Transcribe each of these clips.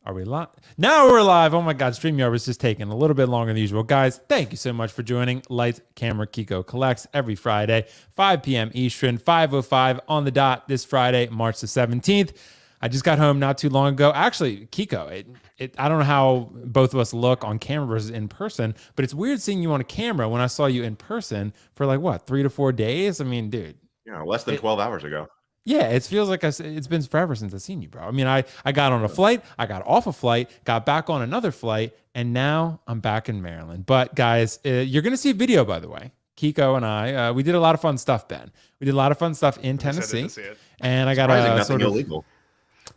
Are we live? Now we're live. Oh my God, StreamYard was just taking a little bit longer than usual. Guys, thank you so much for joining Lights, Camera, Kiko Collects every Friday, 5 p.m. Eastern, 5:05 on the dot this Friday, March the 17th. I just got home not too long ago. Actually, Kiko, I don't know how both of us look on camera versus in person, but it's weird seeing you on a camera when I saw you in person for like, what, 3 to 4 days? I mean, dude. Yeah, less than 12 hours ago. Yeah, it feels like it's been forever since I've seen you, bro. I mean, I got on a flight, I got off a flight, got back on another flight, and now I'm back in Maryland. But guys, you're going to see a video, by the way. Kiko and I, we did a lot of fun stuff, Ben. We did a lot of fun stuff in Tennessee. And I got nothing illegal.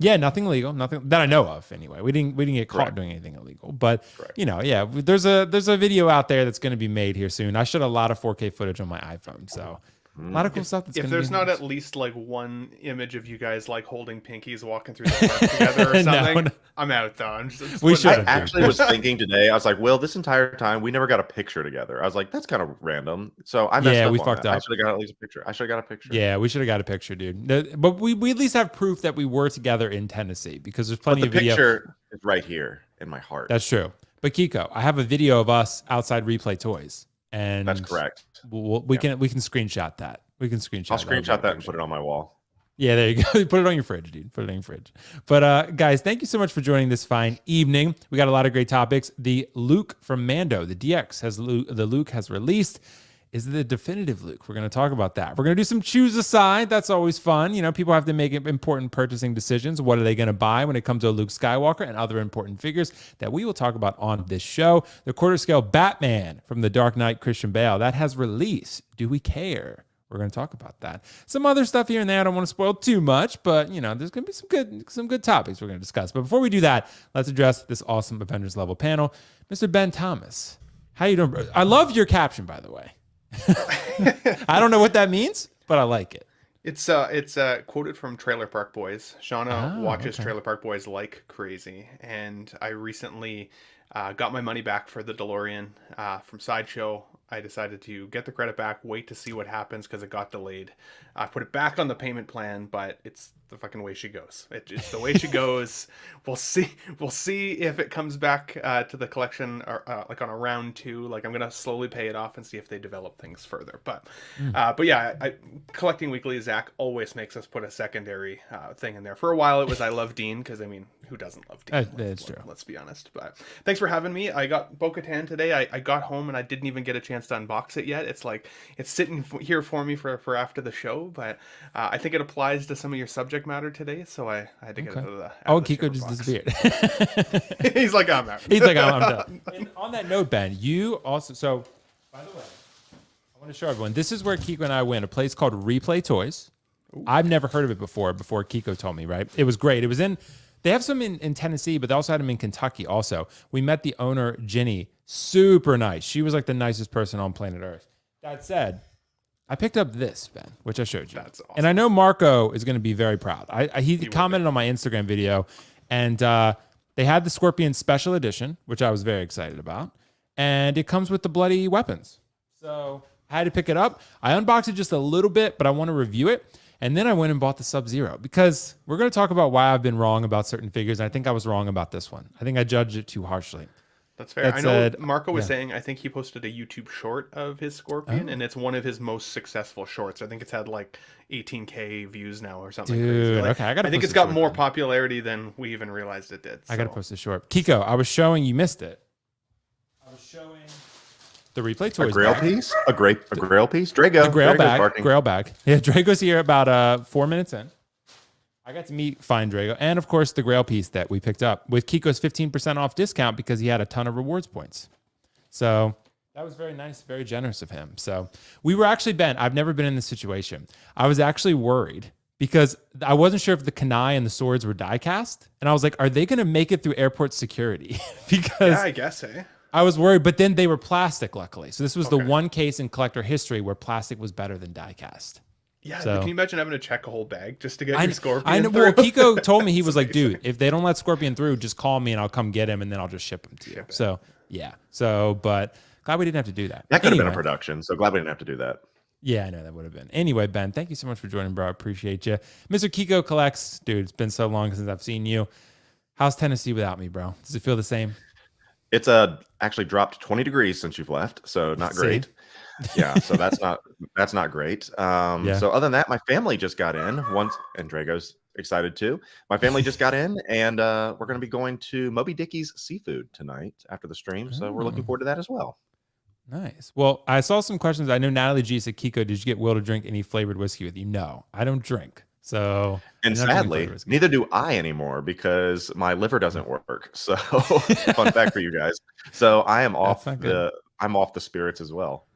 Yeah, nothing illegal, nothing that I know of. Anyway, we didn't get caught doing anything illegal, but you know, yeah, there's a video out there that's going to be made here soon. I shot a lot of 4K footage on my iPhone, so a lot of cool stuff. If there's not at least like one image of you guys like holding pinkies walking through the park together or something, no. I'm out though. I actually was thinking today, I was like, Will, this entire time we never got a picture together. I was like, that's kind of random. So I messed up. We fucked up. I should have got at least a picture. I should have got a picture. Yeah, we should have got a picture, dude. But we at least have proof that we were together in Tennessee because there's plenty of video. The picture is right here in my heart. That's true. But Kiko, I have a video of us outside Replay Toys, and that's correct. We can screenshot that. We can screenshot. I'll screenshot that and put it on my wall. Yeah, there you go. Put it on your fridge, dude. Put it on your fridge. But guys, thank you so much for joining this fine evening. We got a lot of great topics. The Luke from Mando, the DX the Luke has released. Is the definitive Luke? We're going to talk about that. We're going to do some choose a side. That's always fun. You know, people have to make important purchasing decisions. What are they going to buy when it comes to Luke Skywalker and other important figures that we will talk about on this show? The quarter scale Batman from the Dark Knight Christian Bale that has released. Do we care? We're going to talk about that. Some other stuff here and there. I don't want to spoil too much, but you know, there's going to be some good topics we're going to discuss. But before we do that, let's address this awesome Avengers level panel. Mr. Ben Thomas, how you doing, bro? I love your caption, by the way. I don't know what that means, but I like it. It's quoted from Trailer Park Boys. Shauna watches Trailer Park Boys like crazy, and I recently got my money back for the DeLorean from Sideshow. I decided to get the credit back, wait to see what happens because it got delayed. I put it back on the payment plan, but it's the fucking way she goes. It's the way she goes. We'll see. We'll see if it comes back to the collection or like on a round 2. Like I'm gonna slowly pay it off and see if they develop things further. But yeah, collecting weekly Zach always makes us put a secondary thing in there. For a while it was I Love Dean because I mean who doesn't love Dean? That's true. Let's be honest. But thanks for having me. I got Bo-Katan today. I got home and I didn't even get a chance to unbox it yet. It's like it's sitting here for me for after the show. But I think it applies to some of your subject matter today, so I had to get it out of the Kiko just box. disappeared. He's like, I'm out. He's like, I'm done. And on that note, Ben, you also, so by the way, I want to show everyone, this is where Kiko and I went, a place called Replay Toys. Ooh. I've never heard of it before Kiko told me, right? It was great. It was they have some in Tennessee, but they also had them in Kentucky also. We met the owner, Ginny, super nice. She was like the nicest person on planet Earth. That said, I picked up this, Ben, which I showed you. That's awesome. And I know Marco is going to be very proud. He commented on my Instagram video, and they had the Scorpion Special Edition, which I was very excited about. And it comes with the bloody weapons. So I had to pick it up. I unboxed it just a little bit, but I want to review it. And then I went and bought the Sub-Zero because we're going to talk about why I've been wrong about certain figures. And I think I was wrong about this one. I think I judged it too harshly. That's fair. I know Marco was saying, I think he posted a YouTube short of his Scorpion, and it's one of his most successful shorts. I think it's had like 18K views now or something. Dude, crazy. Okay, I think it's got more popularity than we even realized it did. So. I got to post a short. Kiko, I was showing, you missed it. I was showing the Replay Toys. A grail piece? A grail piece? Drago. The grail bag. Yeah, Drago's here about 4 minutes in. I got to meet Fine Drago, and of course the Grail piece that we picked up with Kiko's 15% off discount because he had a ton of rewards points. So that was very nice, very generous of him. So we were actually, Ben, I've never been in this situation. I was actually worried because I wasn't sure if the kunai and the swords were die cast, and I was like, are they going to make it through airport security? Because yeah, I guess, I was worried, but then they were plastic, luckily. So this was the one case in collector history where plastic was better than die cast. Yeah, so, can you imagine having to check a whole bag just to get your Scorpion I know. through? Well, Kiko told me, he was like, dude, if they don't let Scorpion through, just call me and I'll come get him and then I'll just ship him to you. So, yeah. So, but glad we didn't have to do that. That could have been a production, so glad we didn't have to do that. Yeah, I know that would have been. Anyway, Ben, thank you so much for joining, bro. I appreciate you. Mr. Keco Collects, dude, it's been so long since I've seen you. How's Tennessee without me, bro? Does it feel the same? It's actually dropped 20 degrees since you've left, so not See? great. Yeah, so that's not great. Yeah. So other than that, my family just got in once, and Drago's excited too. My family just got in, and we're going to be going to Moby Dickie's Seafood tonight after the stream. So we're looking forward to that as well. Nice. Well, I saw some questions. I know Natalie G said, Kiko, did you get Will to drink any flavored whiskey with you? No, I don't drink. So, and sadly, neither do I anymore because my liver doesn't work. So, fun fact for you guys. So I am off the spirits as well.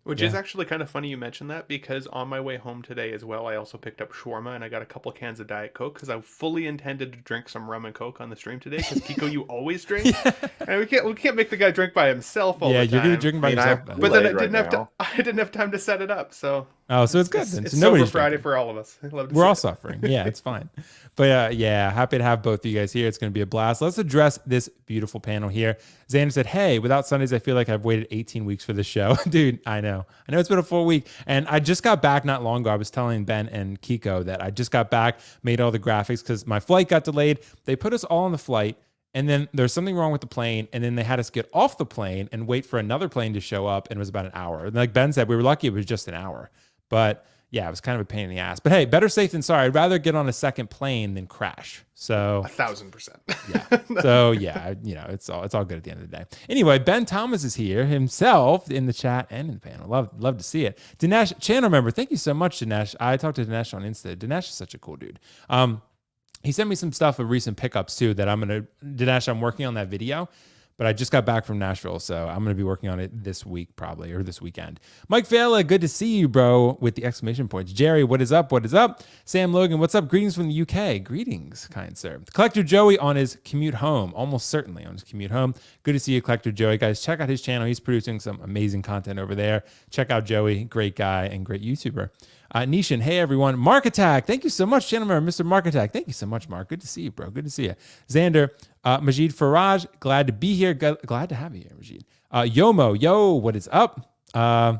Which is actually kind of funny you mentioned that, because on my way home today as well, I also picked up shawarma and I got a couple cans of Diet Coke because I fully intended to drink some rum and Coke on the stream today. Because Kiko, you always drink, and we can't make the guy drink by himself all the time. Yeah, you're gonna drink by yourself. But then I didn't have time to set it up. So so it's good. It's Sober Friday for all of us. We're all suffering. Yeah, it's fine. But happy to have both of you guys here. It's going to be a blast. Let's address this beautiful panel here. Xander said, hey, without Sundays, I feel like I've waited 18 weeks for this show. Dude, I know it's been a full week. And I just got back not long ago. I was telling Ben and Kiko that I just got back, made all the graphics because my flight got delayed. They put us all on the flight. And then there's something wrong with the plane. And then they had us get off the plane and wait for another plane to show up. And it was about an hour. And like Ben said, we were lucky it was just an hour. But yeah, it was kind of a pain in the ass. But hey, better safe than sorry. I'd rather get on a second plane than crash. So 1,000%. Yeah. So yeah, it's all good at the end of the day. Anyway, Ben Thomas is here himself in the chat and in the panel. Love to see it. Dinesh, channel member, thank you so much, Dinesh. I talked to Dinesh on Insta. Dinesh is such a cool dude. He sent me some stuff of recent pickups too that Dinesh, I'm working on that video. But I just got back from Nashville, so I'm going to be working on it this week probably, or this weekend. Mike Fela, good to see you, bro, with the exclamation points. Jerry, what is up? What is up? Sam Logan, what's up? Greetings from the UK. Greetings, kind sir. Collector Joey on his commute home, almost certainly on his commute home. Good to see you, Collector Joey. Guys, check out his channel. He's producing some amazing content over there. Check out Joey, great guy and great YouTuber. Nishan, hey everyone. Mark Attack, thank you so much, channel member, Mr. Mark Attack. Thank you so much, Mark. Good to see you, bro. Good to see you. Xander, Majid Faraj, glad to be here. Glad to have you here, Majid. Yomo, yo, what is up? Xander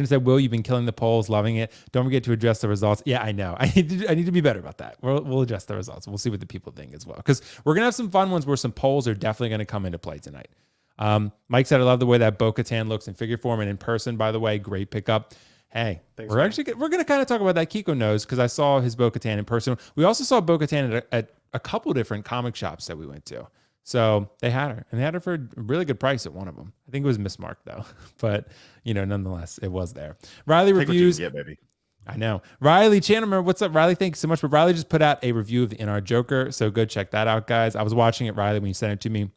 said, Will, you've been killing the polls, loving it. Don't forget to address the results. Yeah, I know. I need to be better about that. We'll adjust the results. We'll see what the people think as well. Because we're going to have some fun ones where some polls are definitely going to come into play tonight. Mike said, I love the way that Bo-Katan looks in figure form and in person, by the way. Great pickup. Hey, we're going to kind of talk about that Kiko knows because I saw his Bo-Katan in person. We also saw Bo-Katan at a couple different comic shops that we went to. So they had her, and they had her for a really good price at one of them. I think it was mismarked though, but nonetheless, it was there. Riley reviews. Yeah, baby. I know. Riley Chandler, what's up, Riley? Thank you so much. But Riley just put out a review of the NR Joker, so go check that out, guys. I was watching it, Riley, when you sent it to me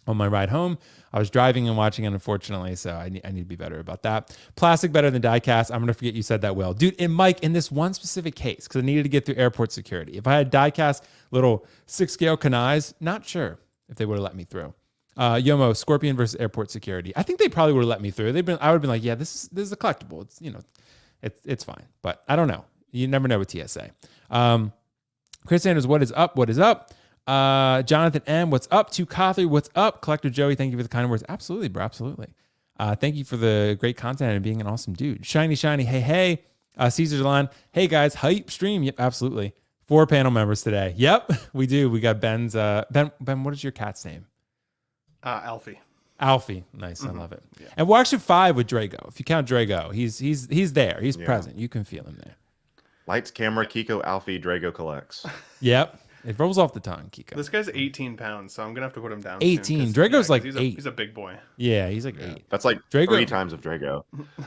on my ride home. I was driving and watching it, unfortunately, so I need to be better about that. Plastic better than die cast. I'm going to forget you said that, Will. Dude, and Mike, in this one specific case, because I needed to get through airport security. If I had die cast little 6-scale kanais, not sure if they would have let me through. Yomo, Scorpion versus airport security. I think they probably would have let me through. I would have been like, yeah, this is a collectible. It's it's fine. But I don't know. You never know with TSA. Chris Sanders, what is up? What is up? Jonathan M, what's up? To Cothry, what's up? Collector Joey, thank you for the kind words. Absolutely, bro, absolutely. Thank you for the great content and being an awesome dude. Shiny, hey. Caesar's line, hey guys, hype stream. Yep, absolutely. 4 panel members today. Yep, we do. We got Ben's. Ben, what is your cat's name? Alfie. Alfie, nice. I love it. Yeah. And we're actually 5 with Drago. If you count Drago, he's there. He's present. You can feel him there. Lights, camera, Kiko, Alfie, Drago collects. Yep. It rolls off the tongue, Kiko. This guy's 18 pounds, so I'm going to have to put him down 18. Drago's like 8. He's a big boy. Yeah, he's like 8. That's like Drago, 3 times of Drago.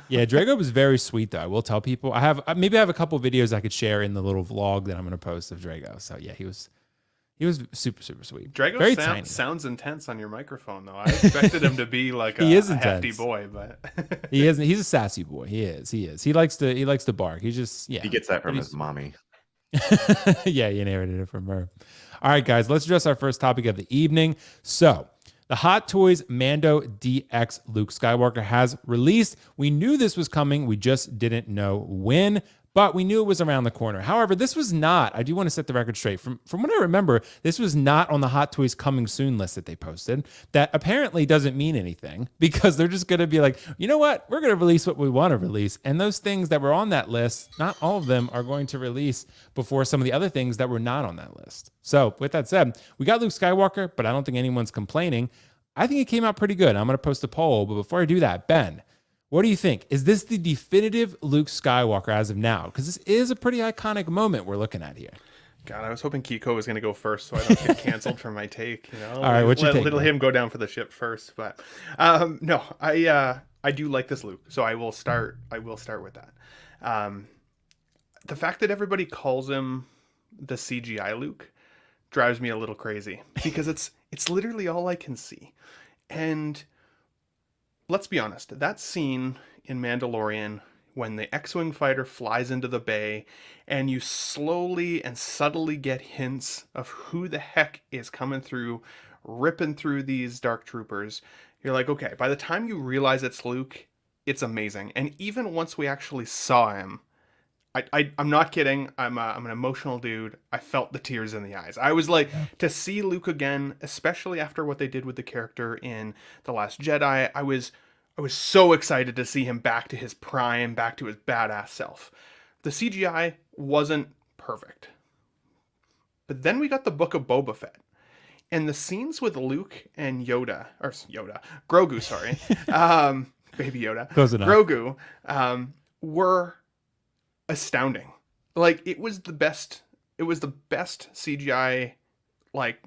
Yeah, Drago was very sweet, though. I will tell people. I have a couple videos I could share in the little vlog that I'm going to post of Drago. So, yeah, he was super, super sweet. Drago sounds intense on your microphone, though. I expected him to be like a hefty boy, but he isn't. He's a sassy boy. He is. He likes to bark. He just, yeah. He gets that from his mommy. Yeah, you inherited it from her. All right, guys, let's address our first topic of the evening. So, the Hot Toys Mando DX Luke Skywalker has released. We knew this was coming. We just didn't know when. but we knew it was around the corner. However, this was not, I do want to set the record straight. From what I remember, this was not on the Hot Toys coming soon list that they posted. That apparently doesn't mean anything because they're just going to be like, you know what? We're going to release what we want to release. And those things that were on that list, not all of them are going to release before some of the other things that were not on that list. So with that said, we got Luke Skywalker, but I don't think anyone's complaining. I think it came out pretty good. I'm going to post a poll, but before I do that, Ben, what do you think? Is this the definitive Luke Skywalker as of now? Because this is a pretty iconic moment we're looking at here. God, I was hoping Kiko was going to go first so I don't get canceled for my take. You know, all right, what's your take? Let him go down for the ship first. But no, I do like this Luke, so I will start with that. The fact that everybody calls him the CGI Luke drives me a little crazy because it's literally all I can see. And let's be honest, that scene in Mandalorian when the X-Wing fighter flies into the bay and you slowly and subtly get hints of who the heck is coming through, ripping through these dark troopers, you're like, okay, by the time you realize it's Luke, it's amazing. And even once we actually saw him, I'm not kidding. I'm an emotional dude. I felt the tears in the eyes. I was like, to see Luke again, especially after what they did with the character in The Last Jedi, I was so excited to see him back to his prime, back to his badass self. The CGI wasn't perfect. But then we got the Book of Boba Fett. And the scenes with Luke and Grogu, sorry. Baby Yoda. Close enough. Grogu were astounding. Like, it was the best CGI, like,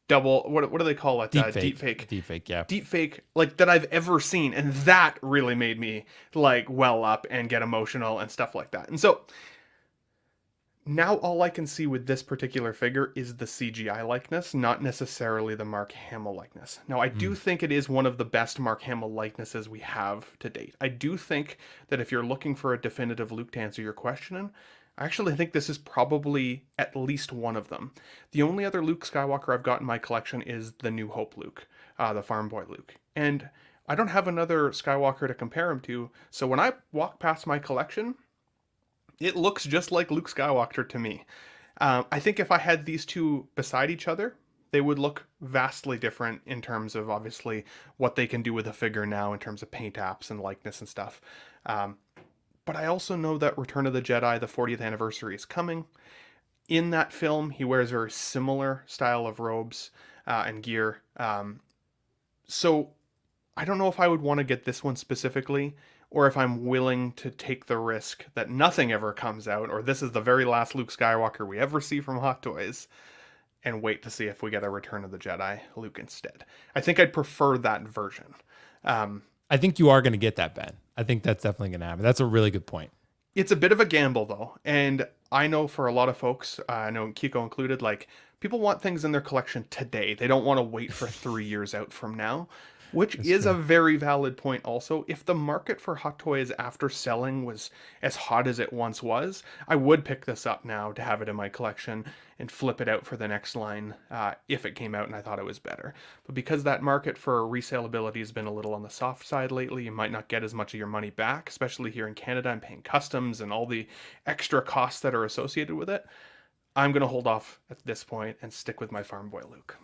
double, what do they call it? Deepfake, yeah. Deepfake, like, that I've ever seen. And that really made me, like, well up and get emotional and stuff like that. And so now all I can see with this particular figure is the CGI likeness, not necessarily the Mark Hamill likeness. Now, I do think it is one of the best Mark Hamill likenesses we have to date. I do think that if you're looking for a definitive Luke to answer your question, I actually think this is probably at least one of them. The only other Luke Skywalker I've got in my collection is the New Hope Luke, the farm boy Luke. And I don't have another Skywalker to compare him to, so when I walk past my collection, it looks just like Luke Skywalker to me. I think if I had these two beside each other, they would look vastly different in terms of, obviously, what they can do with a figure now in terms of paint apps and likeness and stuff. But I also know that Return of the Jedi, the 40th anniversary, is coming. In that film, he wears very similar style of robes and gear. So I don't know if I would want to get this one specifically, or if I'm willing to take the risk that nothing ever comes out, or this is the very last Luke Skywalker we ever see from Hot Toys, and wait to see if we get a Return of the Jedi Luke instead. I think I'd prefer that version. I think you are going to get that, Ben. I think that's definitely going to happen. That's a really good point. It's a bit of a gamble, though. And I know for a lot of folks, I know Kiko included, like, people want things in their collection today. They don't want to wait for 3 years out from now. Which is a very valid point also. If the market for Hot Toys after selling was as hot as it once was, I would pick this up now to have it in my collection and flip it out for the next line if it came out and I thought it was better. But because that market for resaleability has been a little on the soft side lately, you might not get as much of your money back, especially here in Canada and paying customs and all the extra costs that are associated with it. I'm going to hold off at this point and stick with my Farm Boy Luke.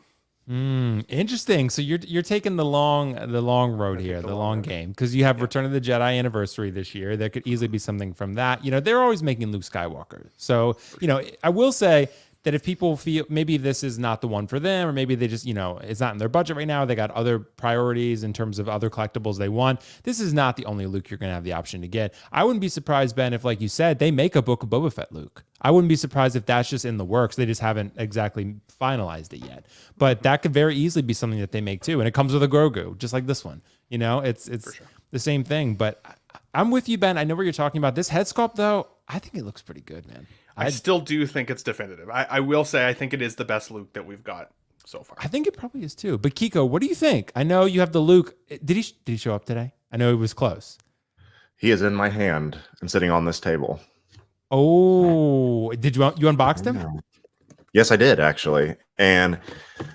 Interesting. So you're taking the long road here, the long game, because you have Return of the Jedi anniversary this year. There could easily be something from that. You know, they're always making Luke Skywalker. So, you know, I will say that if people feel maybe this is not the one for them, or maybe they just, you know, it's not in their budget right now, they got other priorities in terms of other collectibles they want, this is not the only Luke you're going to have the option to get. I wouldn't be surprised, Ben, if, like you said, they make a Book of Boba Fett Luke. I wouldn't be surprised if that's just in the works. They just haven't exactly finalized it yet. But that could very easily be something that they make too. And it comes with a Grogu, just like this one. You know, it's sure. The same thing. But I'm with you, Ben. I know what you're talking about. This head sculpt, though, I think it looks pretty good, man. I still do think it's definitive. I will say I think it is the best Luke that we've got so far. I think it probably is too. But Kiko, what do you think? I know you have the Luke. Did he show up today? I know he was close. He is in my hand and sitting on this table. Oh, did you unboxed him? Yes, I did actually. And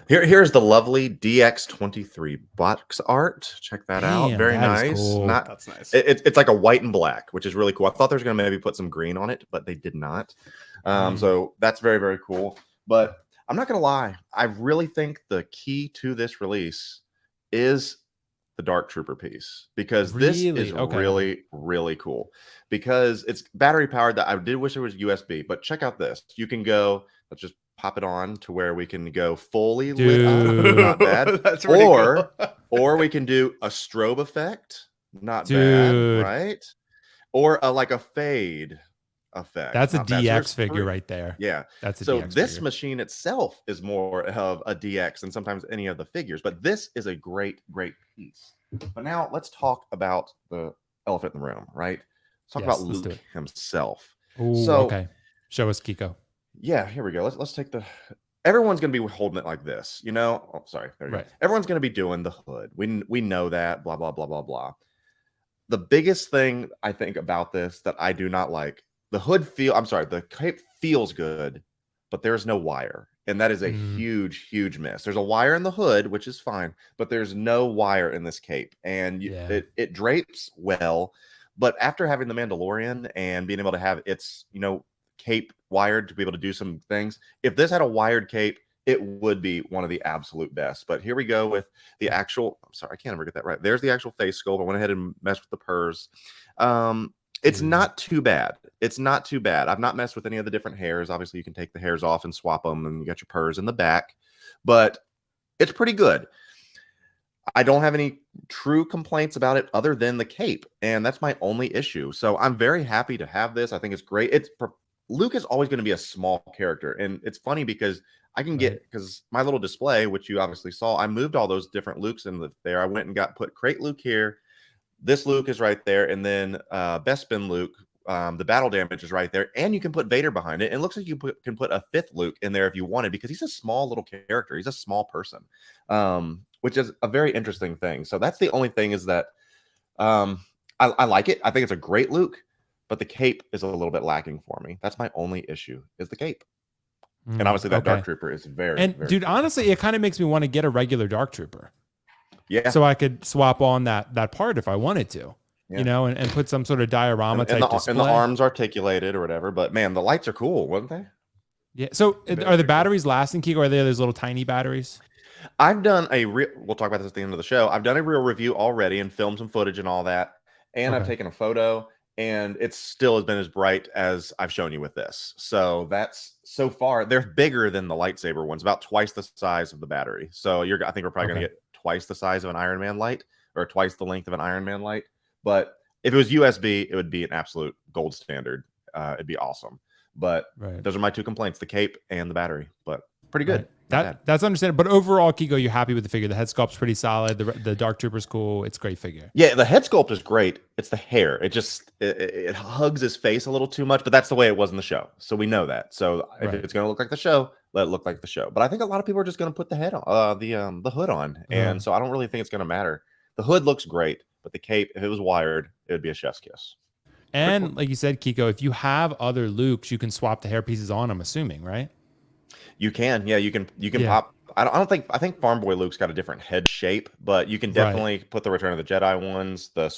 here's the lovely DX23 box art. Check that out. Damn, Very that is nice. cool. That's nice. It's like a white and black, which is really cool. I thought they was gonna maybe put some green on it, but they did not. So that's very, very cool. But I'm not gonna lie, I really think the key to this release is the Dark Trooper piece, because this is really, really cool, because it's battery powered. That I did wish it was USB, but check out this. You can go, let's just pop it on to where we can go fully lit up. Not bad. That's pretty cool. Or we can do a strobe effect. Not bad, right? Or like a fade effect. That's a Not bad. DX figure right there. Yeah. That's a so DX this figure. machine itself is more of a DX than sometimes any of the figures, but this is a great, great piece. But now let's talk about the elephant in the room, right? Let's talk about Luke himself. Ooh, so okay. Show us Kiko. Yeah, here we go. Let's take the. Everyone's gonna be holding it like this, you know. Oh, sorry. There you go. Everyone's gonna be doing the hood. We know that. Blah blah blah blah blah. The biggest thing I think about this that I do not like, the hood the cape feels good, but there's no wire. And that is a huge, huge miss. There's a wire in the hood, which is fine, but there's no wire in this cape. And it drapes well. But after having the Mandalorian and being able to have its, cape wired to be able to do some things, if this had a wired cape, it would be one of the absolute best. But here we go with the actual, I'm sorry, I can't ever get that right. There's the actual face sculpt. I went ahead and messed with the purrs. It's not too bad. It's not too bad. I've not messed with any of the different hairs. Obviously, you can take the hairs off and swap them, and you got your purrs in the back. But it's pretty good. I don't have any true complaints about it other than the cape, and that's my only issue. So I'm very happy to have this. I think it's great. Luke is always going to be a small character, and it's funny because I can get, because my little display, which you obviously saw, I moved all those different Lukes in there. I went and put Crate Luke here. This Luke is right there, and then Bespin Luke, the battle damage is right there, and you can put Vader behind it. And it looks like you can put a fifth Luke in there if you wanted, because he's a small little character. He's a small person, which is a very interesting thing. So that's the only thing, is that I like it. I think it's a great Luke, but the cape is a little bit lacking for me. That's my only issue, is the cape. And obviously that Dark Trooper is very, and very dude, cool. Honestly, it kind of makes me want to get a regular Dark Trooper. Yeah. So I could swap on that part if I wanted to, and put some sort of diorama type display. And the arms articulated or whatever. But man, the lights are cool, weren't they? Yeah. So are the batteries lasting, Kiko? Are they those little tiny batteries? I've done we'll talk about this at the end of the show. I've done a real review already and filmed some footage and all that. And I've taken a photo, and it still has been as bright as I've shown you with this. So that's, so far, they're bigger than the lightsaber ones, about twice the size of the battery. So I think we're probably going to get twice the size of an Iron Man light, or twice the length of an Iron Man light. But if it was USB, it would be an absolute gold standard. It'd be awesome. But those are my two complaints: the cape and the battery. But pretty good. That's understandable. But overall, Kiko, you're happy with the figure. The head sculpt's pretty solid. The Dark Trooper's cool. It's a great figure. Yeah, the head sculpt is great. It's the hair. It just it hugs his face a little too much, but that's the way it was in the show. So we know that. So if it's going to look like the show, let it look like the show. But I think a lot of people are just going to put the head on, the hood on, and so I don't really think it's going to matter. The hood looks great, but the cape, if it was wired, it would be a chef's kiss. And like you said, Kiko, if you have other Lukes, you can swap the hair pieces on, I'm assuming, right? You can, yeah, you can pop. I think Farm Boy Luke's got a different head shape, but you can definitely put the Return of the Jedi ones, the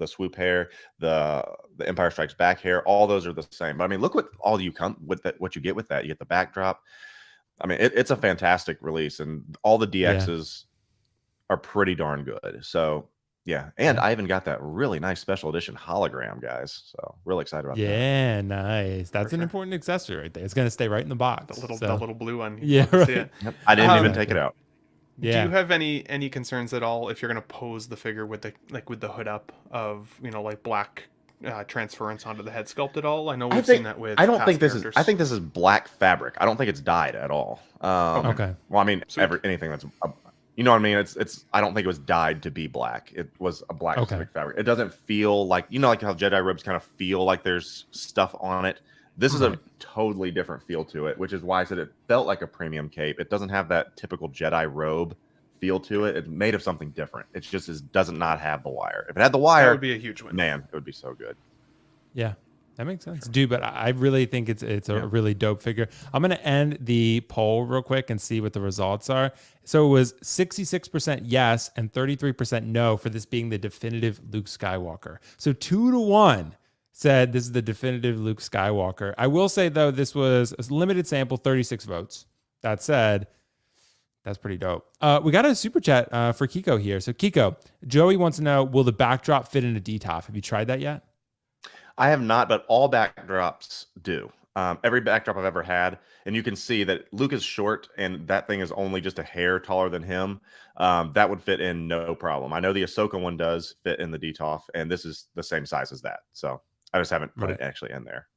swoop hair, the Empire Strikes Back hair. All those are the same. But I mean, look what all you come with that. What you get with that, you get the backdrop. I mean, it's a fantastic release, and all the DXs are pretty darn good. So yeah, and I even got that really nice special edition hologram, guys. So really excited about that. Yeah, nice. That's an important accessory right there. It's going to stay right in the box. The little blue one. Yeah, right. See it. Yep. I didn't even take it out. Yeah. Do you have any concerns at all if you're going to pose the figure with the hood up of like black transference onto the head sculpt at all? I know we've seen that with. I don't think this is. I think this is black fabric. I don't think it's dyed at all. Okay. Well, I mean, anything that's. You know what I mean? It's. I don't think it was dyed to be black. It was a black specific fabric. It doesn't feel like, like how Jedi robes kind of feel like there's stuff on it. This is a totally different feel to it, which is why I said it felt like a premium cape. It doesn't have that typical Jedi robe feel to it. It's made of something different. It just does not have the wire. If it had the wire, that would be a huge win. Man, it would be so good. Yeah. That makes sense, dude. But I really think it's a really dope figure. I'm gonna end the poll real quick and see what the results are. So it was 66% yes and 33% no for this being the definitive Luke Skywalker. So 2-1 said this is the definitive Luke Skywalker. I will say though, this was a limited sample, 36 votes. That said, that's pretty dope. We got a super chat for Kiko here. So Kiko, Joey wants to know, will the backdrop fit in a Detolf? Have you tried that yet? I have not, but all backdrops do. Every backdrop I've ever had, and you can see that Luke is short, and that thing is only just a hair taller than him. That would fit in no problem. I know the Ahsoka one does fit in the Detolf, and this is the same size as that. So I just haven't put it actually in there.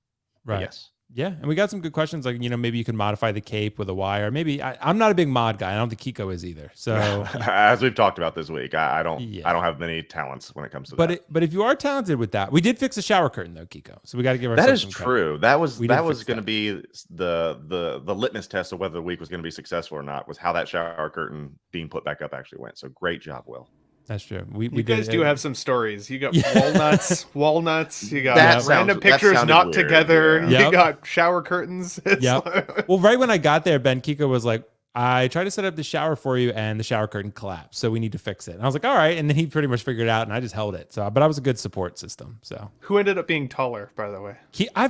Right. But yes. Yeah, and we got some good questions like, maybe you can modify the cape with a wire. Maybe I'm not a big mod guy. I don't think Kiko is either. So as we've talked about this week, I don't have many talents when it comes to that. But if you are talented with that, we did fix the shower curtain though, Kiko. So we got to give ourselves that is true. Credit. That was going to be the litmus test of whether the week was going to be successful or not, was how that shower curtain being put back up actually went. So great job, Will. That's true. You guys do have some stories. You got walnuts. You got random pictures not weird, together. Yeah. You got shower curtains. Well, right when I got there, Ben, Kiko was like, I tried to set up the shower for you and the shower curtain collapsed. So we need to fix it. And I was like, all right. And then he pretty much figured it out and I just held it. So, but I was a good support system. So who ended up being taller, by the way? I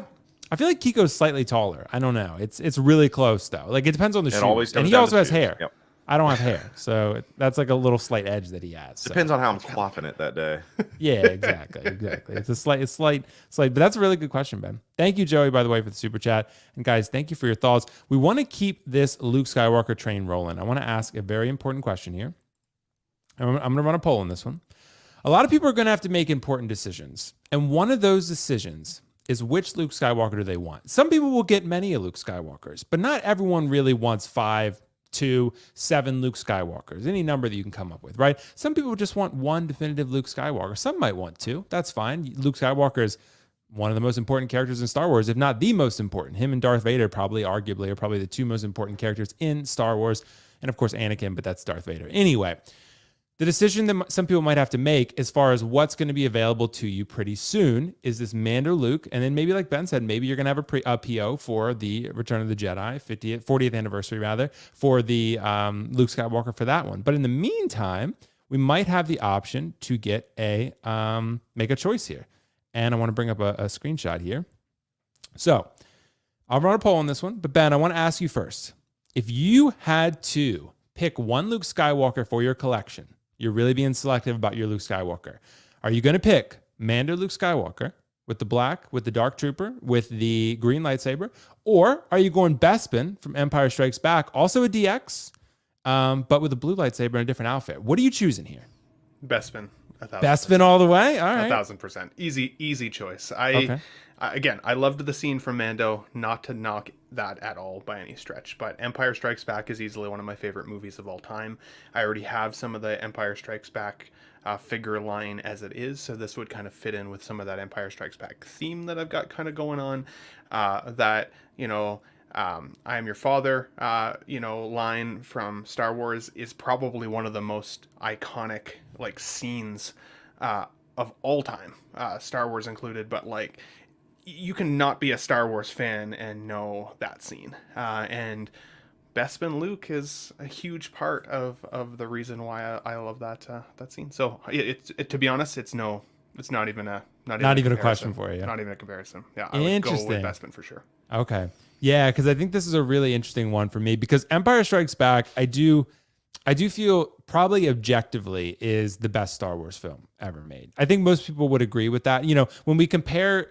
feel like Kiko's slightly taller. I don't know. It's really close though. Like it depends on the shoes. And he also has hair. Yep. I don't have hair, so that's like a little slight edge that he has. Depends on how I'm quaffing it that day. Yeah, exactly. It's a slight, but that's a really good question, Ben. Thank you, Joey, by the way, for the super chat. And guys, thank you for your thoughts. We want to keep this Luke Skywalker train rolling. I want to ask a very important question here. I'm going to run a poll on this one. A lot of people are going to have to make important decisions, and one of those decisions is which Luke Skywalker do they want? Some people will get many Luke Skywalkers, but not everyone really wants 5, 2, 7 Luke Skywalkers, any number that you can come up with, right? Some people just want one definitive Luke Skywalker. Some might want 2. That's fine. Luke Skywalker is one of the most important characters in Star Wars, if not the most important. Him and Darth Vader arguably are probably the 2 most important characters in Star Wars. And of course, Anakin, but that's Darth Vader. Anyway, the decision that some people might have to make as far as what's going to be available to you pretty soon is this Mando Luke. And then maybe like Ben said, maybe you're going to have a PO for the Return of the Jedi, 40th anniversary rather, for the Luke Skywalker for that one. But in the meantime, we might have the option to get make a choice here. And I want to bring up a screenshot here. So I'll run a poll on this one. But Ben, I want to ask you first. If you had to pick one Luke Skywalker for your collection, you're really being selective about your Luke Skywalker. Are you going to pick Mando Luke Skywalker with the black, with the Dark Trooper, with the green lightsaber? Or are you going Bespin from Empire Strikes Back, also a DX, but with a blue lightsaber and a different outfit? What are you choosing here? Bespin. Bespin all the way? All right. 1,000%. Easy choice. Again, I loved the scene from Mando, not to knock that at all by any stretch, but Empire Strikes Back is easily one of my favorite movies of all time. I already have some of the Empire Strikes Back figure line as it is, so this would kind of fit in with some of that Empire Strikes Back theme that I've got kind of going on. I am your father, line from Star Wars is probably one of the most iconic scenes of all time, Star Wars included, but you can not be a Star Wars fan and know that scene. And Bespin Luke is a huge part of the reason why I love that scene. So to be honest, it's not even a question for you. Not even a comparison. Yeah, I would go with Bespin for sure. Okay. Yeah, because I think this is a really interesting one for me because Empire Strikes Back, I do feel probably objectively is the best Star Wars film ever made. I think most people would agree with that. When we compare,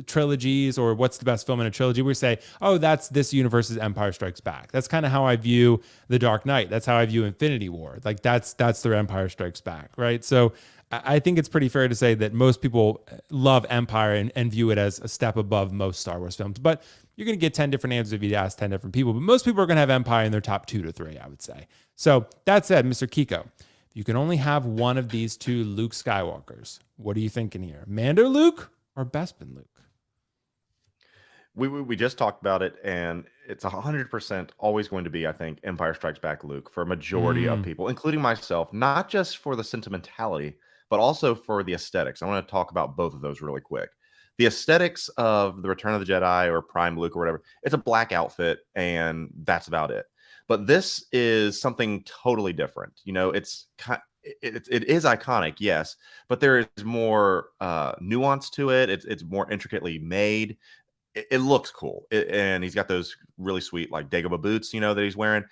trilogies or what's the best film in a trilogy, we say, oh, that's this universe's Empire Strikes Back. That's kind of how I view The Dark Knight. That's how I view Infinity War. That's their Empire Strikes Back, right? So I think it's pretty fair to say that most people love Empire and view it as a step above most Star Wars films. But you're going to get 10 different answers if you ask 10 different people. But most people are going to have Empire in their top 2 to 3, I would say. So that said, Mr. Kiko, if you can only have one of these 2 Luke Skywalkers, what are you thinking here? Mando Luke or Bespin Luke? We just talked about it, and it's 100% always going to be, I think, Empire Strikes Back Luke for a majority of people, including myself, not just for the sentimentality, but also for the aesthetics. I want to talk about both of those really quick. the aesthetics of the Return of the Jedi or Prime Luke or whatever, it's a black outfit and that's about it. But this is something totally different. You know, it is iconic, yes, but there is more nuance to it. It's more intricately made. It looks cool, and he's got those really sweet like Dagobah boots, you know, that he's wearing.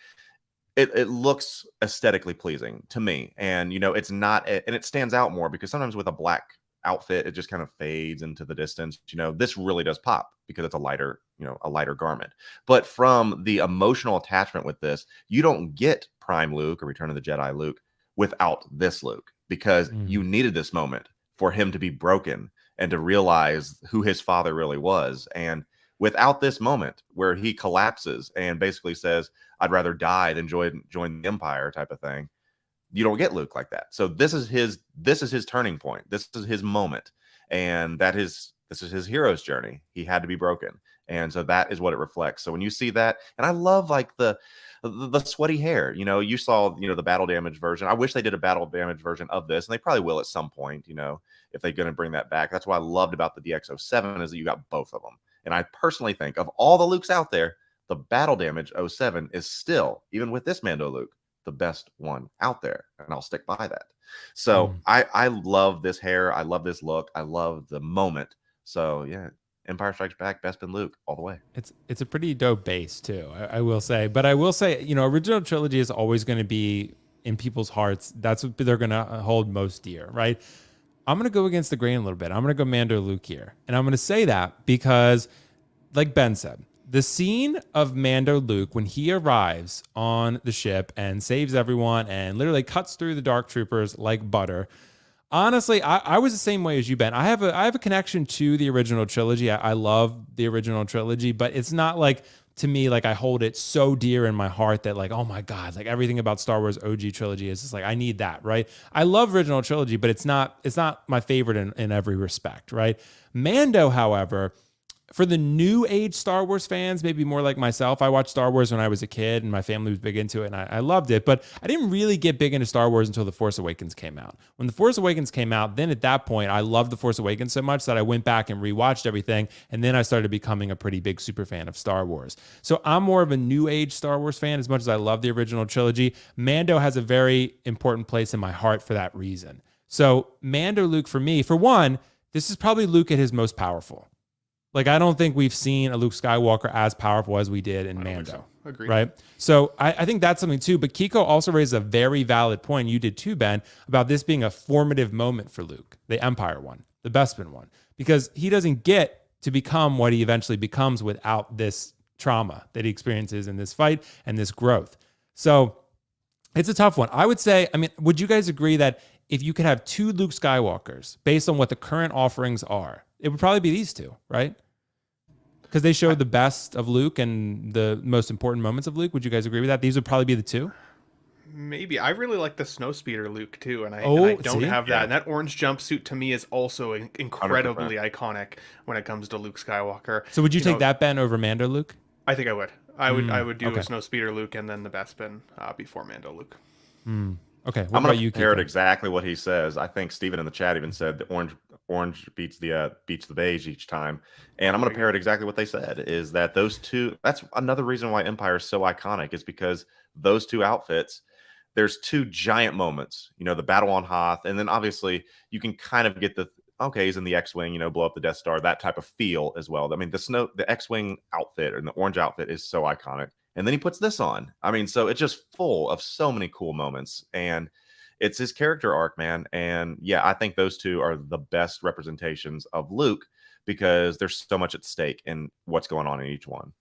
It looks aesthetically pleasing to me, and you know, it's not, and it stands out more because sometimes with a black outfit, it just kind of fades into the distance. You know, this really does pop because it's a lighter, you know, a lighter garment. But from the emotional attachment with this, you don't get Prime Luke or Return of the Jedi Luke without this Luke, because you needed this moment for him to be broken and to realize who his father really was. And without this moment where he collapses and basically says, I'd rather die than join the Empire type of thing, you don't get Luke like that. So this is his turning point. This is his moment. And this is his hero's journey. He had to be broken. And so that is what it reflects. So when you see that, and I love like the sweaty hair, you know, you saw, you know, the battle damage version. I wish they did a battle damage version of this, and they probably will at some point, you know, if they're going to bring that back. That's what I loved about the DX07 is that you got both of them. And I personally think of all the Lukes out there, the battle damage 07 is still, even with this Mando Luke, the best one out there. And I'll stick by that. So I love this hair. I love this look. I love the moment. So yeah, Empire Strikes Back, Bespin Luke all the way. It's a pretty dope base too, I will say. But I will say, you know, original trilogy is always going to be in people's hearts. That's what they're going to hold most dear, right? I'm going to go against the grain a little bit. I'm going to go Mando Luke here. And I'm going to say that because, like Ben said, the scene of Mando Luke when he arrives on the ship and saves everyone and literally cuts through the Dark Troopers like butter. Honestly, I was the same way as you, Ben. I have a connection to the original trilogy. I love the original trilogy, but it's not like, to me, like I hold it so dear in my heart that like, oh my God, like everything about Star Wars OG trilogy is just like, I need that, right? I love original trilogy, but it's not my favorite in every respect, right? Mando, however, for the new age Star Wars fans, maybe more like myself, I watched Star Wars when I was a kid and my family was big into it and I loved it, but I didn't really get big into Star Wars until The Force Awakens came out. When The Force Awakens came out, then at that point, I loved The Force Awakens so much that I went back and rewatched everything, and then I started becoming a pretty big super fan of Star Wars. So I'm more of a new age Star Wars fan as much as I love the original trilogy. Mando has a very important place in my heart for that reason. So Mando Luke, for me, for one, this is probably Luke at his most powerful. Like, I don't think we've seen a Luke Skywalker as powerful as we did in Mando. So. Agreed. Right? So I think that's something too. But Kiko also raised a very valid point, you did too, Ben, about this being a formative moment for Luke, the Empire one, the Bespin one, because he doesn't get to become what he eventually becomes without this trauma that he experiences in this fight and this growth. So it's a tough one. I would say, I mean, would you guys agree that if you could have two Luke Skywalkers based on what the current offerings are, it would probably be these two, right? Because they showed the best of Luke and the most important moments of Luke. Would you guys agree with that? These would probably be the two? Maybe. I really like the Snowspeeder Luke, too, and I don't see? have that. And that orange jumpsuit, to me, is also incredibly 100%. Iconic when it comes to Luke Skywalker. So would you take that, Ben, over Mando Luke? I think I would. I would do a Snowspeeder Luke and then the Bespin before Mando Luke. Okay, I'm going to parrot exactly what he says. I think Steven in the chat even said the orange beats the beige each time. And I'm going to parrot exactly what they said, is that those two, that's another reason why Empire is so iconic, is because those two outfits, there's two giant moments, you know, the battle on Hoth, and then obviously you can kind of get he's in the X-Wing, you know, blow up the Death Star, that type of feel as well. I mean, the X-Wing outfit and the orange outfit is so iconic. And then he puts this on. I mean, so it's just full of so many cool moments. And it's his character arc, man. And yeah, I think those two are the best representations of Luke because there's so much at stake in what's going on in each one.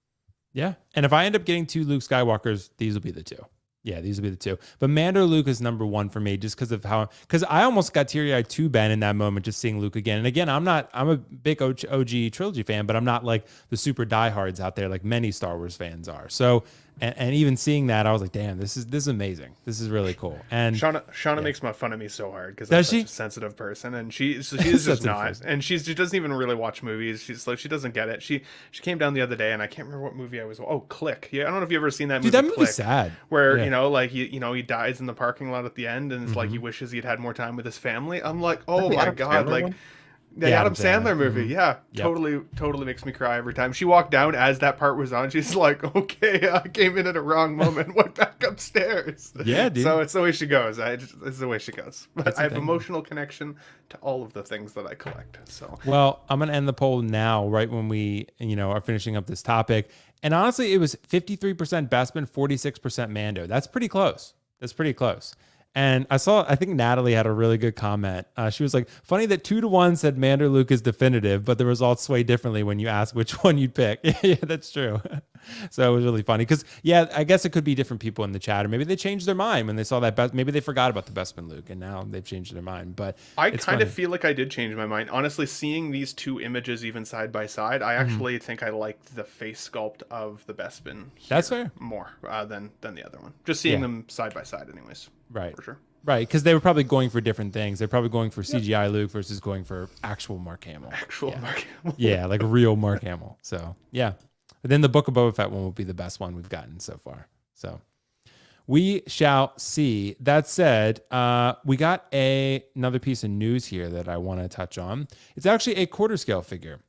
Yeah. And if I end up getting two Luke Skywalkers, these will be the two. Yeah, these will be the two. But Mando Luke is number one for me just because of because I almost got teary-eyed too, Ben, in that moment, just seeing Luke again. And again, I'm a big OG trilogy fan, but I'm not like the super diehards out there like many Star Wars fans are. So, and even seeing that, I was like, damn, this is amazing. This is really cool. And Shauna makes fun of me so hard because I'm such a sensitive person, and she's just not. Person. And she doesn't even really watch movies. She's like, she doesn't get it. She came down the other day, and I can't remember what movie I was. Oh, Click. Yeah, I don't know if you ever seen that movie. Dude, that movie's Click, sad. Where he dies in the parking lot at the end, and it's like he wishes he'd had more time with his family. I'm like, oh my God, like. The Adam Sandler movie. Yeah. Totally makes me cry every time. She walked down as that part was on. She's like, okay, I came in at a wrong moment. Went back upstairs. Yeah, dude. So it's the way she goes. It's the way she goes. But I have emotional connection to all of the things that I collect. So well, I'm going to end the poll now, right when we, are finishing up this topic. And honestly, it was 53% Bespin, 46% Mando. That's pretty close. And I think Natalie had a really good comment. She was like, funny that 2-1 said Mando Luke is definitive, but the results sway differently when you ask which one you'd pick. Yeah, that's true. So it was really funny because, I guess it could be different people in the chat, or maybe they changed their mind when they saw that. Maybe they forgot about the Bespin Luke and now they've changed their mind. But I kind of feel like I did change my mind. Honestly, seeing these two images even side by side, I actually think I liked the face sculpt of the Bespin. That's fair. More than the other one. Just seeing them side by side, anyways. Right. For sure. Right, because they were probably going for different things. They're probably going for CGI Luke versus going for actual Mark Hamill. Mark Hamill. Yeah, like real Mark Hamill. So, yeah. But then the Book of Boba Fett one will be the best one we've gotten so far. So, we shall see. That said, we got another piece of news here that I want to touch on. It's actually a quarter scale figure.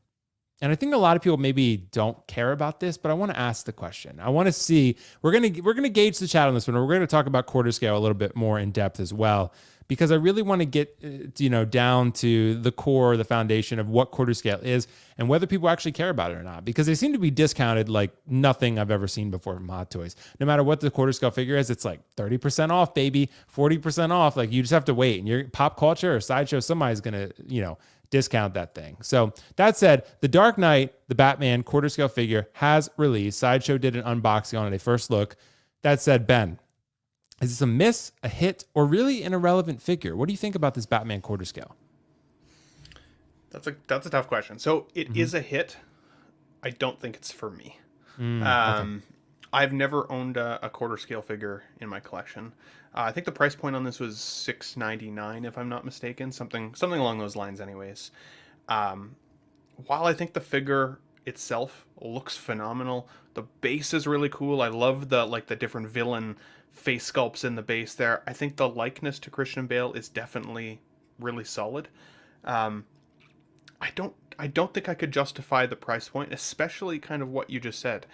And I think a lot of people maybe don't care about this, but I want to ask the question. I want to see, we're going to gauge the chat on this one. We're going to talk about quarter scale a little bit more in depth as well, because I really want to get, down to the core, the foundation of what quarter scale is and whether people actually care about it or not, because they seem to be discounted like nothing I've ever seen before from Hot Toys. No matter what the quarter scale figure is, it's like 30% off, baby, 40% off. Like you just have to wait, and your pop culture or sideshow, somebody's going to, discount that thing. So that said, the Dark Knight, the Batman quarter scale figure has released. Sideshow did an unboxing on it, a first look. That said, Ben, is this a miss, a hit, or really an irrelevant figure? What do you think about this Batman quarter scale? That's a tough question. So it is a hit. I don't think it's for me. Okay. I've never owned a quarter scale figure in my collection. I think the price point on this was $6.99, if I'm not mistaken, something along those lines, anyways. While I think the figure itself looks phenomenal, the base is really cool. I love the different villain face sculpts in the base there. I think the likeness to Christian Bale is definitely really solid. I don't think I could justify the price point, especially kind of what you just said.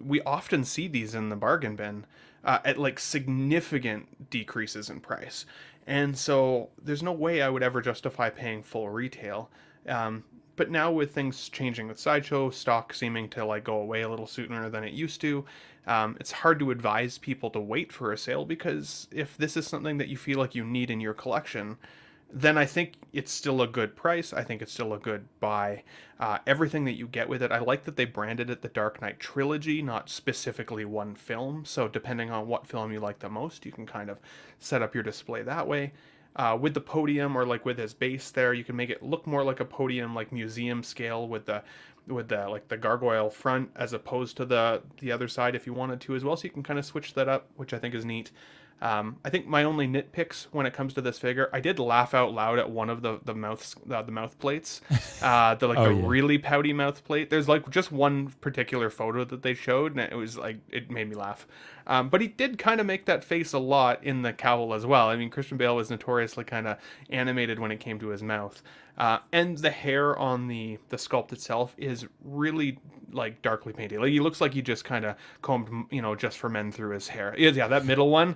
We often see these in the bargain bin at like significant decreases in price. And so there's no way I would ever justify paying full retail. But now with things changing with Sideshow, stock seeming to like go away a little sooner than it used to, it's hard to advise people to wait for a sale, because if this is something that you feel like you need in your collection, then I think it's still a good price. I think it's still a good buy. Everything that you get with it, I like that they branded it the Dark Knight Trilogy, not specifically one film. So depending on what film you like the most, you can kind of set up your display that way. With the podium, or like with his base there, you can make it look more like a podium, like museum scale, with the like the gargoyle front as opposed to the other side if you wanted to as well. So you can kind of switch that up, which I think is neat. I think my only nitpicks when it comes to this figure, I did laugh out loud at one of the mouth plates, the really pouty mouth plate. There's like just one particular photo that they showed, and it was like, it made me laugh. But he did kind of make that face a lot in the cowl as well. I mean, Christian Bale was notoriously kind of animated when it came to his mouth. And the hair on the sculpt itself is really like darkly painted. Like he looks like he just kind of combed, just for men through his hair. Yeah, that middle one,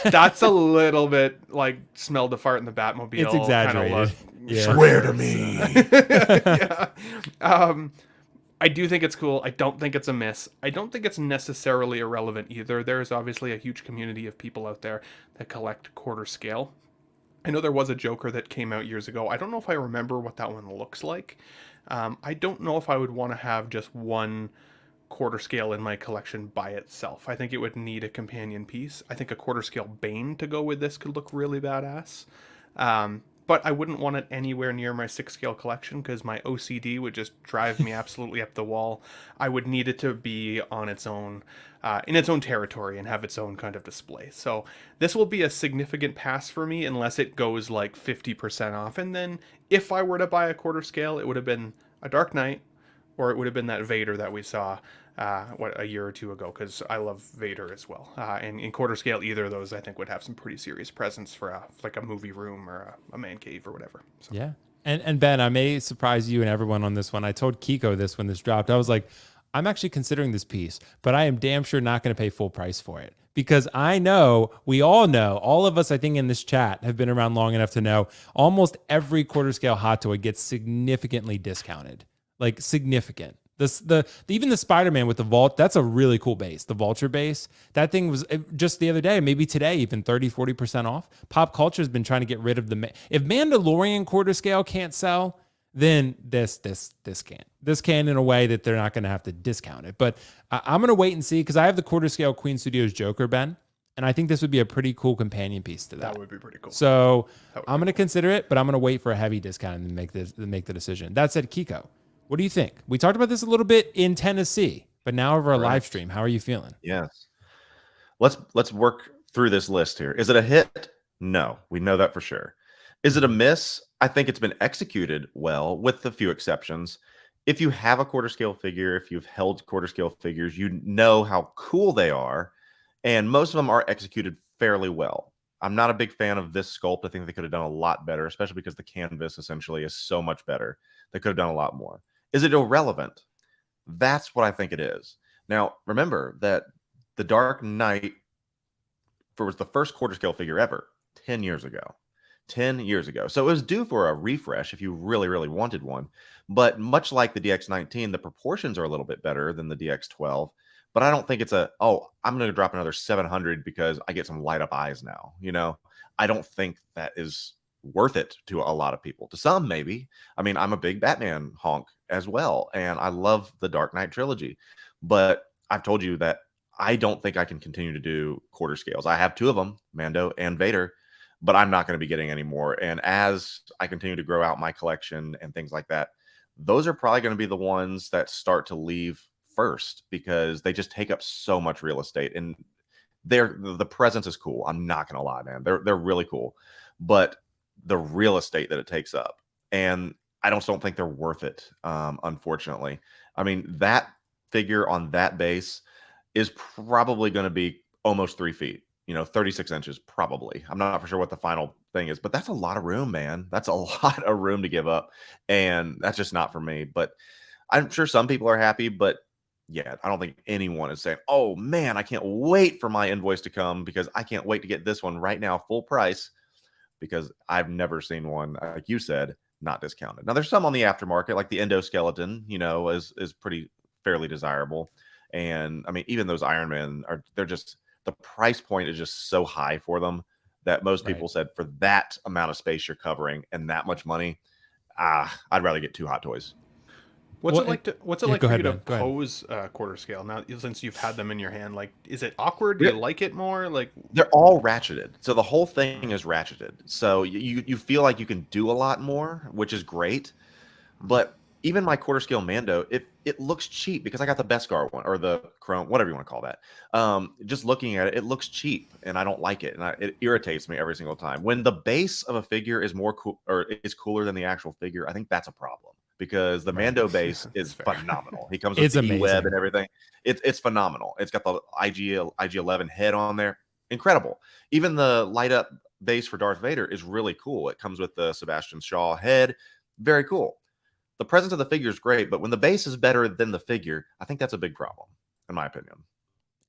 that's a little bit like smelled the fart in the Batmobile. It's exaggerated. Yeah. Swear to me. Yeah. I do think it's cool. I don't think it's a miss. I don't think it's necessarily irrelevant either. There's obviously a huge community of people out there that collect quarter scale. I know there was a Joker that came out years ago. I don't know if I remember what that one looks like. I don't know if I would want to have just one quarter scale in my collection by itself. I think it would need a companion piece. I think a quarter scale Bane to go with this could look really badass. But I wouldn't want it anywhere near my 6-scale collection, because my OCD would just drive me absolutely up the wall. I would need it to be on its own, in its own territory, and have its own kind of display. So this will be a significant pass for me unless it goes like 50% off. And then if I were to buy a quarter scale, it would have been a Dark Knight, or it would have been that Vader that we saw a year or two ago, because I love Vader as well. And in quarter scale, either of those I think would have some pretty serious presence for like a movie room or a man cave or whatever. So. Yeah. And Ben, I may surprise you and everyone on this one. I told Kiko this when this dropped. I was like, I'm actually considering this piece, but I am damn sure not going to pay full price for it because I know, we all know, all of us, I think in this chat have been around long enough to know almost every quarter scale hot toy gets significantly discounted, like significant. Even the Spider-Man with the vault, that's a really cool base. The Vulture base, that thing was just the other day, maybe today, even 30-40% off. Pop culture has been trying to get rid of if Mandalorian quarter scale can't sell, then this can't. This can in a way that they're not going to have to discount it. But I'm going to wait and see because I have the quarter scale Queen Studios Joker, Ben, and I think this would be a pretty cool companion piece to that. That would be pretty cool. So I'm going to consider it, but I'm going to wait for a heavy discount and make the decision. That said, Kiko, what do you think? We talked about this a little bit in Tennessee, but now over a live stream, how are you feeling? Yes. Let's work through this list here. Is it a hit? No, we know that for sure. Is it a miss? I think it's been executed well, with a few exceptions. If you have a quarter scale figure, if you've held quarter scale figures, you know how cool they are, and most of them are executed fairly well. I'm not a big fan of this sculpt. I think they could have done a lot better, especially because the canvas essentially is so much better. They could have done a lot more. Is it irrelevant? That's what I think it is. Now, remember that the Dark Knight was the first quarter scale figure ever 10 years ago. 10 years ago. So it was due for a refresh if you really, really wanted one. But much like the DX19, the proportions are a little bit better than the DX12. But I don't think it's I'm going to drop another 700 because I get some light up eyes now. You know, I don't think that is worth it to a lot of people. To some, maybe. I mean, I'm a big Batman honk as well, and I love the Dark Knight trilogy. But I've told you that I don't think I can continue to do quarter scales. I have two of them, Mando and Vader, but I'm not going to be getting any more. And as I continue to grow out my collection and things like that, those are probably going to be the ones that start to leave first because they just take up so much real estate. And the presence is cool. I'm not going to lie, man. They're really cool. But the real estate that it takes up, and I don't think they're worth it, unfortunately. I mean, that figure on that base is probably going to be almost 3 feet. 36 inches, probably. I'm not for sure what the final thing is, but that's a lot of room, man. That's a lot of room to give up. And that's just not for me. But I'm sure some people are happy, but yeah, I don't think anyone is saying, oh man, I can't wait for my invoice to come because I can't wait to get this one right now, full price, because I've never seen one, like you said, not discounted. Now there's some on the aftermarket, like the endoskeleton, is pretty fairly desirable. And I mean, even those Iron Men the price point is just so high for them that most people said for that amount of space you're covering and that much money, I'd rather get two Hot Toys. What's it like for you to pose quarter scale now, since you've had them in your hand? Like, is it awkward? Do you like it more? Like, they're all ratcheted, so the whole thing is ratcheted. So you feel like you can do a lot more, which is great. But even my quarter scale Mando, it looks cheap because I got the Beskar one or the Chrome, whatever you want to call that. Just looking at it, it looks cheap, and I don't like it, and it irritates me every single time. When the base of a figure is more cool or is cooler than the actual figure, I think that's a problem because the Mando base is phenomenal. He comes with the web and everything. It's phenomenal. It's got the IG-11 head on there, incredible. Even the light up base for Darth Vader is really cool. It comes with the Sebastian Shaw head, very cool. The presence of the figure is great, but when the base is better than the figure, I think that's a big problem, in my opinion.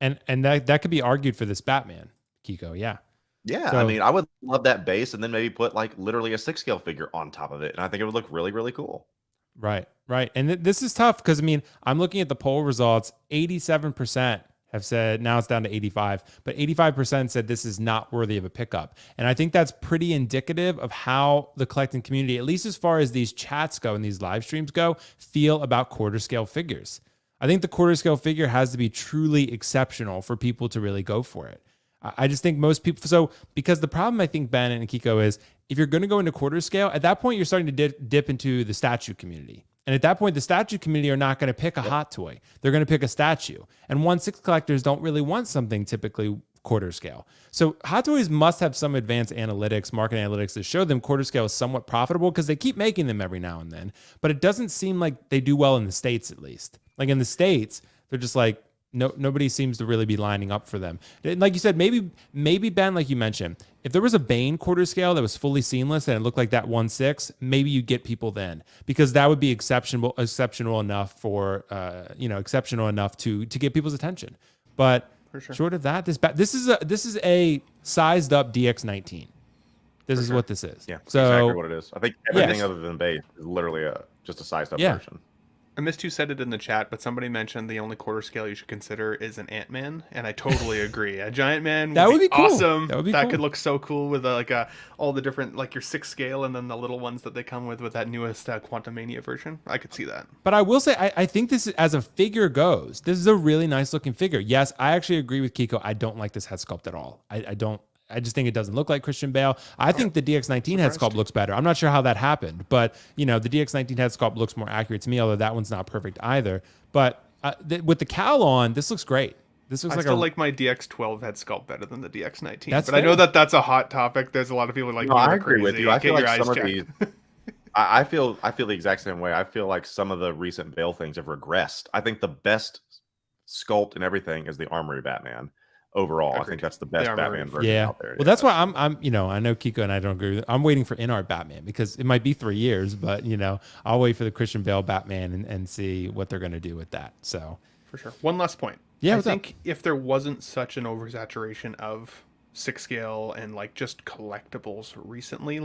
And that could be argued for this Batman, Kiko. Yeah. Yeah. So, I mean, I would love that base and then maybe put like literally a 6-scale figure on top of it. And I think it would look really, really cool. Right. And this is tough because, I mean, I'm looking at the poll results. 87% have said, now it's down to 85, but 85% said this is not worthy of a pickup. And I think that's pretty indicative of how the collecting community, at least as far as these chats go and these live streams go, feel about quarter scale figures. I think the quarter scale figure has to be truly exceptional for people to really go for it. I just think most people, so because the problem I think, Ben and Kiko, is if you're going to go into quarter scale, at that point, you're starting to dip into the statue community. And at that point, the statue community are not going to pick a hot toy. They're going to pick a statue. And 1/6 collectors don't really want something typically quarter scale. So hot toys must have some advanced analytics, market analytics, that show them quarter scale is somewhat profitable because they keep making them every now and then. But it doesn't seem like they do well in the States, at least. Like in the States, they're just like, nobody seems to really be lining up for them. And like you said, maybe Ben, like you mentioned, if there was a Bane quarter scale that was fully seamless and it looked like that 1/6, maybe you get people then, because that would be exceptional enough for exceptional enough to get people's attention. But short of that, this is a sized up DX19. This is what this is. Yeah, so exactly what it is. I think everything other than base is literally just a sized up version. I missed who said it in the chat, but somebody mentioned the only quarter scale you should consider is an Ant-Man, and I totally agree. A giant man would be cool. Awesome. That could look so cool with all the different, like your 6 scale and then the little ones that they come with that newest Quantumania version. I could see that. But I will say, I think this is, as a figure goes, this is a really nice looking figure. Yes, I actually agree with Kiko. I don't like this head sculpt at all. I just think it doesn't look like Christian Bale. I think the DX19 head sculpt looks better. I'm not sure how that happened, but the DX19 head sculpt looks more accurate to me, although that one's not perfect either. But with the cowl on, this looks great. This looks like my DX12 head sculpt better than the DX19. But fair. I know that's a hot topic. There's a lot of people like, no, I agree with you. I feel like some of these, I feel the exact same way. I feel like some of the recent Bale things have regressed. I think the best sculpt and everything is the Armory Batman. Overall, I think that's the best Batman version out there. Well, that's why I'm I know Kiko and I don't agree with it. I'm waiting for in-art Batman, because it might be 3 years, but I'll wait for the Christian Bale Batman and see what they're going to do with that. So for sure. One last point. Yeah, I think if there wasn't such an oversaturation of 6 scale and like just collectibles recently,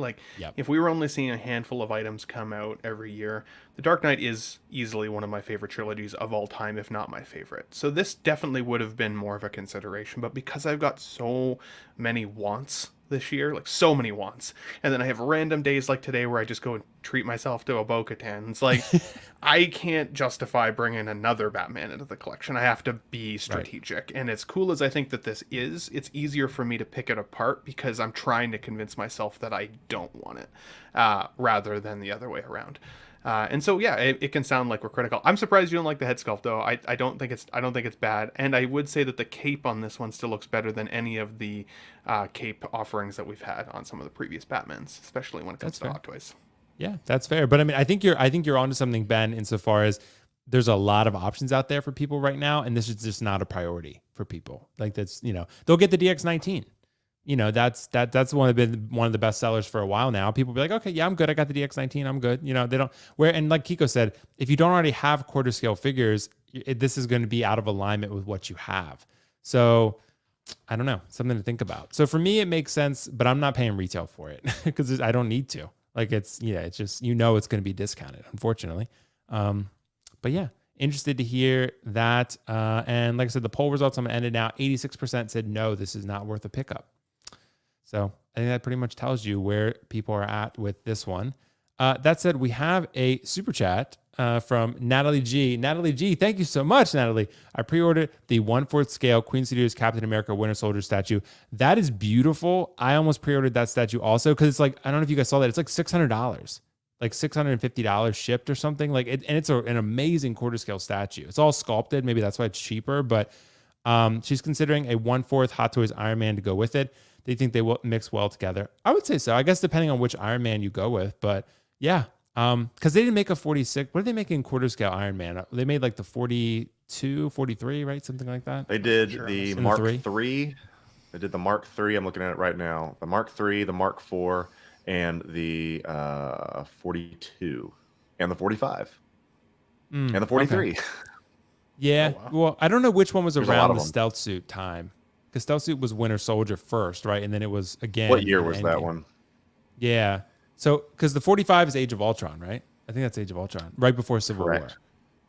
if we were only seeing a handful of items come out every year, The Dark Knight is easily one of my favorite trilogies of all time, if not my favorite. So this definitely would have been more of a consideration, but because I've got so many wants this year, like so many wants, and then I have random days like today where I just go and treat myself to a Bo-Katan. It's like I can't justify bringing another Batman into the collection. I have to be strategic. And as cool as I think that this is, it's easier for me to pick it apart because I'm trying to convince myself that I don't want it, rather than the other way around. And so, yeah, it can sound like we're critical. I'm surprised you don't like the head sculpt, though. I don't think it's bad. And I would say that the cape on this one still looks better than any of the cape offerings that we've had on some of the previous Batmans, especially when it comes to Hot Toys. Yeah, that's fair. But I mean, I think you're onto something, Ben, insofar as there's a lot of options out there for people right now, and this is just not a priority for people. Like they'll get the DX19. That's one of the best sellers for a while now. People be like, okay, yeah, I'm good. I got the DX19. I'm good. They don't and like Kiko said, if you don't already have quarter scale figures, this is going to be out of alignment with what you have. So I don't know, something to think about. So for me, it makes sense, but I'm not paying retail for it because I don't need to. Like it's just, it's going to be discounted, unfortunately. But yeah, interested to hear that. And like I said, the poll results, I'm going to end it now. 86% said no, this is not worth a pickup. So I think that pretty much tells you where people are at with this one. That said, we have a super chat from Natalie G. Natalie G, thank you so much, Natalie. I pre-ordered the 1/4 scale Queen Studios Captain America Winter Soldier statue. That is beautiful. I almost pre-ordered that statue also because it's like, I don't know if you guys saw that. It's like $600, like $650 shipped or something. Like, and it's an amazing quarter scale statue. It's all sculpted. Maybe that's why it's cheaper. But she's considering a 1/4 Hot Toys Iron Man to go with it. They think they will mix well together. I would say so. I guess depending on which Iron Man you go with, but yeah, because they didn't make a 46. What did they make in quarter scale Iron Man? They made like the 42, 43, right? Something like that. They did the Mark III. They did the Mark III. I'm looking at it right now. The Mark III, the Mark IV, and the 42, and the 45, and the 43. Okay. Yeah. Oh, wow. Well, I don't know which one was around the stealth suit time. Because Stealth Suit was Winter Soldier first, right? And then it was again. What year was that one? Yeah. So, because the 45 is Age of Ultron, right? I think that's Age of Ultron, right before Civil War.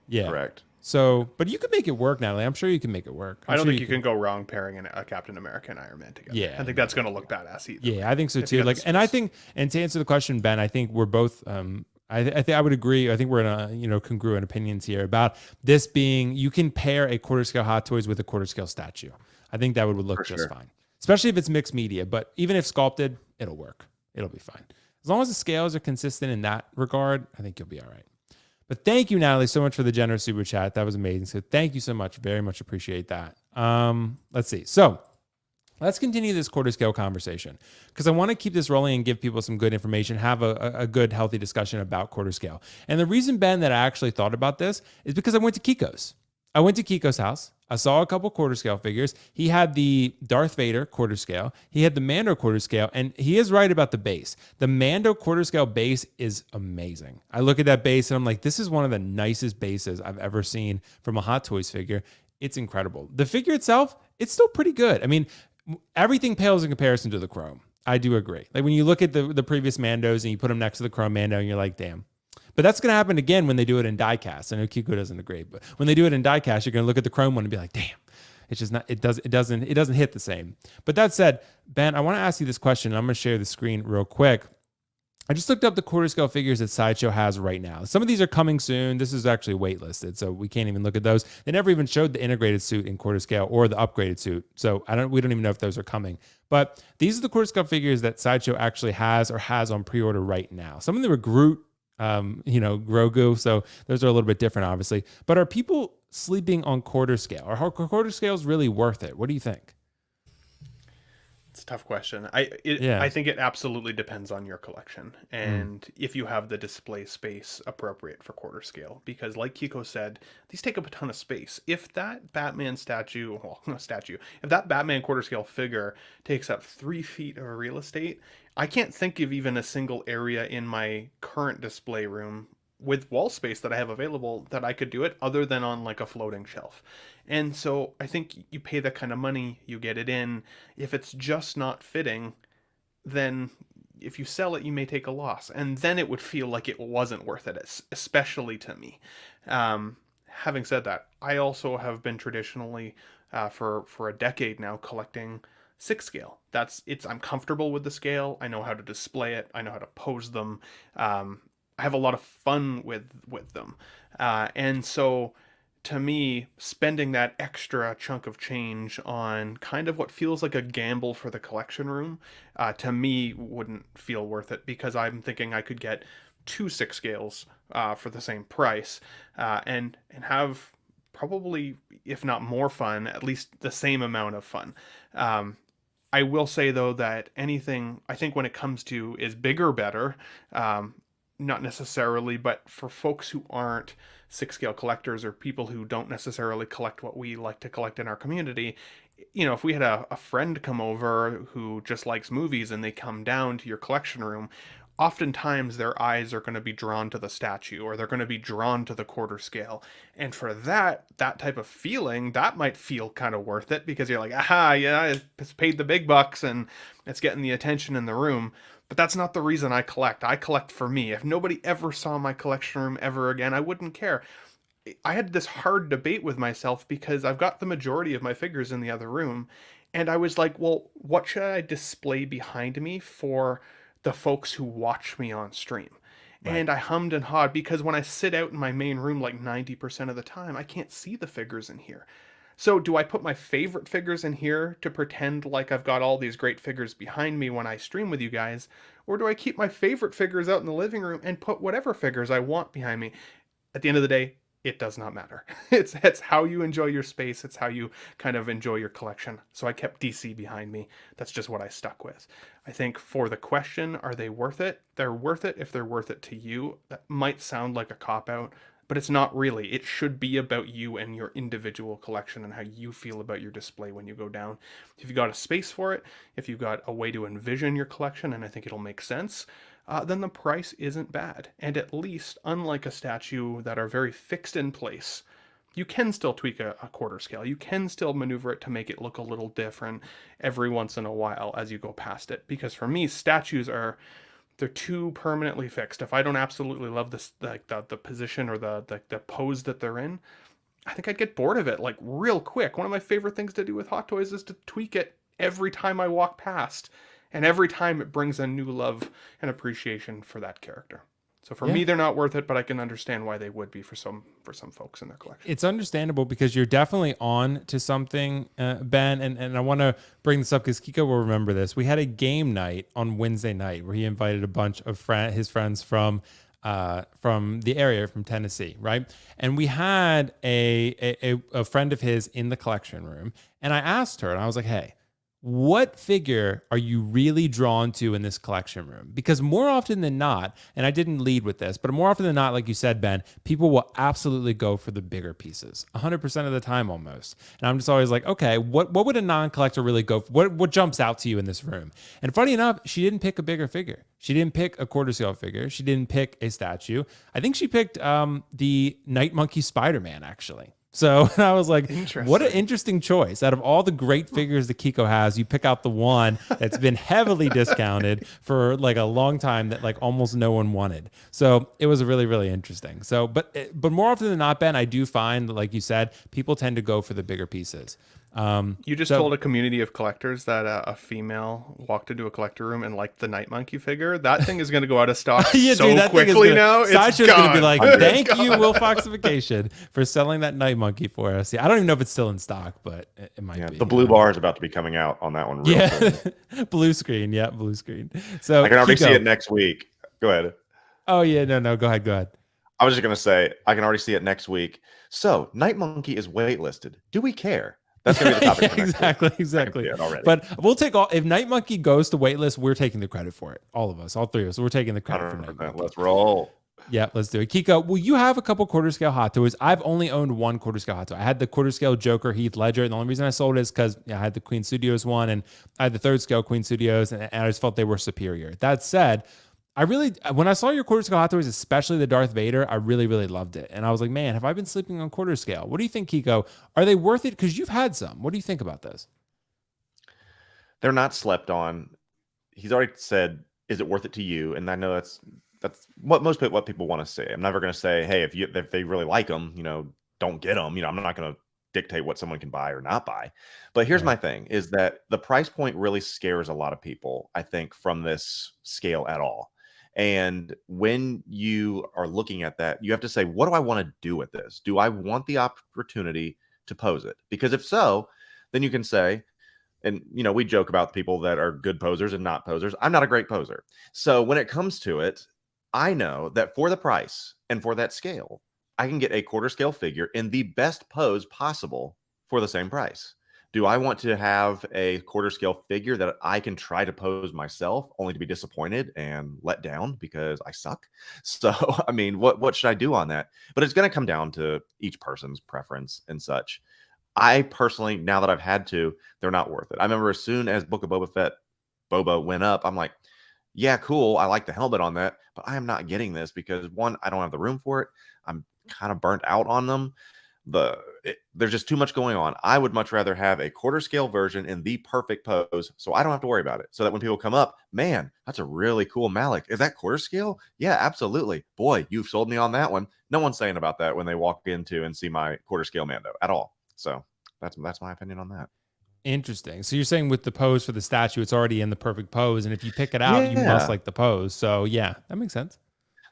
Yeah. Correct. So, but you can make it work, Natalie. I'm sure you can make it work. I don't think you can go wrong pairing a Captain America and Iron Man together. Yeah. I think that's going to look badass either. Yeah, I think so too. Like, and I think, and to answer the question, Ben, I think we're both. I think I would agree. I think we're in a congruent opinions here about this being. You can pair a quarter scale Hot Toys with a quarter scale statue. I think that would look just fine, especially if it's mixed media. But even if sculpted, it'll work. It'll be fine. As long as the scales are consistent in that regard, I think you'll be all right. But thank you, Natalie, so much for the generous super chat. That was amazing. So thank you so much. Very much appreciate that. Let's see. So let's continue this quarter scale conversation because I want to keep this rolling and give people some good information, have a good, healthy discussion about quarter scale. And the reason, Ben, that I actually thought about this is because I went to Kiko's. I went to Kiko's house. I saw a couple quarter scale figures. He had the Darth Vader quarter scale. He had the Mando quarter scale, and he is right about the base. The Mando quarter scale base is amazing. I look at that base and I'm like, this is one of the nicest bases I've ever seen from a Hot Toys figure. It's incredible. The figure itself, it's still pretty good. I mean, everything pales in comparison to the Chrome. I do agree. Like when you look at the previous Mandos and you put them next to the Chrome Mando and you're like, damn. But that's going to happen again when they do it in diecast. I know Kiko doesn't agree, but when they do it in diecast, you're going to look at the Chrome one and be like, damn, it's just not, it doesn't hit the same. But that said, Ben, I want to ask you this question. I'm going to share the screen real quick. I just looked up the quarter scale figures that Sideshow has right now. Some of these are coming soon. This is actually waitlisted, so we can't even look at those. They never even showed the integrated suit in quarter scale or the upgraded suit. So we don't even know if those are coming. But these are the quarter scale figures that Sideshow actually has or has on pre-order right now. Some of them are Groot, Grogu. So those are a little bit different, obviously. But are people sleeping on quarter scale? Are quarter scales really worth it? What do you think? It's a tough question. I think it absolutely depends on your collection and if you have the display space appropriate for quarter scale. Because like Kiko said, these take up a ton of space. If that Batman if that Batman quarter scale figure takes up 3 feet of real estate, I can't think of even a single area in my current display room with wall space that I have available that I could do it other than on like a floating shelf. And so I think you pay that kind of money, you get it in. If it's just not fitting, then if you sell it, you may take a loss. And then it would feel like it wasn't worth it, especially to me. Having said that, I also have been traditionally, for a decade now, collecting 6 scale. I'm comfortable with the scale. I know how to display it. I know how to pose them. I have a lot of fun with them. And so to me, spending that extra chunk of change on kind of what feels like a gamble for the collection room, to me wouldn't feel worth it because I'm thinking I could get 2 6 scales for the same price and have probably, if not more fun, at least the same amount of fun. I will say though that anything I think when it comes to is bigger better, not necessarily, but for folks who aren't 6 scale collectors or people who don't necessarily collect what we like to collect in our community, if we had a friend come over who just likes movies and they come down to your collection room, oftentimes their eyes are going to be drawn to the statue or they're going to be drawn to the quarter scale. And for that type of feeling, that might feel kind of worth it because you're like, aha, yeah, it's paid the big bucks and it's getting the attention in the room. But that's not the reason I collect. I collect for me. If nobody ever saw my collection room ever again, I wouldn't care. I had this hard debate with myself because I've got the majority of my figures in the other room. And I was like, well, what should I display behind me for the folks who watch me on stream? Right. And I hummed and hawed because when I sit out in my main room like 90% of the time, I can't see the figures in here. So do I put my favorite figures in here to pretend like I've got all these great figures behind me when I stream with you guys? Or do I keep my favorite figures out in the living room and put whatever figures I want behind me? At the end of the day, it does not matter. It's how you enjoy your space. It's how you kind of enjoy your collection. So I kept DC behind me. That's just what I stuck with. I think for the question, are they worth it? They're worth it if they're worth it to you. That might sound like a cop-out, but it's not really. It should be about you and your individual collection and how you feel about your display when you go down. If you've got a space for it, if you've got a way to envision your collection, and I think it'll make sense, then the price isn't bad. And at least, unlike a statue that are very fixed in place, you can still tweak a quarter scale. You can still maneuver it to make it look a little different every once in a while as you go past it. Because for me, statues they're too permanently fixed. If I don't absolutely love this, like the position or the pose that they're in, I think I'd get bored of it like real quick. One of my favorite things to do with Hot Toys is to tweak it every time I walk past, and every time it brings a new love and appreciation for that character. So for me, they're not worth it, but I can understand why they would be for some folks in their collection. It's understandable because you're definitely on to something, Ben. And I want to bring this up because Kiko will remember this. We had a game night on Wednesday night where he invited a bunch of his friends from the area, from Tennessee, right? And we had a friend of his in the collection room, and I asked her, and I was like, "Hey, what figure are you really drawn to in this collection room? Because more often than not, and I didn't lead with this, but more often than not, like you said, Ben, people will absolutely go for the bigger pieces 100% of the time almost. And I'm just always like, okay, what would a non-collector really go for? What jumps out to you in this room? And funny enough, she didn't pick a bigger figure. She didn't pick a quarter scale figure. She didn't pick a statue. I think she picked the Night Monkey Spider-Man, actually. So I was like, what an interesting choice. Out of all the great figures that Kiko has, you pick out the one that's been heavily discounted for like a long time that like almost no one wanted. So it was really, really interesting. So, but more often than not, Ben, I do find that, like you said, people tend to go for the bigger pieces. You just told a community of collectors that a female walked into a collector room and liked the Night Monkey figure. That thing is going to go out of stock quickly now. Sideshow's going to be like, thank you, WillFoxification, for selling that Night Monkey for us. Yeah, I don't even know if it's still in stock, but it might be. The blue bar is about to be coming out on that one. Real soon. Blue screen. Yeah, blue screen. So I can already see it next week. Go ahead. Oh, yeah. No. Go ahead. I was just going to say, I can already see it next week. So Night Monkey is waitlisted. Do we care? That's going to be the topic. Exactly. But we'll take all. If Night Monkey goes to waitlist, we're taking the credit for it. All of us, all three of us, we're taking the credit for Night Monkey. Let's roll. Yeah, let's do it. Kiko, will you have a couple quarter scale Hot Toys? I've only owned one quarter scale Hot Toy. I had the quarter scale Joker Heath Ledger, and the only reason I sold it is because I had the Queen Studios one, and I had the third scale Queen Studios, and I just felt they were superior. That said, when I saw your quarter scale Hot Toys, especially the Darth Vader, I really, really loved it. And I was like, man, have I been sleeping on quarter scale? What do you think, Kiko? Are they worth it? Because you've had some. What do you think about this? They're not slept on. He's already said, is it worth it to you? And I know that's what people want to say. I'm never going to say, hey, if they really like them, don't get them. I'm not going to dictate what someone can buy or not buy. But here's my thing, is that the price point really scares a lot of people, I think, from this scale at all. And when you are looking at that, you have to say, what do I want to do with this? Do I want the opportunity to pose it? Because if so, then you can say, and we joke about the people that are good posers and not posers. I'm not a great poser. So when it comes to it, I know that for the price and for that scale, I can get a quarter scale figure in the best pose possible for the same price. Do I want to have a quarter scale figure that I can try to pose myself only to be disappointed and let down because I suck? So, I mean, what should I do on that? But it's going to come down to each person's preference and such. I personally, now that I've had to, they're not worth it. I remember as soon as Book of Boba Fett Boba went up, I'm like, yeah, cool. I like the helmet on that, but I am not getting this because one, I don't have the room for it. I'm kind of burnt out on them. There's just too much going on. I would much rather have a quarter scale version in the perfect pose so I don't have to worry about it. So that when people come up, man, that's a really cool Malik. Is that quarter scale? Yeah, absolutely. Boy, you've sold me on that one. No one's saying about that when they walk into and see my quarter scale Mando at all. So that's my opinion on that. Interesting. So you're saying with the pose for the statue, it's already in the perfect pose. And if you pick it out, you must like the pose. So yeah, that makes sense.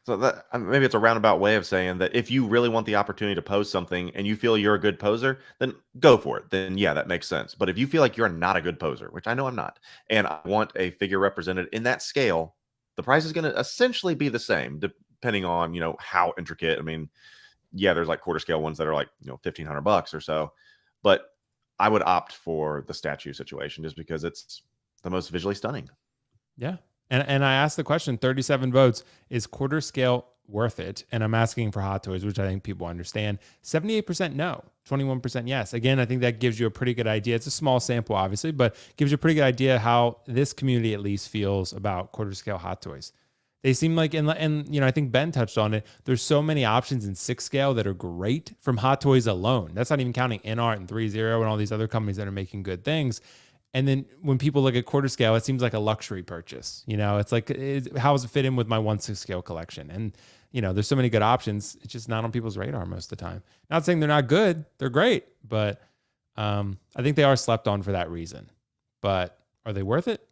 So that maybe it's a roundabout way of saying that if you really want the opportunity to pose something and you feel you're a good poser, then go for it. Then yeah, that makes sense. But if you feel like you're not a good poser, which I know I'm not, and I want a figure represented in that scale, the price is going to essentially be the same, depending on how intricate. I mean, yeah, there's like quarter scale ones that are like $1,500 or so, but I would opt for the statue situation just because it's the most visually stunning. Yeah. And I asked the question, 37 votes, is quarter scale worth it? And I'm asking for Hot Toys, which I think people understand. 78% no, 21% yes. Again, I think that gives you a pretty good idea. It's a small sample, obviously, but gives you a pretty good idea how this community at least feels about quarter scale Hot Toys. They seem like, and I think Ben touched on it, there's so many options in 6 scale that are great from Hot Toys alone. That's not even counting InArt and 3.0 and all these other companies that are making good things. And then when people look at quarter scale, it seems like a luxury purchase. It's like, how does it fit in with my 1/6 scale collection? And, there's so many good options. It's just not on people's radar most of the time. Not saying they're not good. They're great. But I think they are slept on for that reason. But are they worth it?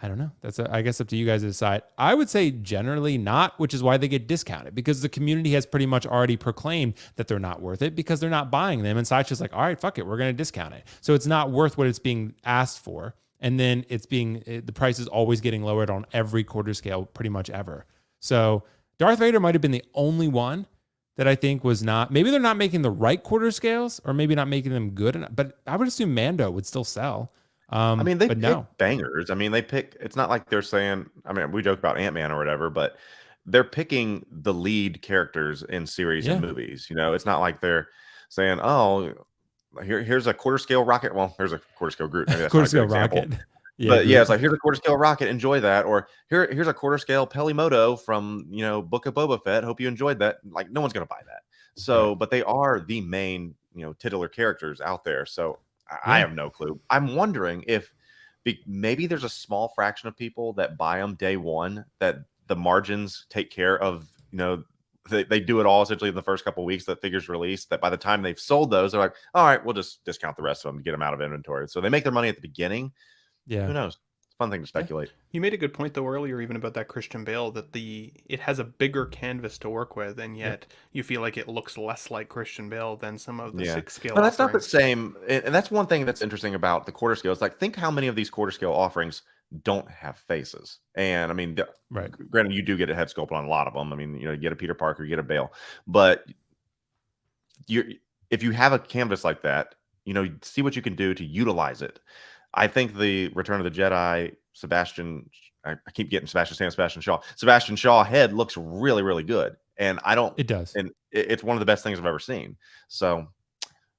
I don't know. That's, I guess, up to you guys to decide. I would say generally not, which is why they get discounted, because the community has pretty much already proclaimed that they're not worth it because they're not buying them. And Sideshow's like, all right, fuck it, we're going to discount it. So it's not worth what it's being asked for. And then the price is always getting lowered on every quarter scale pretty much ever. So Darth Vader might have been the only one that I think was not, maybe they're not making the right quarter scales or maybe not making them good enough, but I would assume Mando would still sell. I mean, they But pick no, bangers. I mean, they pick. It's not like they're saying. I mean, we joke about Ant-Man or whatever, but they're picking the lead characters in series and yeah, movies. You know, it's not like they're saying, "Oh, here's a quarter scale rocket." Well, here's a quarter scale Groot. Maybe that's not quarter a good scale example. rocket. Yeah, But yeah, Groot. it's like here's a quarter scale rocket. Enjoy that. Or here's a quarter scale Pelimoto from Book of Boba Fett. Hope you enjoyed that. Like no one's gonna buy that. Right. So, but they are the main titular characters out there. So I Yeah. have no clue. I'm wondering if maybe there's a small fraction of people that buy them day one that the margins take care of. They do it all essentially in the first couple of weeks that figures released. That by the time they've sold those, they're like, all right, we'll just discount the rest of them to get them out of inventory. So they make their money at the beginning. Yeah. Who knows? It's a fun thing to speculate. You made a good point though earlier, even about that Christian Bale, that it has a bigger canvas to work with, and yet you feel like it looks less like Christian Bale than some of the 6 scale. But that's not the offerings. same, and that's one thing that's interesting about the quarter scale. It's like think how many of these quarter scale offerings don't have faces. And I mean, Right. granted, you do get a head sculpt on a lot of them. I mean, you get a Peter Parker, you get a Bale, but if you have a canvas like that, see what you can do to utilize it. I think the Return of the Jedi, I keep getting Sebastian Shaw. Sebastian Shaw head looks really, really good. And It does. And it's one of the best things I've ever seen. So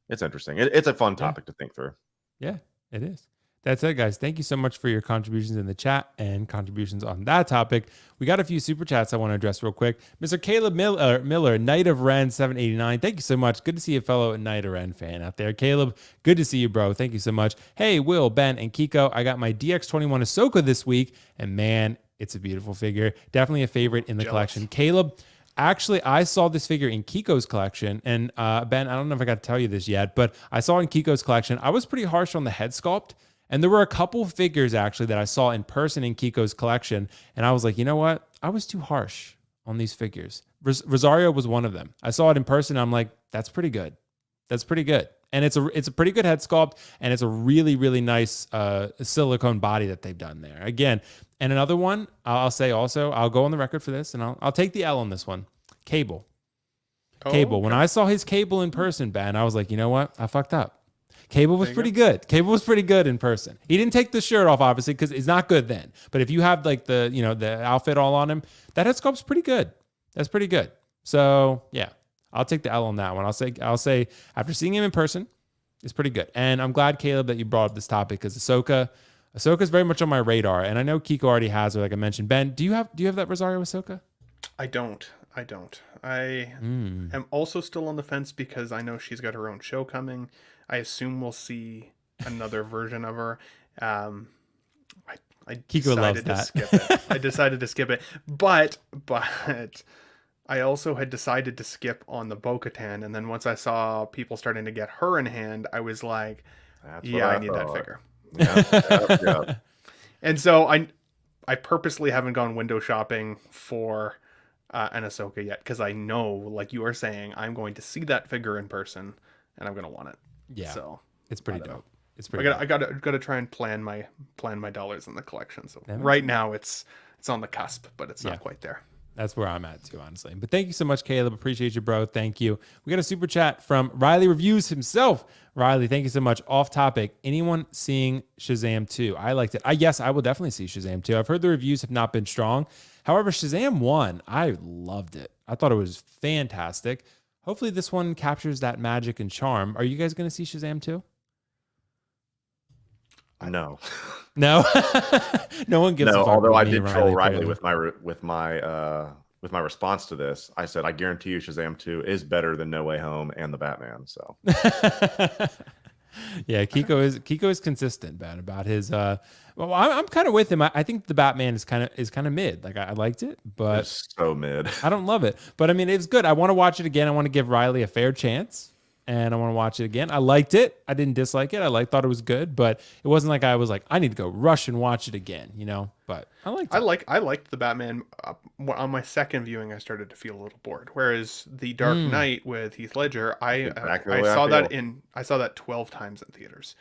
it's interesting. It's a fun topic to think through. Yeah, it is. That's it, guys. Thank you so much for your contributions in the chat and contributions on that topic. We got a few super chats I want to address real quick. Mr. Caleb Miller, Knight of Ren 789. Thank you so much. Good to see a fellow Knight of Ren fan out there. Caleb, good to see you, bro. Thank you so much. Hey, Will, Ben, and Kiko. I got my DX21 Ahsoka this week, and man, it's a beautiful figure. Definitely a favorite in the collection. Caleb, actually, I saw this figure in Kiko's collection, and Ben, I don't know if I got to tell you this yet, but I saw it in Kiko's collection. I was pretty harsh on the head sculpt, and there were a couple figures actually that I saw in person in Kiko's collection, and I was like, you know what? I was too harsh on these figures. Rosario was one of them. I saw it in person, and I'm like, that's pretty good. That's pretty good. And it's a pretty good head sculpt, and it's a really, really nice silicone body that they've done there. Again, and another one, I'll say also, I'll go on the record for this, and I'll take the L on this one. Cable. Cable. Okay. When I saw his Cable in person, Ben, I was like, you know what? I fucked up. Cable was pretty good. Cable was pretty good in person. He didn't take the shirt off, obviously, because it's not good then. But if you have like the outfit all on him, that head sculpt's pretty good. That's pretty good. So yeah, I'll take the L on that one. I'll say after seeing him in person, it's pretty good. And I'm glad, Caleb, that you brought up this topic because Ahsoka is very much on my radar. And I know Kiko already has her, like I mentioned. Ben, do you have that Rosario Ahsoka? I don't. I am also still on the fence because I know she's got her own show coming. I assume we'll see another version of her. I decided to skip it. I decided to skip it, but I also had decided to skip on the Bo-Katan, and then once I saw people starting to get her in hand, I was like, I need that figure. Yeah. And so I purposely haven't gone window shopping for an Ahsoka yet because I know, like you are saying, I'm going to see that figure in person, and I'm going to want it. Yeah, so it's pretty dope. It's pretty. I gotta try and plan my dollars in the collection. So right now it's on the cusp, but it's not quite there. That's where I'm at too, honestly. But thank you so much, Caleb. Appreciate you, bro. Thank you. We got a super chat from Riley Reviews himself. Riley, thank you so much. Off topic. Anyone seeing Shazam 2? I liked it. Yes, I will definitely see Shazam 2. I've heard the reviews have not been strong. However, Shazam 1, I loved it. I thought it was fantastic. Hopefully this one captures that magic and charm. Are you guys going to see Shazam 2? No. No? No one gives a fuck. Although I did troll Riley with my response to this. I said, I guarantee you Shazam 2 is better than No Way Home and the Batman. So yeah, Kiko is consistent, Ben, about his well, I'm kind of with him. I think the Batman is kind of mid. Like I liked it, but it's so mid. I don't love it. But I mean, it's good. I want to watch it again. I want to give Riley a fair chance. And I want to watch it again. I liked it. I didn't dislike it. Thought it was good, but it wasn't like I was like, I need to go rush and watch it again, But I liked it. I liked the Batman. On my second viewing, I started to feel a little bored. Whereas the Dark Knight with Heath Ledger, I saw that 12 times in theaters.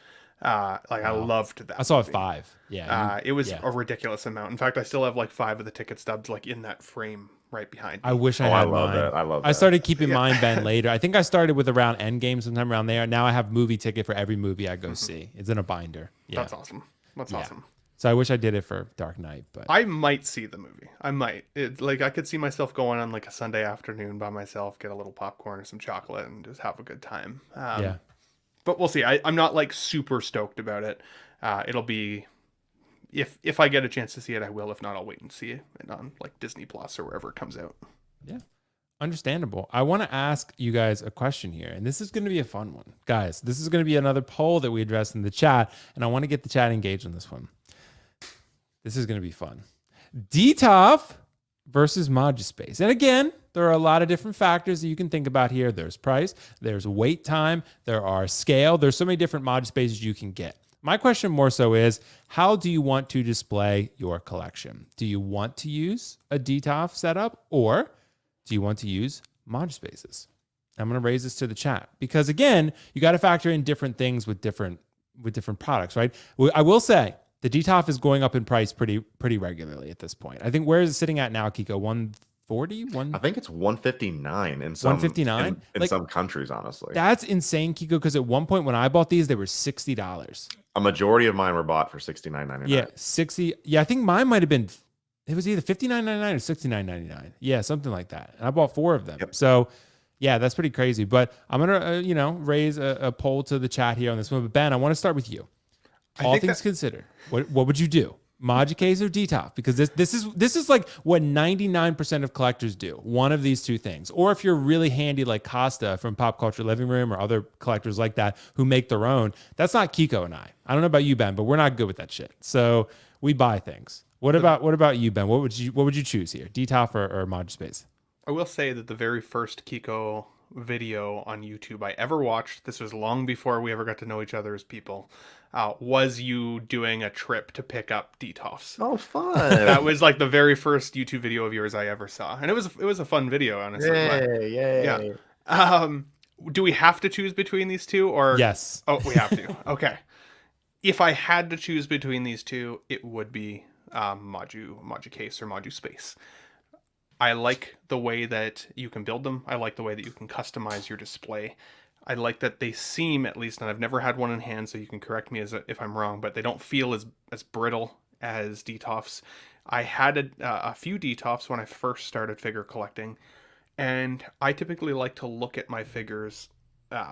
I loved that. I saw it movie. 5. Yeah. It was a ridiculous amount. In fact, I still have like 5 of the ticket stubs like in that frame right behind me. I wish I had love mine. that. I love that. I started keeping mine, Ben, later. I think I started with around Endgame, sometime around there. Now I have movie ticket for every movie I go see. It's in a binder. Yeah. That's awesome. That's awesome. So I wish I did it for Dark Knight, but I might see the movie. I might. I could see myself going on like a Sunday afternoon by myself, get a little popcorn or some chocolate, and just have a good time. yeah. But we'll see. I'm not like super stoked about it. It'll be if I get a chance to see it, I will. If not, I'll wait and see it on like Disney Plus or wherever it comes out. Yeah. Understandable. I want to ask you guys a question here, and this is going to be a fun one. Guys, this is going to be another poll that we address in the chat, and I want to get the chat engaged on this one. This is going to be fun. Detolf versus Moduspace. And again, there are a lot of different factors that you can think about here. There's price, there's wait time, there are scale. There's so many different Moduspaces you can get. My question more so is, how do you want to display your collection? Do you want to use a Detolf setup, or do you want to use Moduspaces? I'm going to raise this to the chat because, again, you got to factor in different things with different products, right? I will say the Detolf is going up in price pretty regularly at this point. I think, where is it sitting at now, Kiko? 140? I think it's 159 in some 159 in some countries, honestly. That's insane, Kiko, because at one point when I bought these, they were $60. A majority of mine were bought for $69.99. Yeah, 60. Yeah, I think mine might have been, it was either $59.99 or $69.99. Yeah, something like that. And I bought 4 of them. Yep. So yeah, that's pretty crazy. But I'm going to, raise a poll to the chat here on this one. But Ben, I want to start with you. All things considered, what would you do? Moduspace or Detolf? Because this is like what 99% of collectors do. One of these two things. Or if you're really handy like Costa from Pop Culture Living Room or other collectors like that who make their own, that's not Kiko and I. I don't know about you, Ben, but we're not good with that shit. So we buy things. What about you, Ben? What would you choose here? Detolf or Moduspace? I will say that the very first Kiko video on YouTube I ever watched, this was long before we ever got to know each other as people, was you doing a trip to pick up Detolfs. Oh, fun. That was like the very first YouTube video of yours I ever saw. And it was a fun video, honestly. Yay. Yeah. Do we have to choose between these two, or? Yes. Oh, we have to. Okay. If I had to choose between these two, it would be Moduspace or Moduspace. I like the way that you can build them. I like the way that you can customize your display. I like that they seem, at least, and I've never had one in hand, so you can correct me if I'm wrong, but they don't feel as brittle as Detolfs. I had a few Detolfs when I first started figure collecting, and I typically like to look at my figures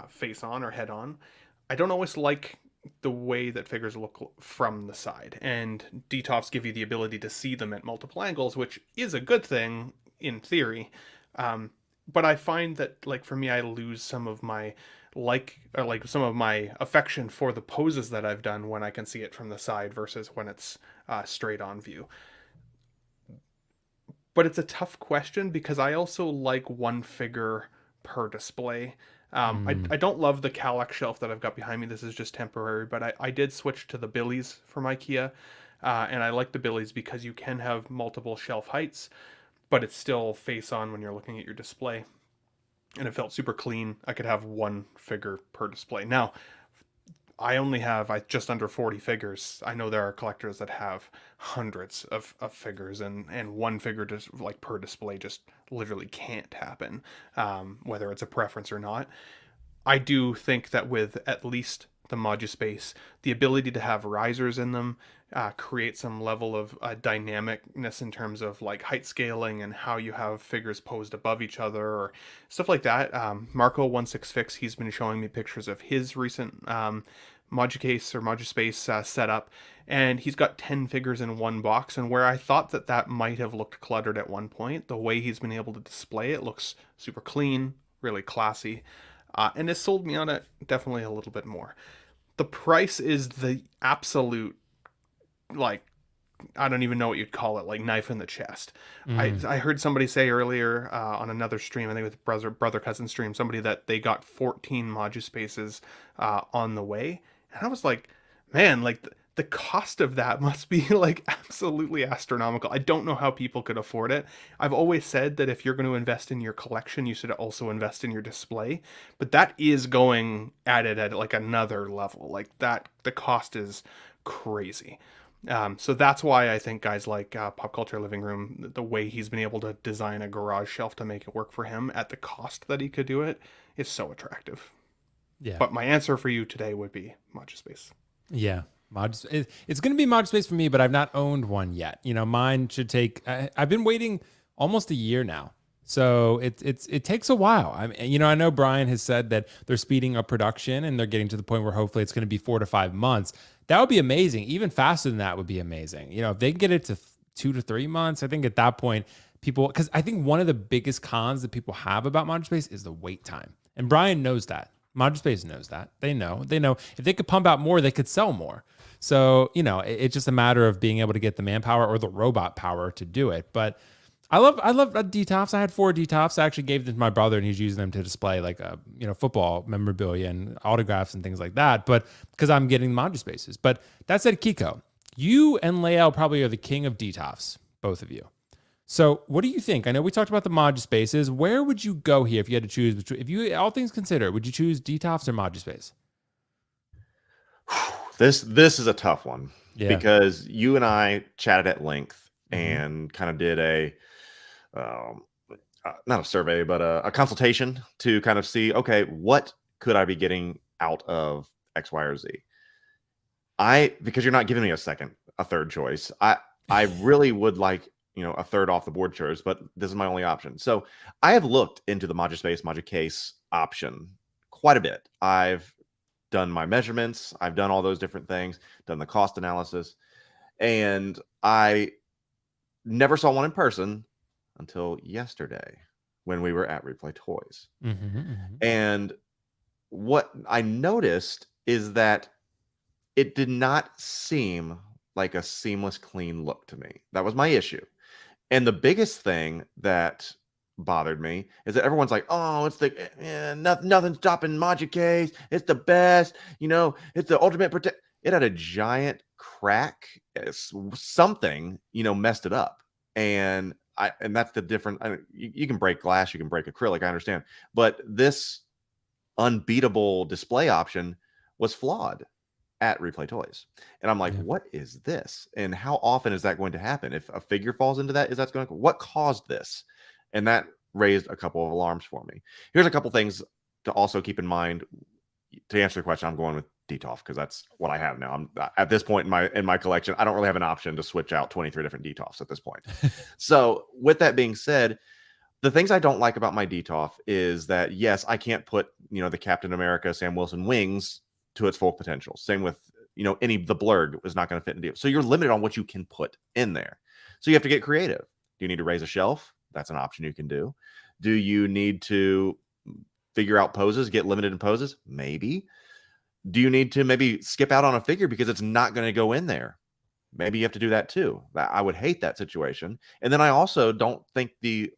face on or head on. I don't always like the way that figures look from the side, and Detolfs give you the ability to see them at multiple angles, which is a good thing in theory. But I find that, like, for me, I lose some of my some of my affection for the poses that I've done when I can see it from the side versus when it's straight on view. But it's a tough question because I also like one figure per display. I don't love the Kallax shelf that I've got behind me. This is just temporary, but I did switch to the Billies from IKEA. And I like the Billies because you can have multiple shelf heights, but it's still face on when you're looking at your display. And it felt super clean. I could have one figure per display. Now, I only have just under 40 figures. I know there are collectors that have hundreds of figures, and one figure just like per display just literally can't happen, whether it's a preference or not. I do think that with at least the Moduspace, the ability to have risers in them create some level of dynamicness in terms of like height scaling and how you have figures posed above each other or stuff like that. Marco16Fix, he's been showing me pictures of his recent Moduspace or Moduspace setup, and he's got 10 figures in one box, and where I thought that might have looked cluttered at one point, the way he's been able to display it looks super clean, really classy, and has sold me on it definitely a little bit more. The price is the absolute, like, I don't even know what you'd call it, like knife in the chest. I heard somebody say earlier on another stream, I think it was brother cousin stream, somebody that they got 14 Moduspaces on the way. And I was like, man, like the the cost of that must be like absolutely astronomical. I don't know how people could afford it. I've always said that if you're going to invest in your collection, you should also invest in your display, but that is going at it at like another level. Like that, the cost is crazy. So that's why I think guys like Pop Culture Living Room, the way he's been able to design a garage shelf to make it work for him at the cost that he could do it is so attractive. Yeah. But my answer for you today would be Moduspace. Yeah. It's going to be Moduspace for me, but I've not owned one yet. You know, mine should take, I've been waiting almost a year now. So it takes a while. I mean, you know, I know Brian has said that they're speeding up production and they're getting to the point where hopefully it's going to be 4 to 5 months. That would be amazing. Even faster than that would be amazing. You know, if they can get it to 2 to 3 months, I think at that point, people, because I think one of the biggest cons that people have about Moduspace is the wait time. And Brian knows that. Moduspace knows that. They know if they could pump out more, they could sell more. So, you know, it's just a matter of being able to get the manpower or the robot power to do it. But I love Detolfs. I had 4 Detolfs. I actually gave them to my brother, and he's using them to display like football memorabilia and autographs and things like that. But because I'm getting Moduspaces. But that said, Kiko, you and Lael probably are the king of Detolfs, both of you. So what do you think? I know we talked about the Moduspaces. Where would you go here if you had to choose between, if you, all things considered, would you choose Detolfs or Moduspace? This is a tough one because you and I chatted at length and kind of did a not a survey, but a consultation to kind of see, okay, what could I be getting out of X, Y, or Z? Because you're not giving me a third choice. I really would like, you know, a third off the board choice, but this is my only option. So I have looked into the Moduspace, Moducase option quite a bit. I've done my measurements. I've done all those different things, done the cost analysis, and I never saw one in person until yesterday when we were at Replay Toys. And what I noticed is that it did not seem like a seamless, clean look to me. That was my issue. And the biggest thing that bothered me is that everyone's like, oh, it's nothing's stopping Moducase. It's the best, you know, it's the ultimate protect. It had a giant crack. Something, you know, messed it up. And that's the difference. You can break glass, you can break acrylic, I understand. But this unbeatable display option was flawed at Replay Toys. And I'm like, what is this? And how often is that going to happen? If a figure falls into that, what caused this? And that raised a couple of alarms for me. Here's a couple things to also keep in mind. To answer the question, I'm going with Detolf because that's what I have now. I'm at this point in my collection, I don't really have an option to switch out 23 different Detolfs at this point. So with that being said, the things I don't like about my Detolf is that, yes, I can't put, you know, the Captain America Sam Wilson wings to its full potential. Same with, you know, the blurg is not going to fit in the deal. So you're limited on what you can put in there. So you have to get creative. Do you need to raise a shelf? That's an option you can do. Do you need to figure out poses, get limited in poses? Maybe. Do you need to maybe skip out on a figure because it's not going to go in there? Maybe you have to do that too. I would hate that situation. And then I also don't think the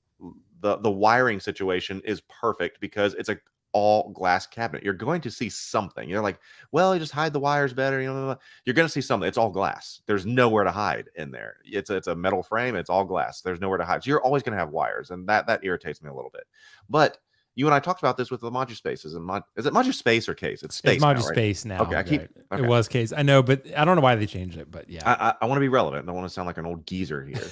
wiring situation is perfect because it's a all glass cabinet. You're going to see something. You're like, well, you just hide the wires better. You know, you're going to see something. It's all glass. There's nowhere to hide in there. It's a metal frame. It's all glass. There's nowhere to hide. So you're always going to have wires, and that irritates me a little bit. But you and I talked about this with the Moduspace. Is it Moduspace or Case? It's Space. It's Moduspace now. Okay, Okay. It was Case. I know, but I don't know why they changed it. But yeah, I want to be relevant. I don't want to sound like an old geezer here.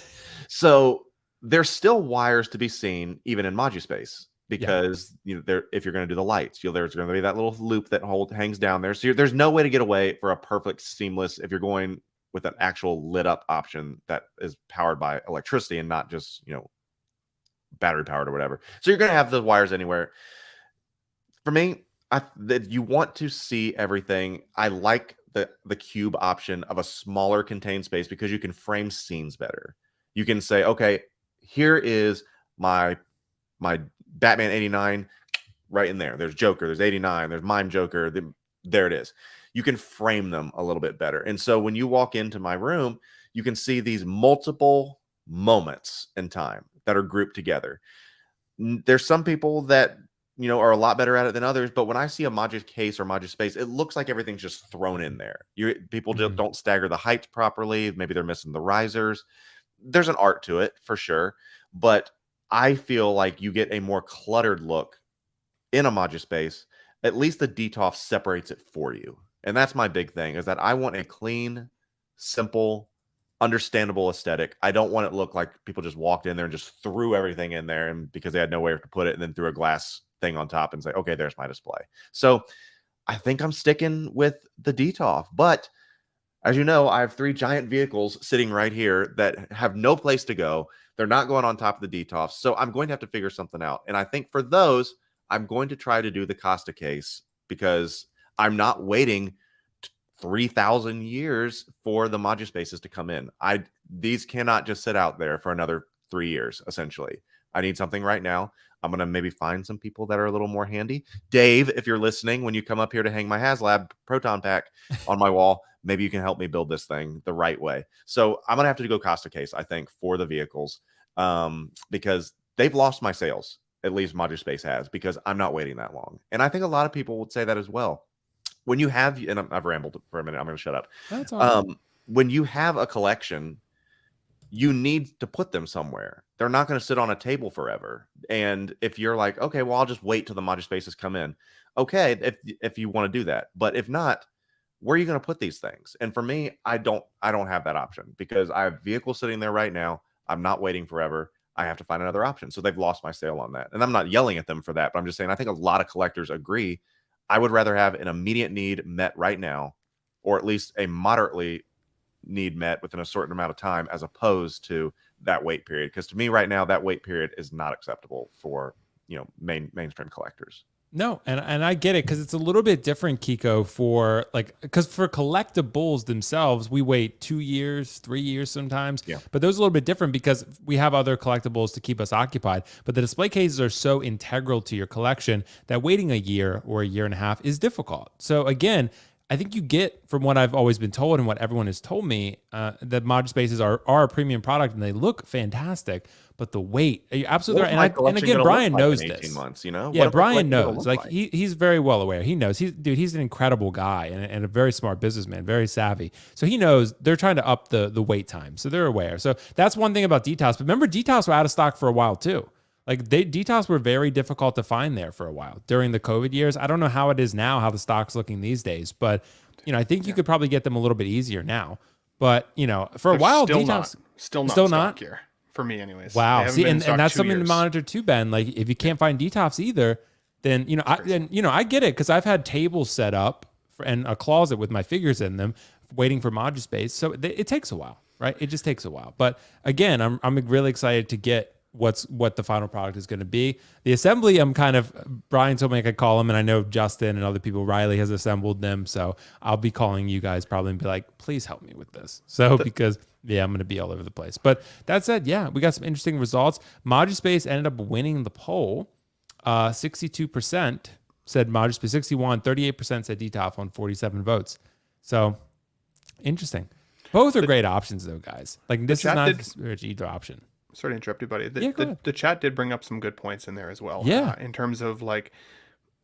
So there's still wires to be seen even in Moduspace. Because you know, if you're going to do the lights, there's going to be that little loop that hangs down there. So there's no way to get away for a perfect seamless if you're going with an actual lit up option that is powered by electricity and not just, you know, battery powered or whatever. So you're going to have the wires anywhere. For me, that you want to see everything. I like the cube option of a smaller contained space because you can frame scenes better. You can say, okay, here is my Batman 89 right in there. There's Joker, there's 89, there's Mime Joker. There it is. You can frame them a little bit better. And so when you walk into my room, you can see these multiple moments in time that are grouped together. There's some people that are a lot better at it than others. But when I see a Modus case or Moduspace, it looks like everything's just thrown in there. People don't stagger the heights properly. Maybe they're missing the risers. There's an art to it for sure, but I feel like you get a more cluttered look in a Moduspace. At least the Detolf separates it for you. And that's my big thing, is that I want a clean, simple, understandable aesthetic. I don't want it to look like people just walked in there and just threw everything in there, and because they had nowhere to put it, and then threw a glass thing on top and say, okay, there's my display. So I think I'm sticking with the Detolf. But as you know, I have 3 giant vehicles sitting right here that have no place to go. They're not going on top of the Detolf. So I'm going to have to figure something out. And I think for those, I'm going to try to do the Costa case, because I'm not waiting 3,000 years for the Moduspaces to come in. These cannot just sit out there for another 3 years, essentially. I need something right now. I'm going to maybe find some people that are a little more handy. Dave, if you're listening, when you come up here to hang my HasLab Proton Pack on my wall, maybe you can help me build this thing the right way. So I'm going to have to go Costa case, I think, for the vehicles, because they've lost my sales. At least Moduspace has, because I'm not waiting that long. And I think a lot of people would say that as well. When you have, and I've rambled for a minute, I'm going to shut up. That's all right. When you have a collection, you need to put them somewhere. They're not going to sit on a table forever. And if you're like, okay, well, I'll just wait till the Moduspaces come in. Okay, if you want to do that. But if not, where are you going to put these things? And for me, I don't have that option, because I have vehicles sitting there right now. I'm not waiting forever. I have to find another option. So they've lost my sale on that. And I'm not yelling at them for that, but I'm just saying, I think a lot of collectors agree. I would rather have an immediate need met right now, or at least a moderately need met within a certain amount of time, as opposed to that wait period. Because to me right now, that wait period is not acceptable for, mainstream collectors. No, and I get it, because it's a little bit different, Kiko, because for collectibles themselves, we wait 2 years, 3 years sometimes. Yeah. But those are a little bit different because we have other collectibles to keep us occupied. But the display cases are so integral to your collection that waiting a year or a year and a half is difficult. So again, I think you get, from what I've always been told and what everyone has told me, that Moduspaces are a premium product and they look fantastic. But the wait, you're absolutely right. And again, Brian knows this. 18 months, Yeah, Brian knows. Like he's very well aware. He knows. He's an incredible guy and a very smart businessman, very savvy. So he knows they're trying to up the wait time. So they're aware. So that's one thing about Detolfs. But remember, Detolfs were out of stock for a while too. Like Detolfs were very difficult to find there for a while during the COVID years. I don't know how it is now, how the stock's looking these days, but I think you could probably get them a little bit easier now. But for a while, Detolfs still not here for me, anyways. Wow. See, and that's something to monitor too, Ben. Like if you can't find Detolfs either, then I get it, because I've had tables set up and a closet with my figures in them, waiting for Moduspace. So it takes a while, right? It just takes a while. But again, I'm really excited to get what the final product is going to be. The assembly, Brian told me I could call him, and I know Justin and other people, Riley has assembled them, so I'll be calling you guys probably and be like, please help me with this. So because I'm going to be all over the place. But that said, we got some interesting results. Moduspace ended up winning the poll. 62% said Moduspace, 61, 38% said Detolf on 47 votes. So interesting. Both are great options though, guys. Like this is not either option. Sorry to interrupt you, buddy. The chat did bring up some good points in there as well. Yeah. In terms of like,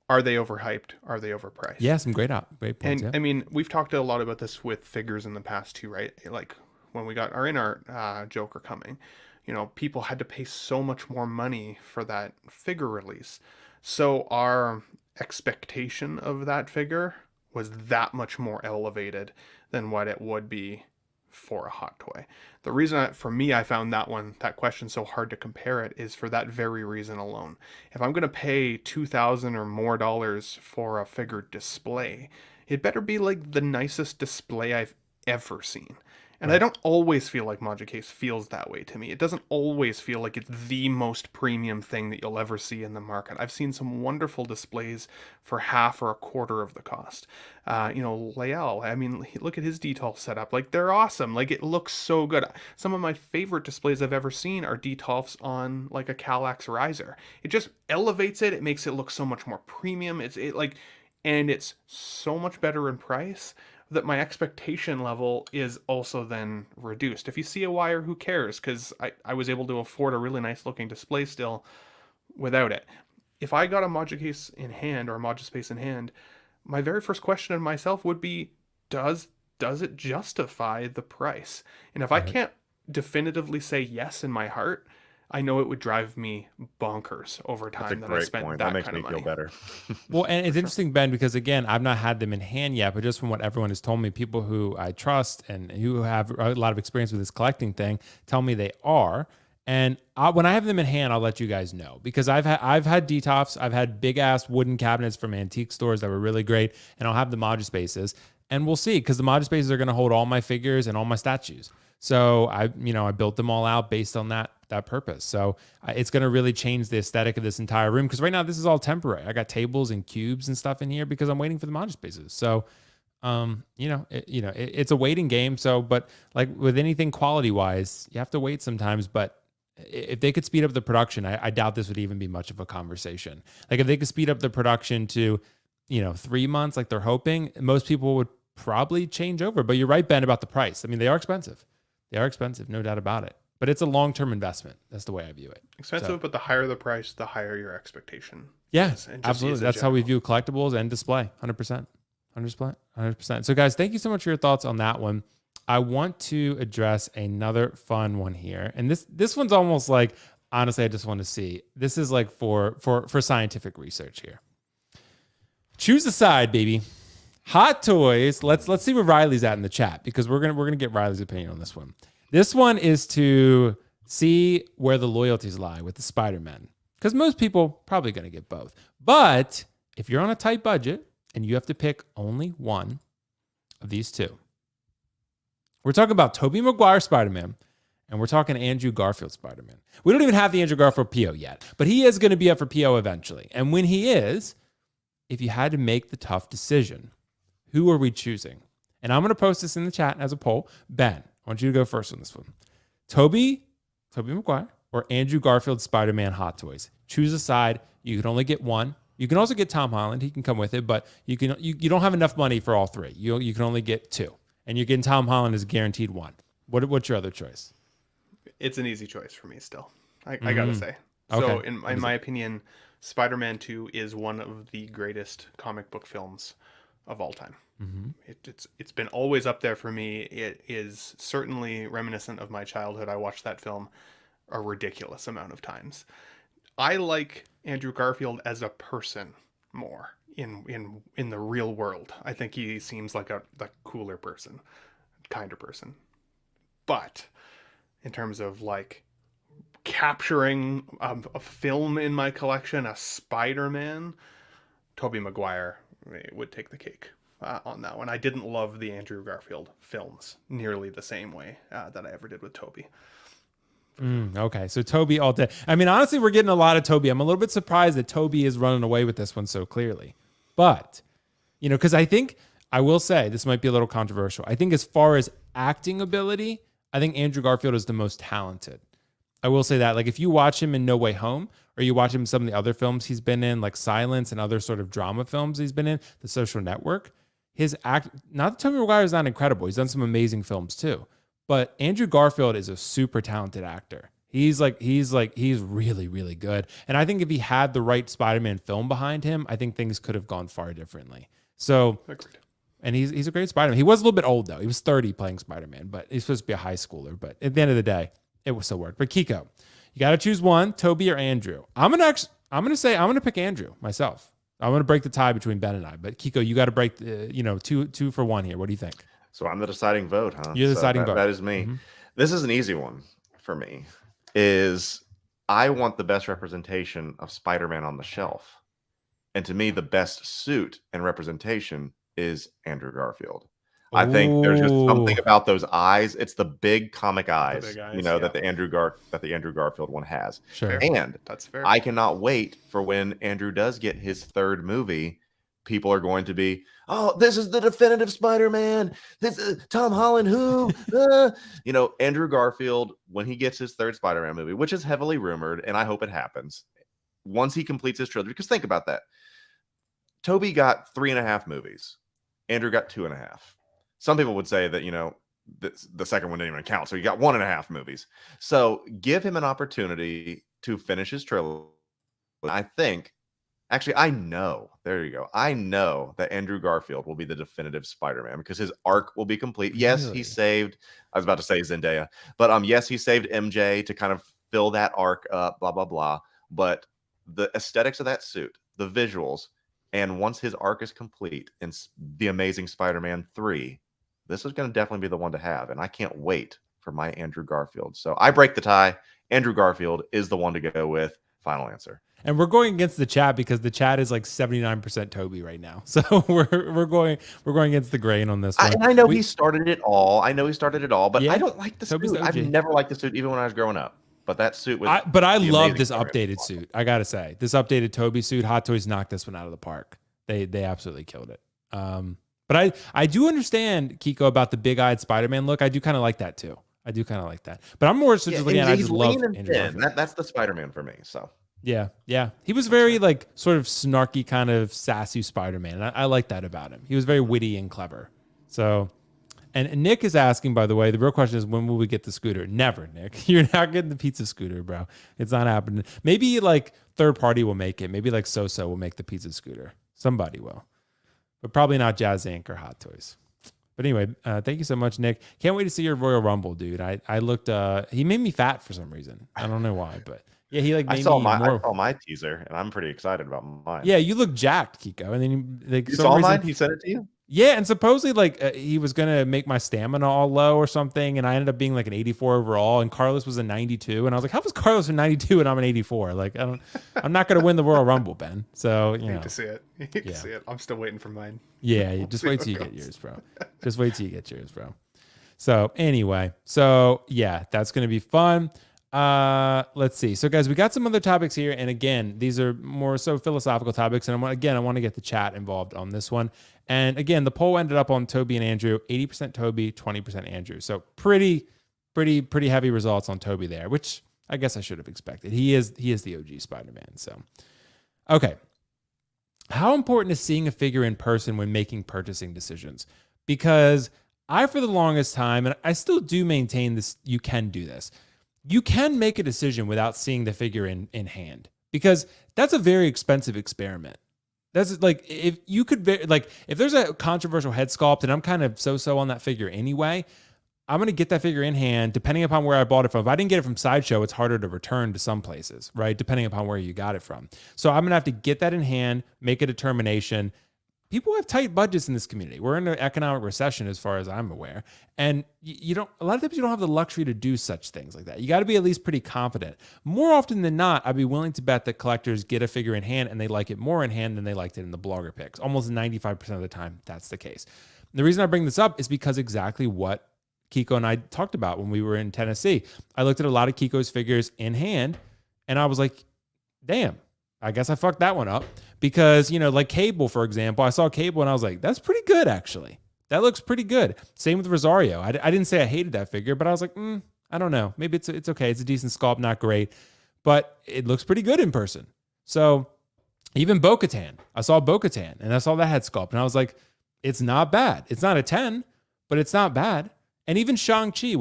are they overhyped? Are they overpriced? Yeah, some great points. And I mean, we've talked a lot about this with figures in the past too, right? Like when we got our Joker coming, people had to pay so much more money for that figure release. So our expectation of that figure was that much more elevated than what it would be for a hot toy. The reason for me I found that question so hard to compare it is for that very reason alone. If I'm going to pay $2,000 or more for a figure display, it better be like the nicest display I've ever seen. And I don't always feel like Moduspace feels that way to me. It doesn't always feel like it's the most premium thing that you'll ever see in the market. I've seen some wonderful displays for half or a quarter of the cost. Lael, I mean, look at his Detolf setup. Like, they're awesome. Like, it looks so good. Some of my favorite displays I've ever seen are Detolfs on, like, a Kallax riser. It just elevates it. It makes it look so much more premium. And it's so much better in price that my expectation level is also then reduced. If you see a wire, who cares? Because I was able to afford a really nice looking display still without it. if I got a Moduspace in hand or a Moduspace in hand, my very first question of myself would be, does it justify the price? And if I Right. can't definitively say yes in my heart, I know it would drive me bonkers over That's a time that I great spent point. that That makes kind me of feel money. better. Well, and it's sure. interesting, Ben, because again, I've not had them in hand yet, but just from what everyone has told me, people who I trust and who have a lot of experience with this collecting thing tell me they are. And when I have them in hand, I'll let you guys know, because I've had Detolfs, I've had big ass wooden cabinets from antique stores that were really great, and I'll have the Moduspaces, and we'll see, because the Moduspaces are going to hold all my figures and all my statues. So I built them all out based on that purpose. So it's going to really change the aesthetic of this entire room, because right now this is all temporary. I got tables and cubes and stuff in here because I'm waiting for the Moduspaces. So it's a waiting game. So, but like with anything quality wise, you have to wait sometimes. But if they could speed up the production, I doubt this would even be much of a conversation. Like if they could speed up the production to 3 months, like they're hoping, most people would probably change over. But you're right, Ben, about the price. I mean, they are expensive. They are expensive, no doubt about it. But it's a long-term investment. That's the way I view it. Expensive, So, but the higher the price, the higher your expectation. yeah, is, and just absolutely. is in That's how we general. view collectibles and display. 100%. 100%. So, guys, thank you so much for your thoughts on that one. I want to address another fun one here, and this one's almost like, honestly, I just want to see. This is like for scientific research here. Choose a side, baby. Hot Toys. Let's see where Riley's at in the chat, because we're gonna get Riley's opinion on this one. This one is to see where the loyalties lie with the Spider-Man, because most people probably gonna get both. But if you're on a tight budget and you have to pick only one of these two, we're talking about Tobey Maguire Spider-Man, and we're talking Andrew Garfield Spider-Man. We don't even have the Andrew Garfield PO yet, but he is going to be up for PO eventually. And when he is, if you had to make the tough decision, who are we choosing? And I'm going to post this in the chat as a poll. Ben, I want you to go first on this one. Tobey Maguire, or Andrew Garfield Spider-Man Hot Toys? Choose a side. You can only get one. You can also get Tom Holland. He can come with it, but you don't have enough money for all three. You can only get two. And you're getting Tom Holland as guaranteed one. What's your other choice? It's an easy choice for me still. I gotta say. So Okay. in my opinion, Spider-Man 2 is one of the greatest comic book films of all time. Mm-hmm. It's been always up there for me. It is certainly reminiscent of my childhood. I watched that film a ridiculous amount of times. I like Andrew Garfield as a person more in the real world. I think he seems like a cooler person, kinder person. But in terms of like capturing a film in my collection, a Spider-Man, Tobey Maguire would take the cake on that one. I didn't love the Andrew Garfield films nearly the same way that I ever did with Tobey. Okay, so Tobey all day. I mean, honestly, we're getting a lot of Tobey. I'm a little bit surprised that Tobey is running away with this one so clearly. But, because I think, I will say, this might be a little controversial. I think as far as acting ability, I think Andrew Garfield is the most talented. I will say that. Like, if you watch him in No Way Home, or you watch him in some of the other films he's been in, like Silence and other sort of drama films he's been in, The Social Network, not that Tobey Maguire is not incredible. He's done some amazing films too. But Andrew Garfield is a super talented actor. He's really, really good. And I think if he had the right Spider-Man film behind him, I think things could have gone far differently. So, Agreed. and he's a great Spider-Man. He was a little bit old though. He was 30 playing Spider-Man, but he's supposed to be a high schooler. But at the end of the day, it was still worked. But Kiko, you got to choose one, Tobey or Andrew. I'm gonna pick Andrew myself. I'm gonna break the tie between Ben and I. But Kiko, you got to break two for one here. What do you think? So I'm the deciding vote, huh? You're the deciding vote. That is me. Mm-hmm. This is an easy one for me. I want the best representation of Spider-Man on the shelf. And to me, the best suit and representation is Andrew Garfield. I think there's just something about those eyes. It's the big comic eyes, that the Andrew Garfield one has. Sure. And that's fair. I cannot wait for when Andrew does get his third movie. People are going to be, oh, this is the definitive Spider-Man. This is Tom Holland, who? Andrew Garfield, when he gets his third Spider-Man movie, which is heavily rumored, and I hope it happens, once he completes his trilogy, because think about that. Toby got 3.5 movies. Andrew got 2.5. Some people would say that, the second one didn't even count. So he got 1.5 movies. So give him an opportunity to finish his trilogy. I think Actually, I know. There you go. I know that Andrew Garfield will be the definitive Spider-Man because his arc will be complete. Yes, he Really? saved. I was about to say Zendaya, but yes, he saved MJ to kind of fill that arc up. Blah blah blah. But the aesthetics of that suit, the visuals, and once his arc is complete in the Amazing Spider-Man 3, this is going to definitely be the one to have, and I can't wait for my Andrew Garfield. So I break the tie. Andrew Garfield is the one to go with. Final answer. And we're going against the chat because the chat is like 79% Toby right now. So we're going against the grain on this one. And I know he started it all. But yeah, I don't like the Toby's suit. the OG. I've never liked the suit, even when I was growing up. But that suit was. I love this updated suit. I gotta say, this updated Toby suit, Hot Toys knocked this one out of the park. They absolutely killed it. But I do understand, Kiko, about the big-eyed Spider-Man look. I do kind of like that too. I do kind of like that. But I'm more so just looking at. I just love Andrew Garfield. That's the Spider-Man for me. So. Yeah. He was very like sort of snarky, kind of sassy Spider-Man. And I like that about him. He was very witty and clever. So, and Nick is asking, by the way, the real question is, when will we get the scooter? Never, Nick. You're not getting the pizza scooter, bro. It's not happening. Maybe like third party will make it. Maybe like So will make the pizza scooter. Somebody will. But probably not Jazz Inc. or Hot Toys. But anyway, thank you so much, Nick. Can't wait to see your Royal Rumble, dude. I looked, he made me fat for some reason. I don't know why, but yeah, he like made I saw more. my teaser, and I'm pretty excited about mine. Yeah, you look jacked, Kiko. And then you saw mine? He sent it to you? Yeah, and supposedly like he was gonna make my stamina all low or something, and I ended up being like an 84 overall, and Carlos was a 92, and I was like, how was Carlos a 92 and I'm an 84? Like I'm not gonna win the Royal Rumble, Ben. So you hate to see it. Hate to see it. I'm still waiting for mine. Yeah, just wait till you get yours, bro. Just wait till you get yours, bro. So anyway, so yeah, that's gonna be fun. Let's see. So guys, we got some other topics here, and again, these are more so philosophical topics, and I want to get the chat involved on this one. And again, the poll ended up on Toby and Andrew, 80% Toby, 20% Andrew. So pretty heavy results on Toby there, which I guess I should have expected. He is the OG Spider-Man. So okay. How important is seeing a figure in person when making purchasing decisions? Because for the longest time, and I still do maintain this, you can do this. You can make a decision without seeing the figure in hand, because that's a very expensive experiment. That's like, if you could, like, if there's a controversial head sculpt and I'm kind of so on that figure anyway, I'm going to get that figure in hand, depending upon where I bought it from. If I didn't get it from Sideshow, it's harder to return to some places, right? Depending upon where you got it from. So I'm going to have to get that in hand, make a determination. People have tight budgets in this community. We're in an economic recession as far as I'm aware. And you don't, a lot of times you don't have the luxury to do such things like that. You got to be at least pretty confident. More often than not, I'd be willing to bet that collectors get a figure in hand and they like it more in hand than they liked it in the blogger picks. Almost 95% of the time, that's the case. And the reason I bring this up is because exactly what Kiko and I talked about when we were in Tennessee. I looked at a lot of Kiko's figures in hand and I was like, damn, I guess I fucked that one up. Because, like Cable, for example, I saw Cable and I was like, that's pretty good, actually. That looks pretty good. Same with Rosario. I didn't say I hated that figure, but I was like, I don't know. Maybe it's okay. It's a decent sculpt, not great, but it looks pretty good in person. So even Bo-Katan, I saw Bo-Katan and I saw that head sculpt and I was like, it's not bad. It's not a 10, but it's not bad. And even Shang-Chi,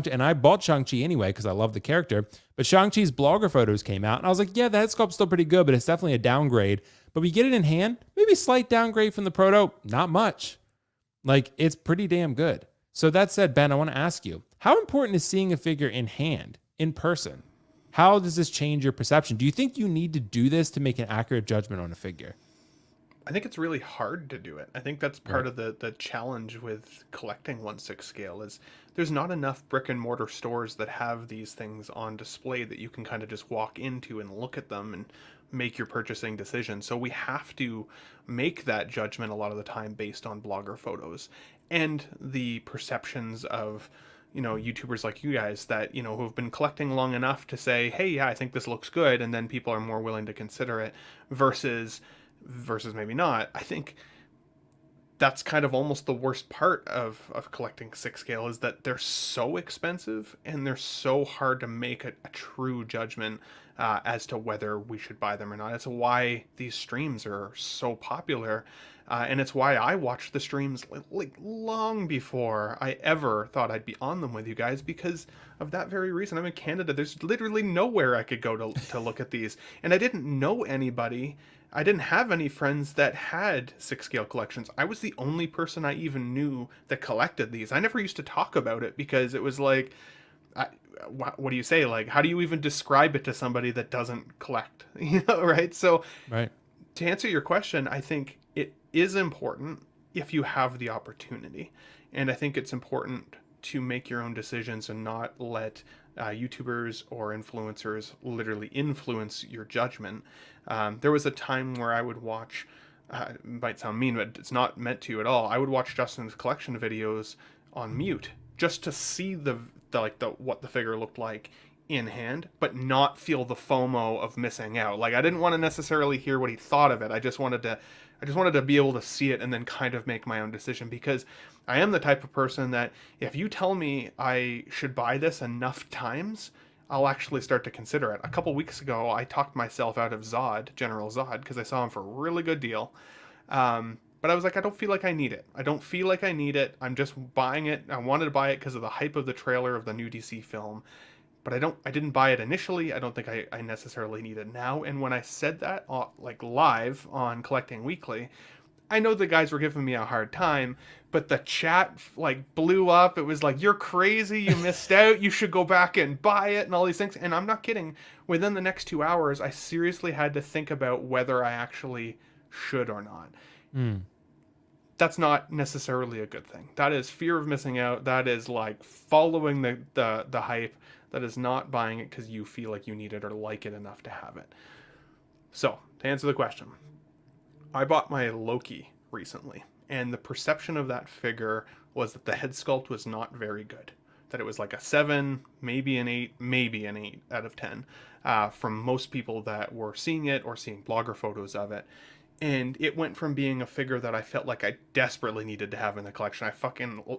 and I bought Shang-Chi anyway because I love the character, but Shang-Chi's blogger photos came out and I was like, yeah, the head sculpt's still pretty good, but it's definitely a downgrade. But we get it in hand, maybe a slight downgrade from the proto, not much. Like, it's pretty damn good. So that said, Ben, I want to ask you, how important is seeing a figure in hand, in person? How does this change your perception? Do you think you need to do this to make an accurate judgment on a figure? I think it's really hard to do it. I think that's part of the challenge with collecting 1/6 scale is there's not enough brick and mortar stores that have these things on display that you can kind of just walk into and look at them and make your purchasing decision. So we have to make that judgment a lot of the time based on blogger photos and the perceptions of, YouTubers like you guys that, who have been collecting long enough to say, hey, yeah, I think this looks good. And then people are more willing to consider it versus maybe not. I think that's kind of almost the worst part of collecting 6 scale is that they're so expensive and they're so hard to make a true judgment as to whether we should buy them or not. It's why these streams are so popular And it's why I watched the streams like long before I ever thought I'd be on them with you guys, because of that very reason. I'm in Canada. There's literally nowhere I could go to look at these. And I didn't know anybody. I didn't have any friends that had 6-scale collections. I was the only person I even knew that collected these. I never used to talk about it because it was like, what do you say? Like, how do you even describe it to somebody that doesn't collect? Right? So, Right. to answer your question, I think it is important if you have the opportunity. And I think it's important to make your own decisions and not let YouTubers or influencers literally influence your judgment. There was a time where I would watch, it might sound mean, but it's not meant to at all. I would watch Justin's collection videos on mute just to see the what the figure looked like in hand, but not feel the FOMO of missing out. Like, I didn't want to necessarily hear what he thought of it. I just wanted to be able to see it and then kind of make my own decision, because I am the type of person that if you tell me I should buy this enough times, I'll actually start to consider it. A couple weeks ago, I talked myself out of General Zod, because I saw him for a really good deal. But I was like, I don't feel like I need it. I don't feel like I need it. I'm just buying it. I wanted to buy it because of the hype of the trailer of the new DC film. But I didn't buy it initially. I don't think I necessarily need it now. And when I said that, like live on Collecting Weekly, I know the guys were giving me a hard time, but the chat like blew up. It was like, you're crazy, you missed out, you should go back and buy it, and all these things. And I'm not kidding. Within the next 2 hours, I seriously had to think about whether I actually should or not. That's not necessarily a good thing. That is fear of missing out. That is like following the hype. That is not buying it because you feel like you need it or like it enough to have it. So, to answer the question, I bought my Loki recently, and the perception of that figure was that the head sculpt was not very good. That it was like a 7, maybe an 8, maybe an 8 out of 10 from most people that were seeing it or seeing blogger photos of it. And it went from being a figure that I felt like I desperately needed to have in the collection.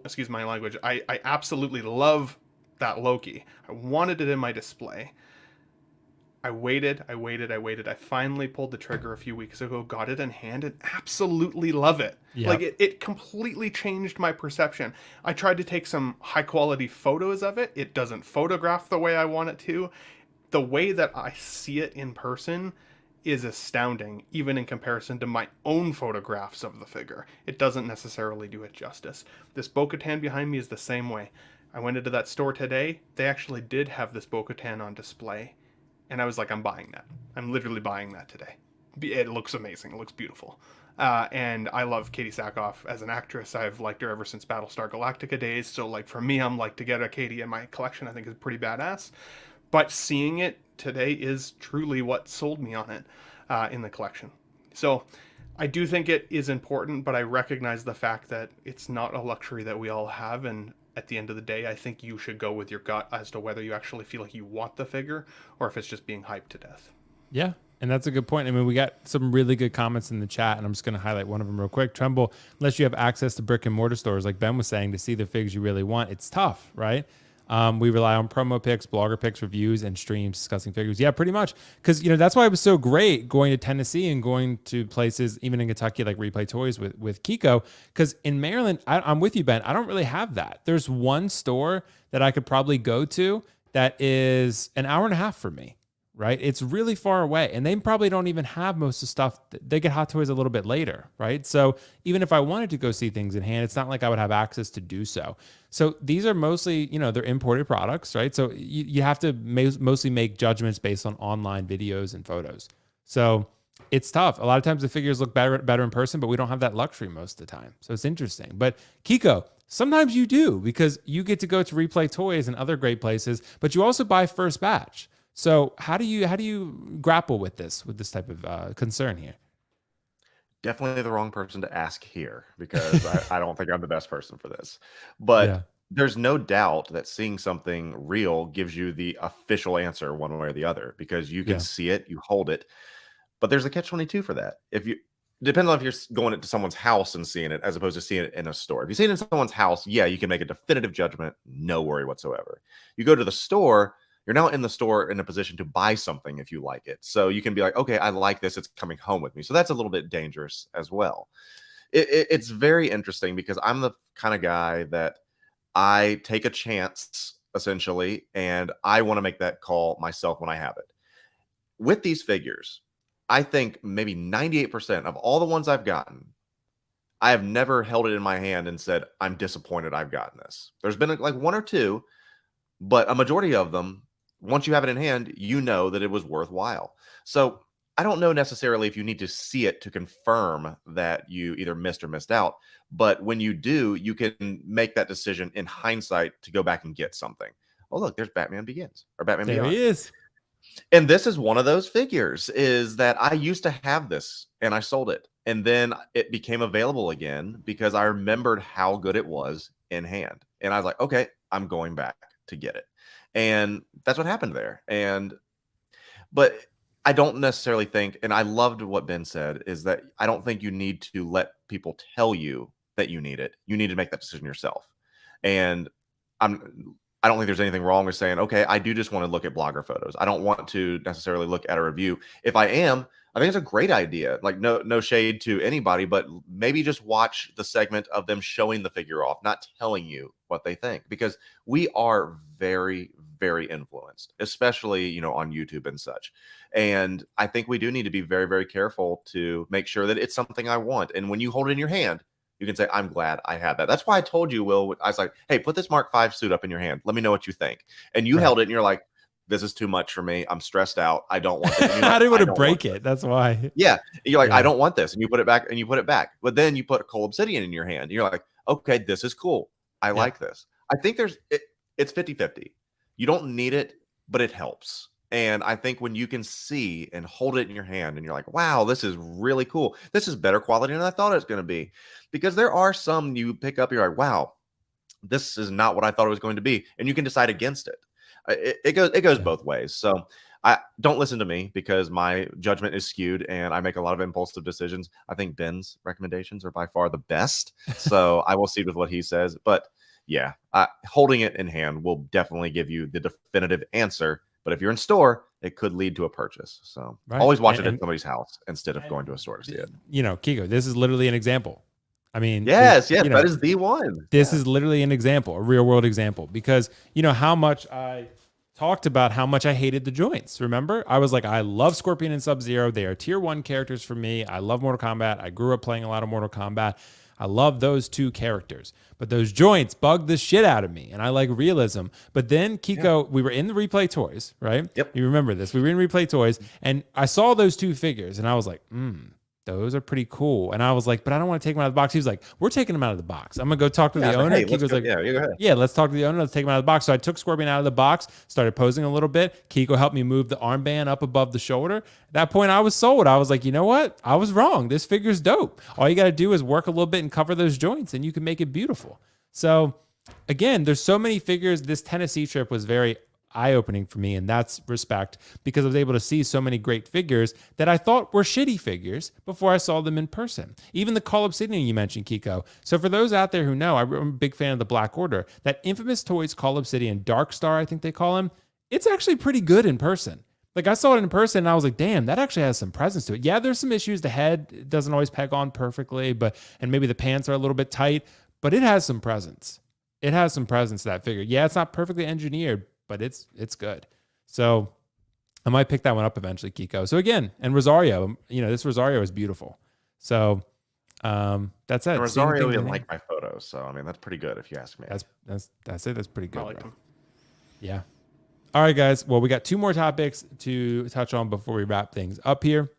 Excuse my language, I absolutely love that Loki. I wanted it in my display. I waited. I finally pulled the trigger a few weeks ago, got it in hand, and absolutely love it. Yep. Like, it completely changed my perception. I tried to take some high quality photos of it. It doesn't photograph the way I want it to. The way that I see it in person is astounding, even in comparison to my own photographs of the figure. It doesn't necessarily do it justice. This Bo-Katan behind me is the same way. I went into that store today. They actually did have this Bo-Katan on display. And I was like, I'm buying that. I'm literally buying that today. It looks amazing. It looks beautiful. And I love Katie Sackhoff as an actress. I've liked her ever since Battlestar Galactica days. So, like, for me, I'm like, to get a Katie in my collection, I think is pretty badass. But seeing it today is truly what sold me on it in the collection. So I do think it is important, but I recognize the fact that it's not a luxury that we all have. And at the end of the day, I think you should go with your gut as to whether you actually feel like you want the figure or if it's just being hyped to death. Yeah. And that's a good point. I mean, we got some really good comments in the chat, and I'm just going to highlight one of them real quick. Tremble, unless you have access to brick and mortar stores, like Ben was saying, to see the figs you really want, it's tough, right? We rely on promo picks, blogger picks, reviews, and streams discussing figures. Yeah, pretty much. Because, that's why it was so great going to Tennessee and going to places, even in Kentucky, like Replay Toys with Kiko. Because in Maryland, I'm with you, Ben, I don't really have that. There's one store that I could probably go to that is an hour and a half for me, right? It's really far away. And they probably don't even have most of the stuff. They get Hot Toys a little bit later, right? So even if I wanted to go see things in hand, it's not like I would have access to do so. So these are mostly, they're imported products, right? So you have to mostly make judgments based on online videos and photos. So it's tough. A lot of times the figures look better in person, but we don't have that luxury most of the time. So it's interesting. But Kiko, sometimes you do, because you get to go to Replay Toys and other great places, but you also buy first batch. So how do you grapple with this type of concern here? Definitely the wrong person to ask here, because I don't think I'm the best person for this. But there's no doubt that seeing something real gives you the official answer one way or the other, because you can see it, you hold it. But there's a catch-22 for that. Depends on if you're going into someone's house and seeing it as opposed to seeing it in a store. If you see it in someone's house, you can make a definitive judgment, no worry whatsoever. You go to the store, you're now in the store in a position to buy something if you like it. So you can be like, okay, I like this. It's coming home with me. So that's a little bit dangerous as well. it's very interesting because I'm the kind of guy that I take a chance essentially, and I want to make that call myself when I have it. With these figures, I think maybe 98% of all the ones I've gotten, I have never held it in my hand and said, I'm disappointed I've gotten this. There's been like one or two, but a majority of them, once you have it in hand, you know that it was worthwhile. So I don't know necessarily if you need to see it to confirm that you either missed or missed out. But when you do, you can make that decision in hindsight to go back and get something. Oh, look, there's Batman Begins or Batman There Beyond. he is. And this is one of those figures, is that I used to have this and I sold it. And then it became available again because I remembered how good it was in hand. And I was like, okay, I'm going back to get it. And that's what happened there. But I don't necessarily think, and I loved what Ben said, is that I don't think you need to let people tell you that you need it. You need to make that decision yourself. And I don't think there's anything wrong with saying, okay, I do just want to look at blogger photos. I don't want to necessarily look at a review. If I am, I think it's a great idea. Like no shade to anybody, but maybe just watch the segment of them showing the figure off, not telling you what they think, because we are very, very influenced, especially, on YouTube and such. And I think we do need to be very, very careful to make sure that it's something I want. And when you hold it in your hand, you can say, I'm glad I had that. That's why I told you, Will, I was like, hey, put this Mark V suit up in your hand. Let me know what you think. And you held it and you're like, this is too much for me. I'm stressed out. I don't want it. I didn't want to break it. That's why. Yeah. You're like, I don't want this. And you put it back and you put it back. But then you put a coal obsidian in your hand. And you're like, okay, this is cool. I like this. I think it's 50-50. You don't need it, but it helps. And I think when you can see and hold it in your hand and you're like, wow, this is really cool. This is better quality than I thought it was going to be. Because there are some you pick up, you're like, wow, this is not what I thought it was going to be. And you can decide against it. It goes both ways. So I don't listen to me because my judgment is skewed and I make a lot of impulsive decisions. I think Ben's recommendations are by far the best. So I will see with what he says. But yeah, holding it in hand will definitely give you the definitive answer. But if you're in store, it could lead to a purchase. So always watch it at somebody's house instead of going to a store to see it. Kiko, this is literally an example. I mean, yes, that is the one. This is literally an example, a real world example, because how much I talked about how much I hated the joints. Remember, I was like, I love Scorpion and Sub-Zero. They are tier 1 characters for me. I love Mortal Kombat. I grew up playing a lot of Mortal Kombat. I love those two characters, but those joints bugged the shit out of me, and I like realism. But then Kiko, we were in the Replay Toys, right? Yep. You remember this? We were in Replay Toys, and I saw those two figures, and I was like, those are pretty cool. And I was like, but I don't want to take them out of the box. He was like, we're taking them out of the box. I'm going to go talk to the owner. Hey, Kiko's like, go ahead. Yeah, let's talk to the owner. Let's take him out of the box. So I took Scorpion out of the box, started posing a little bit. Kiko helped me move the armband up above the shoulder. At that point, I was sold. I was like, you know what? I was wrong. This figure's dope. All you got to do is work a little bit and cover those joints, and you can make it beautiful. So again, there's so many figures. This Tennessee trip was very eye-opening for me, and that's respect, because I was able to see so many great figures that I thought were shitty figures before I saw them in person. Even the Call Obsidian you mentioned, Kiko. So for those out there who know, I'm a big fan of the Black Order. That infamous Toys Call Obsidian Dark Star, I think they call him, it's actually pretty good in person. Like, I saw it in person and I was like, damn, that actually has some presence to it. Yeah, there's some issues. The head doesn't always peg on perfectly, and maybe the pants are a little bit tight, but it has some presence. It has some presence, that figure. Yeah, it's not perfectly engineered, but it's good. So I might pick that one up eventually, Kiko. So again, and Rosario, this Rosario is beautiful. So that's it. And Rosario didn't like my photos, so I mean that's pretty good if you ask me. That's it. That's pretty good. I like them. Yeah. All right, guys. Well, we got 2 more topics to touch on before we wrap things up here.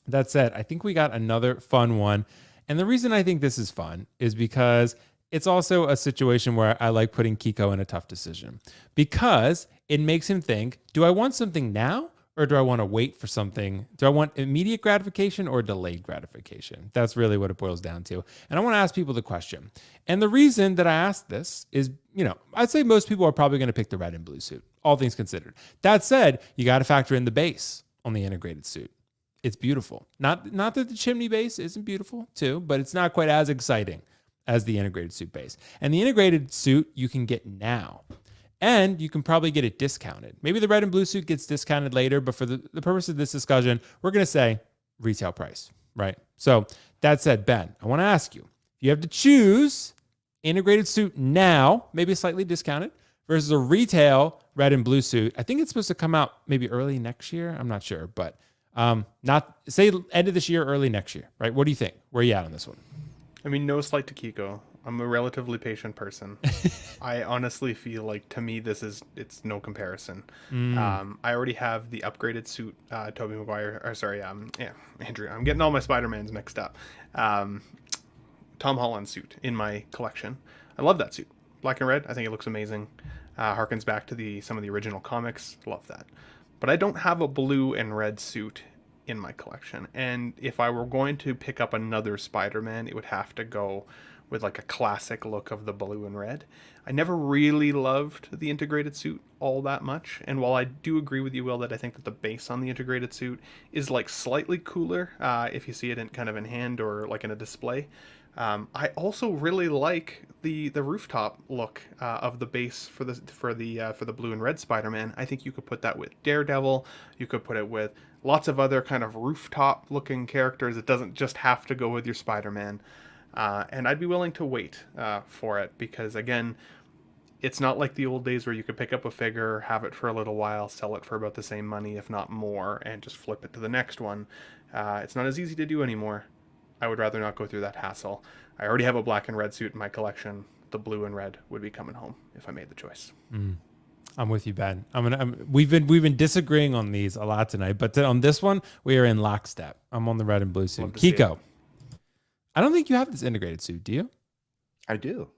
That said, I think we got another fun one. And the reason I think this is fun is because it's also a situation where I like putting Kiko in a tough decision, because it makes him think, do I want something now, or do I want to wait for something? Do I want immediate gratification or delayed gratification? That's really what it boils down to. And I want to ask people the question. And the reason that I asked this is, I'd say most people are probably going to pick the red and blue suit, all things considered. That said, you got to factor in the base on the integrated suit. It's beautiful. Not that the chimney base isn't beautiful too, but it's not quite as exciting as the integrated suit base. And the integrated suit you can get now. And you can probably get it discounted. Maybe the red and blue suit gets discounted later, but for the purpose of this discussion, we're going to say retail price. right? So that said, Ben, I want to ask you, if you have to choose integrated suit now, maybe slightly discounted, versus a retail red and blue suit. I think it's supposed to come out maybe early next year. I'm not sure, but not say end of this year, early next year, right? What do you think? Where are you at on this one? I mean, no slight to Kiko. I'm a relatively patient person. I honestly feel like, to me, it's no comparison. I already have the upgraded suit, Toby Maguire, or sorry, Andrew. I'm getting all my Spider-Mans mixed up. Tom Holland suit in my collection. I love that suit. Black and red. I think it looks amazing. Harkens back to some of the original comics. Love that. But I don't have a blue and red suit in my collection. And if I were going to pick up another Spider-Man, it would have to go with like a classic look of the blue and red. I never really loved the integrated suit all that much. And while I do agree with you, Will, that I think that the base on the integrated suit is like slightly cooler if you see it in kind of in hand or like in a display. I also really like the rooftop look of the base for the blue and red Spider-Man. I think you could put that with Daredevil. You could put it with lots of other kind of rooftop looking characters. It doesn't just have to go with your Spider-Man. And I'd be willing to wait for it because, again, it's not like the old days where you could pick up a figure, have it for a little while, sell it for about the same money, if not more, and just flip it to the next one. It's not as easy to do anymore. I would rather not go through that hassle. I already have a black and red suit in my collection. The blue and red would be coming home if I made the choice. I'm with you, Ben. We've been disagreeing on these a lot tonight, but on this one we are in lockstep. I'm on the red and blue suit. Kiko, I don't think you have this integrated suit. Do you? I do.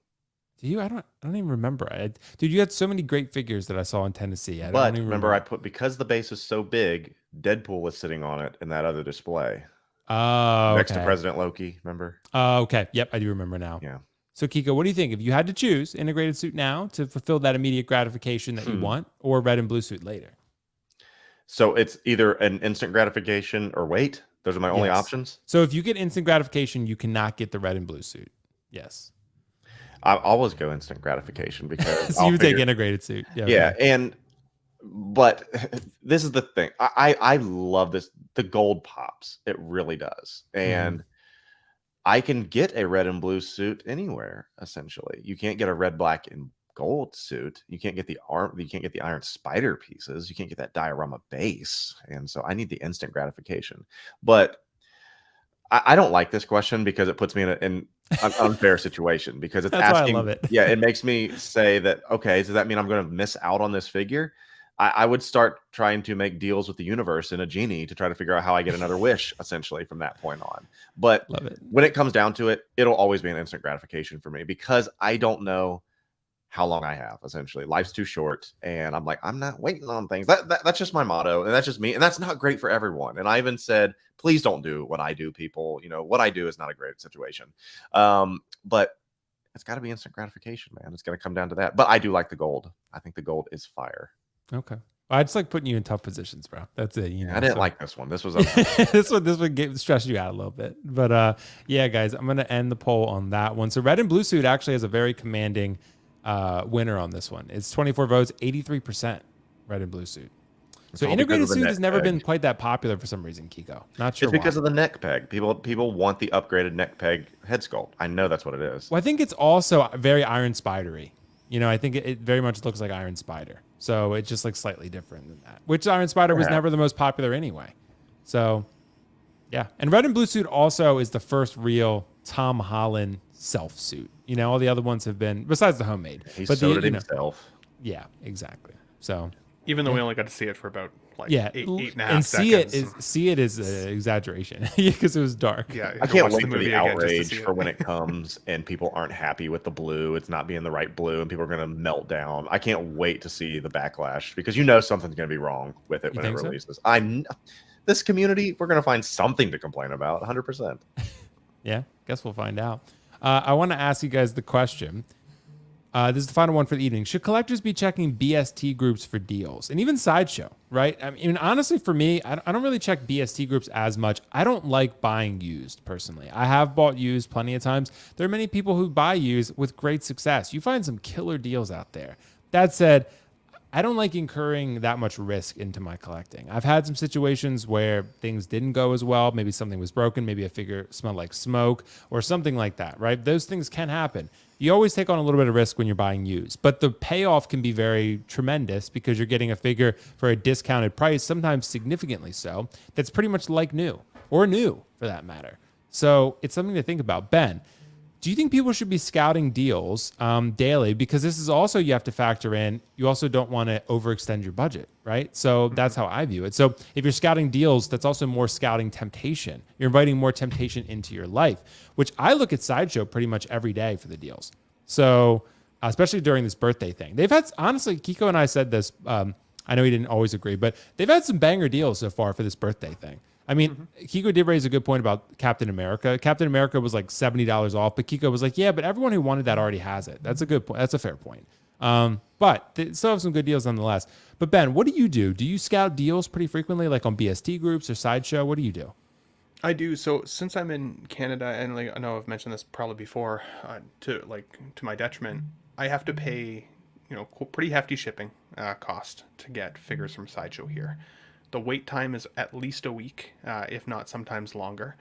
Do you? I don't even remember. Dude, you had so many great figures that I saw in Tennessee. But don't even remember, because the base is so big, Deadpool was sitting on it in that other display. Oh, next to President Loki, remember? Oh, okay. Yep, I do remember now. Yeah. So, Kiko, what do you think? If you had to choose integrated suit now to fulfill that immediate gratification that you want, or red and blue suit later? So it's either an instant gratification or wait. Those are my only options. So if you get instant gratification, you cannot get the red and blue suit. Yes. I always go instant gratification because so you would take integrated suit. Yeah, okay. But this is the thing. I love this. The gold pops. It really does. And I can get a red and blue suit anywhere, essentially. You can't get a red, black, and gold suit. You can't get the Iron Spider pieces. You can't get that diorama base. And so I need the instant gratification. But I don't like this question because it puts me in an unfair situation because it's asking. Why I love it. Yeah, it makes me say that, okay, does that mean I'm going to miss out on this figure? I would start trying to make deals with the universe and a genie to try to figure out how I get another wish, essentially, from that point on. But when it comes down to it, it'll always be an instant gratification for me because I don't know how long I have, essentially. Life's too short, and I'm like, I'm not waiting on things. That's just my motto, and that's just me, and that's not great for everyone. And I even said, please don't do what I do, people. You know, what I do is not a great situation. But it's got to be instant gratification, man. It's going to come down to that. But I do like the gold. I think the gold is fire. Okay. I just like putting you in tough positions, bro. That's it. You know, I didn't like this one. This was this one stressed you out a little bit. But yeah, guys, I'm gonna end the poll on that one. So red and blue suit actually has a very commanding winner on this one. It's 24 votes, 83% red and blue suit. So integrated suit has never been quite that popular for some reason, Kiko. Not sure. It's because of the neck peg. People want the upgraded neck peg head sculpt. I know that's what it is. Well, I think it's also very Iron Spidery. You know, I think it very much looks like Iron Spider. So it's just like slightly different than that. Which Iron Spider was never the most popular anyway. So yeah. And red and blue suit also is the first real Tom Holland self suit. You know, all the other ones have been, besides the homemade. He sewed it himself. Yeah, exactly. So even though we only got to see it for about like eight and a half and seconds. see it is an exaggeration because it was dark. Yeah, I can't wait for the outrage for when it comes and people aren't happy with the blue. It's not being the right blue and people are going to melt down. I can't wait to see the backlash because you know something's going to be wrong with it when it releases. This community, we're going to find something to complain about 100%. Yeah, guess we'll find out. I want to ask you guys the question. This is the final one for the evening. Should collectors be checking BST groups for deals? And even Sideshow, right? I mean, honestly, for me, I don't really check BST groups as much. I don't like buying used, personally. I have bought used plenty of times. There are many people who buy used with great success. You find some killer deals out there. That said, I don't like incurring that much risk into my collecting. I've had some situations where things didn't go as well. Maybe something was broken. Maybe a figure smelled like smoke or something like that, right? Those things can happen. You always take on a little bit of risk when you're buying used, but the payoff can be very tremendous because you're getting a figure for a discounted price, sometimes significantly so, that's pretty much like new or new for that matter. So it's something to think about. Ben, do you think people should be scouting deals daily? Because this is also, you have to factor in, you also don't want to overextend your budget, right? So that's how I view it. So if you're scouting deals, that's also more scouting temptation. You're inviting more temptation into your life, which I look at Sideshow pretty much every day for the deals. So especially during this birthday thing. They've had, honestly, Kiko and I said this, I know he didn't always agree, but they've had some banger deals so far for this birthday thing. I mean, Kiko did raise a good point about Captain America. Captain America was like $70 off, but Kiko was like, yeah, but everyone who wanted that already has it. That's a good point. That's a fair point. But they still have some good deals nonetheless. But Ben, what do you do? Do you scout deals pretty frequently, like on BST groups or Sideshow? What do you do? I do. So since I'm in Canada, and like I know I've mentioned this probably before, to my detriment, I have to pay, pretty hefty shipping cost to get figures from Sideshow here. The wait time is at least a week, if not sometimes longer.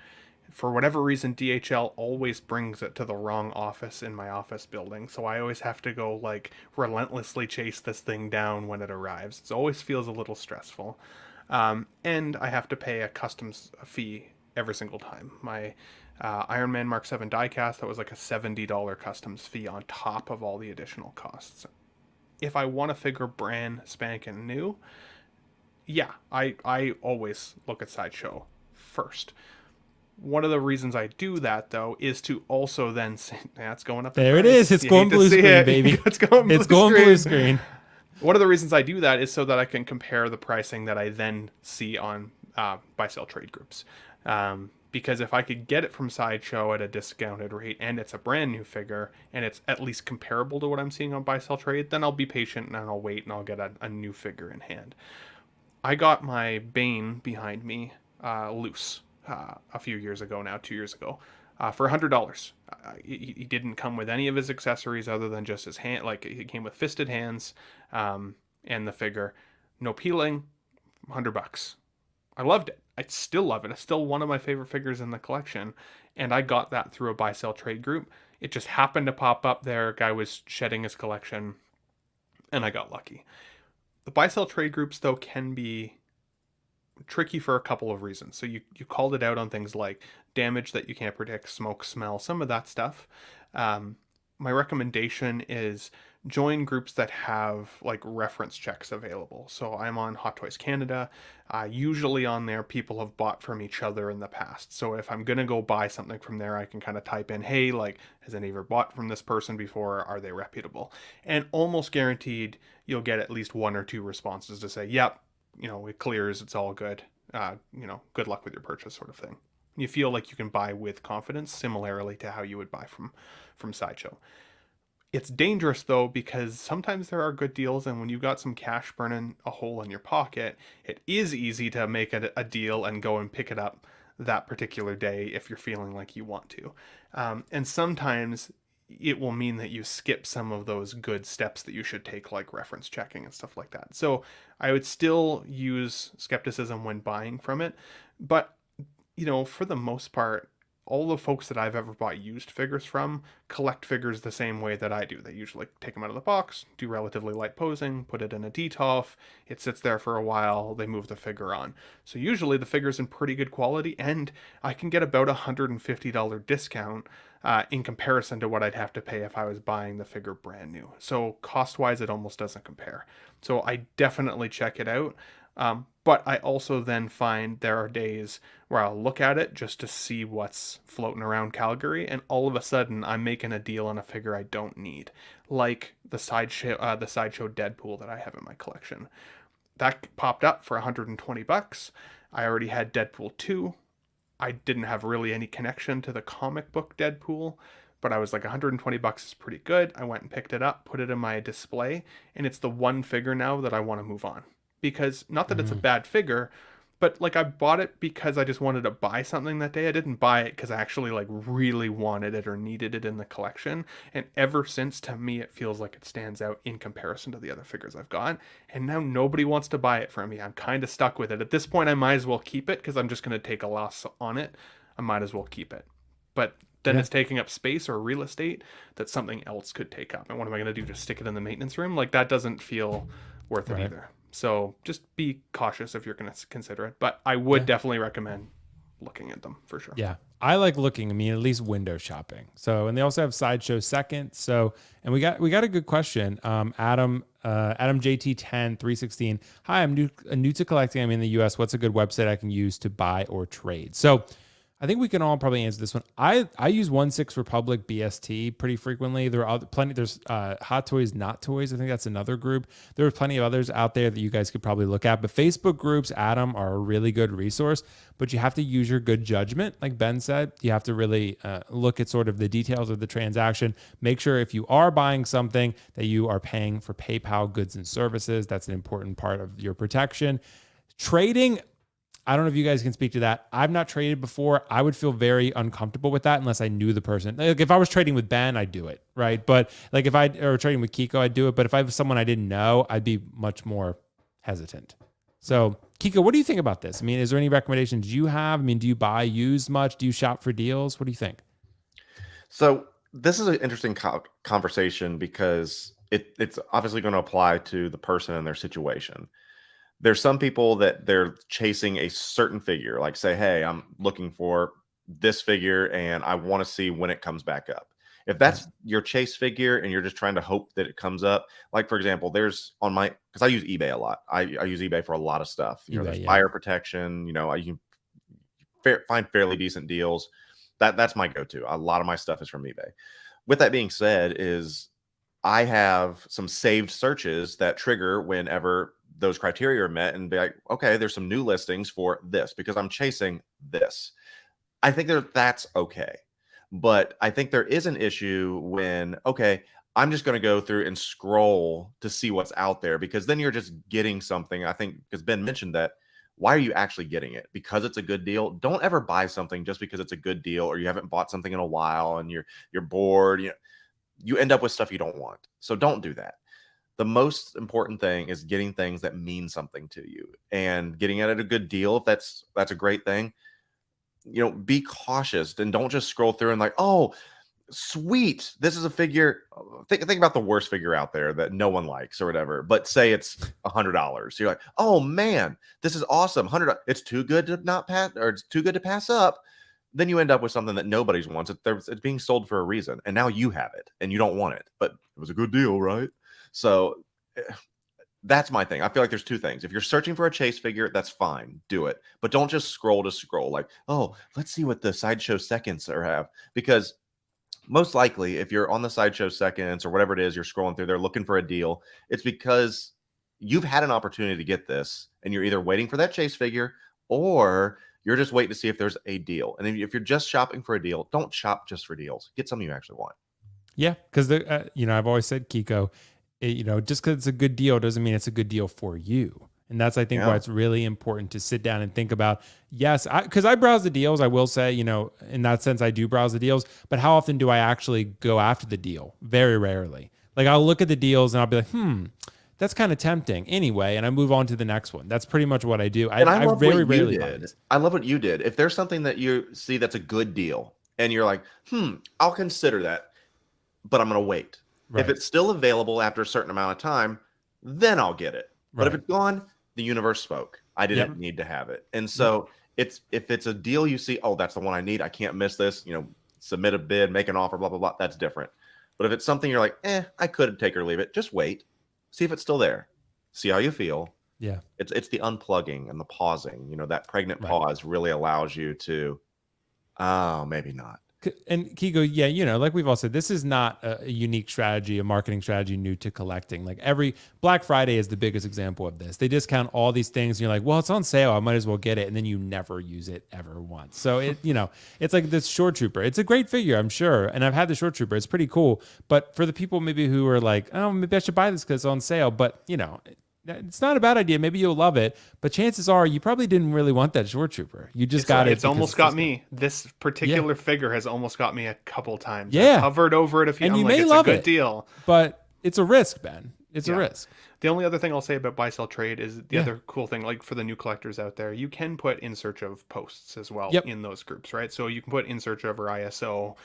For whatever reason, DHL always brings it to the wrong office in my office building, so I always have to go like relentlessly chase this thing down when it arrives. It always feels a little stressful, and I have to pay a customs fee every single time. My Iron Man Mark 7 diecast, that was like a $70 customs fee on top of all the additional costs. If I want to figure brand spanking new, yeah, I always look at Sideshow first. One of the reasons I do that, though, is to also then say, it's going up. There it is. It's going blue screen, baby. It's going blue screen. One of the reasons I do that is so that I can compare the pricing that I then see on buy-sell trade groups. Because if I could get it from Sideshow at a discounted rate and it's a brand new figure and it's at least comparable to what I'm seeing on buy-sell trade, then I'll be patient and I'll wait and I'll get a new figure in hand. I got my Bane behind me loose a few years ago now, 2 years ago, for $100. He didn't come with any of his accessories other than just his hand. Like, he came with fisted hands and the figure. No peeling, $100. I loved it. I still love it. It's still one of my favorite figures in the collection. And I got that through a buy-sell trade group. It just happened to pop up there. A guy was shedding his collection, and I got lucky. The buy-sell trade groups, though, can be tricky for a couple of reasons. So you called it out on things like damage that you can't predict, smoke, smell, some of that stuff. My recommendation is join groups that have like reference checks available. So I'm on Hot Toys Canada. Usually on there, people have bought from each other in the past. So if I'm going to go buy something from there, I can kind of type in, hey, like, has any ever bought from this person before? Are they reputable? And almost guaranteed you'll get at least one or two responses to say, yep, it clears, it's all good. Good luck with your purchase, sort of thing. You feel like you can buy with confidence, similarly to how you would buy from Sideshow. It's dangerous, though, because sometimes there are good deals, and when you've got some cash burning a hole in your pocket, it is easy to make a deal and go and pick it up that particular day if you're feeling like you want to. And sometimes it will mean that you skip some of those good steps that you should take, like reference checking and stuff like that. So I would still use skepticism when buying from it, but for the most part, all the folks that I've ever bought used figures from collect figures the same way that I do. They usually take them out of the box, do relatively light posing, put it in a Detolf, it sits there for a while, they move the figure on. So usually the figure's in pretty good quality, and I can get about $150 discount in comparison to what I'd have to pay if I was buying the figure brand new. So cost-wise, it almost doesn't compare. So I definitely check it out. But I also then find there are days where I'll look at it just to see what's floating around Calgary, and all of a sudden I'm making a deal on a figure I don't need, like the Sideshow Deadpool that I have in my collection. That popped up for $120. I already had Deadpool 2. I didn't have really any connection to the comic book Deadpool, but I was like, $120 is pretty good. I went and picked it up, put it in my display, and it's the one figure now that I want to move on. Because, not that it's a bad figure, But like I bought it because I just wanted to buy something that day. I didn't buy it because I actually like really wanted it or needed it in the collection. And ever since, to me, it feels like it stands out in comparison to the other figures I've got. And now nobody wants to buy it from me. I'm kind of stuck with it. At this point, I might as well keep it because I'm just going to take a loss on it. I might as well keep it. But then it's taking up space or real estate that something else could take up. And what am I going to do? Just stick it in the maintenance room? Like that doesn't feel worth it either. So just be cautious if you're going to consider it. But I would definitely recommend looking at them for sure. Yeah. I like looking, I mean, at least window shopping. So, and they also have Sideshow Second. So, and we got a good question. Adam JT 10 316. Hi, I'm new to collecting. I'm in the US. What's a good website I can use to buy or trade? So I think we can all probably answer this one. I use 16 Republic BST pretty frequently. There are plenty. There's Hot Toys Not Toys. I think that's another group. There are plenty of others out there that you guys could probably look at. But Facebook groups, Adam, are a really good resource. But you have to use your good judgment, like Ben said. You have to really look at sort of the details of the transaction. Make sure if you are buying something that you are paying for PayPal goods and services. That's an important part of your protection. Trading, I don't know if you guys can speak to that. I've not traded before. I would feel very uncomfortable with that unless I knew the person. Like if I was trading with Ben, I'd do it, right? But like if or trading with Kiko, I'd do it. But if I was someone I didn't know, I'd be much more hesitant. So Kiko, what do you think about this? I mean, is there any recommendations you have? I mean, do you buy used much? Do you shop for deals? What do you think? So this is an interesting conversation because it's obviously going to apply to the person and their situation. There's some people that they're chasing a certain figure, like say, hey, I'm looking for this figure and I want to see when it comes back up. If that's your chase figure and you're just trying to hope that it comes up, like for example, there's on my, because I use eBay a lot. I use eBay for a lot of stuff. You know, there's fire protection. You know, you can find fairly decent deals. That's my go-to. A lot of my stuff is from eBay. With that being said, is I have some saved searches that trigger whenever those criteria are met and be like, okay, there's some new listings for this because I'm chasing this. I think that's okay. But I think there is an issue when, okay, I'm just going to go through and scroll to see what's out there because then you're just getting something. I think because Ben mentioned that. Why are you actually getting it? Because it's a good deal. Don't ever buy something just because it's a good deal or you haven't bought something in a while and you're bored. You end up with stuff you don't want. So don't do that. The most important thing is getting things that mean something to you and getting it at a good deal. If that's a great thing, be cautious and don't just scroll through and like, oh, sweet. This is a figure. Think about the worst figure out there that no one likes or whatever, but say it's $100. You're like, oh man, this is awesome. $100. It's too good to not pass or it's too good to pass up. Then you end up with something that nobody's wants. It's being sold for a reason. And now you have it and you don't want it, but it was a good deal, right? So that's my thing. I feel like there's two things. If you're searching for a chase figure, that's fine. Do it. But don't just scroll to scroll like, oh, let's see what the Sideshow Seconds have. Because most likely, if you're on the Sideshow Seconds or whatever it is, you're scrolling through there looking for a deal, it's because you've had an opportunity to get this and you're either waiting for that chase figure or you're just waiting to see if there's a deal. And if you're just shopping for a deal, don't shop just for deals. Get something you actually want. Yeah, because I've always said, Kiko, just because it's a good deal doesn't mean it's a good deal for you. And that's, I think, why it's really important to sit down and think about, yes, because I browse the deals. I will say, in that sense, I do browse the deals. But how often do I actually go after the deal? Very rarely. Like I'll look at the deals and I'll be like, that's kind of tempting anyway. And I move on to the next one. That's pretty much what I do. I love very rarely did. I love what you did. If there's something that you see that's a good deal and you're like, I'll consider that, but I'm going to wait. Right. If it's still available after a certain amount of time, then I'll get it. Right. But if it's gone, the universe spoke. I didn't need to have it. And so if it's a deal you see, oh, that's the one I need. I can't miss this, submit a bid, make an offer, blah, blah, blah. That's different. But if it's something you're like, I could take or leave it, just wait. See if it's still there. See how you feel. Yeah. It's the unplugging and the pausing. That pregnant pause really allows you to, maybe not. And Kiko, like we've all said, this is not a unique strategy, a marketing strategy new to collecting. Like every Black Friday is the biggest example of this. They discount all these things and you're like, well, it's on sale, I might as well get it. And then you never use it ever once. So it's like this Shore Trooper. It's a great figure, I'm sure. And I've had the Shore Trooper. It's pretty cool. But for the people maybe who are like, oh, maybe I should buy this because it's on sale. But it's not a bad idea. Maybe you'll love it, but chances are you probably didn't really want that Shore Trooper. You just got it. It's almost got me. This particular figure has almost got me a couple times. Yeah. I've hovered over it a few. And I'm you like, may it's love a good it, deal. but it's a risk, Ben. It's a risk. The only other thing I'll say about buy sell trade is the other cool thing, like for the new collectors out there, you can put in search of posts as well in those groups, right? So you can put in search of or ISO,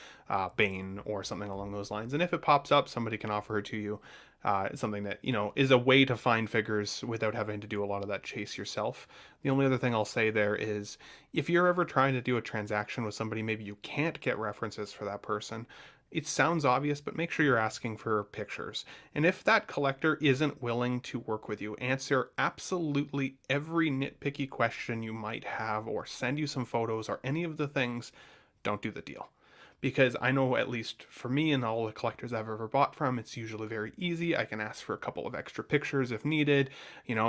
Bane, or something along those lines. And if it pops up, somebody can offer it to you. It's something that, is a way to find figures without having to do a lot of that chase yourself. The only other thing I'll say there is if you're ever trying to do a transaction with somebody, maybe you can't get references for that person. It sounds obvious, but make sure you're asking for pictures. And if that collector isn't willing to work with you, answer absolutely every nitpicky question you might have or send you some photos or any of the things, don't do the deal. Because I know, at least for me and all the collectors I've ever bought from, it's usually very easy. I can ask for a couple of extra pictures if needed,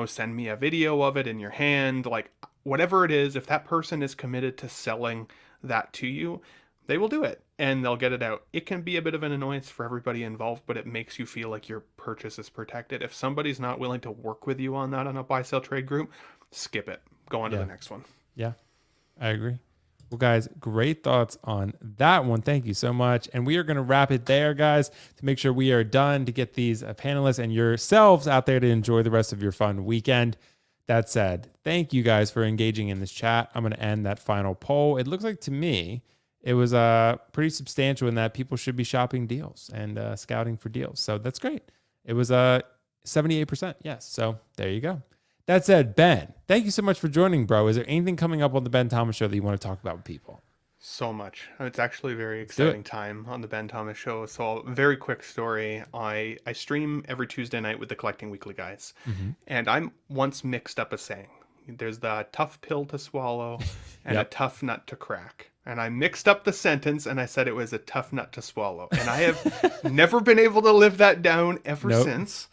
send me a video of it in your hand, like whatever it is. If that person is committed to selling that to you, they will do it and they'll get it out. It can be a bit of an annoyance for everybody involved, but it makes you feel like your purchase is protected. If somebody's not willing to work with you on that on a buy sell trade group, skip it. Go on to the next one. Yeah, I agree. Well, guys, great thoughts on that one. Thank you so much. And we are going to wrap it there, guys, to make sure we are done to get these panelists and yourselves out there to enjoy the rest of your fun weekend. That said, thank you guys for engaging in this chat. I'm going to end that final poll. It looks like to me, it was pretty substantial in that people should be shopping deals and scouting for deals. So that's great. It was 78%. Yes. So there you go. That said, Ben, thank you so much for joining, bro. Is there anything coming up on the Ben Thomas Show that you want to talk about with people? So much. It's actually a very exciting time on the Ben Thomas Show. So a very quick story. I stream every Tuesday night with the Collecting Weekly guys. Mm-hmm. And I once mixed up a saying. There's the tough pill to swallow and a tough nut to crack. And I mixed up the sentence and I said it was a tough nut to swallow. And I have never been able to live that down ever since.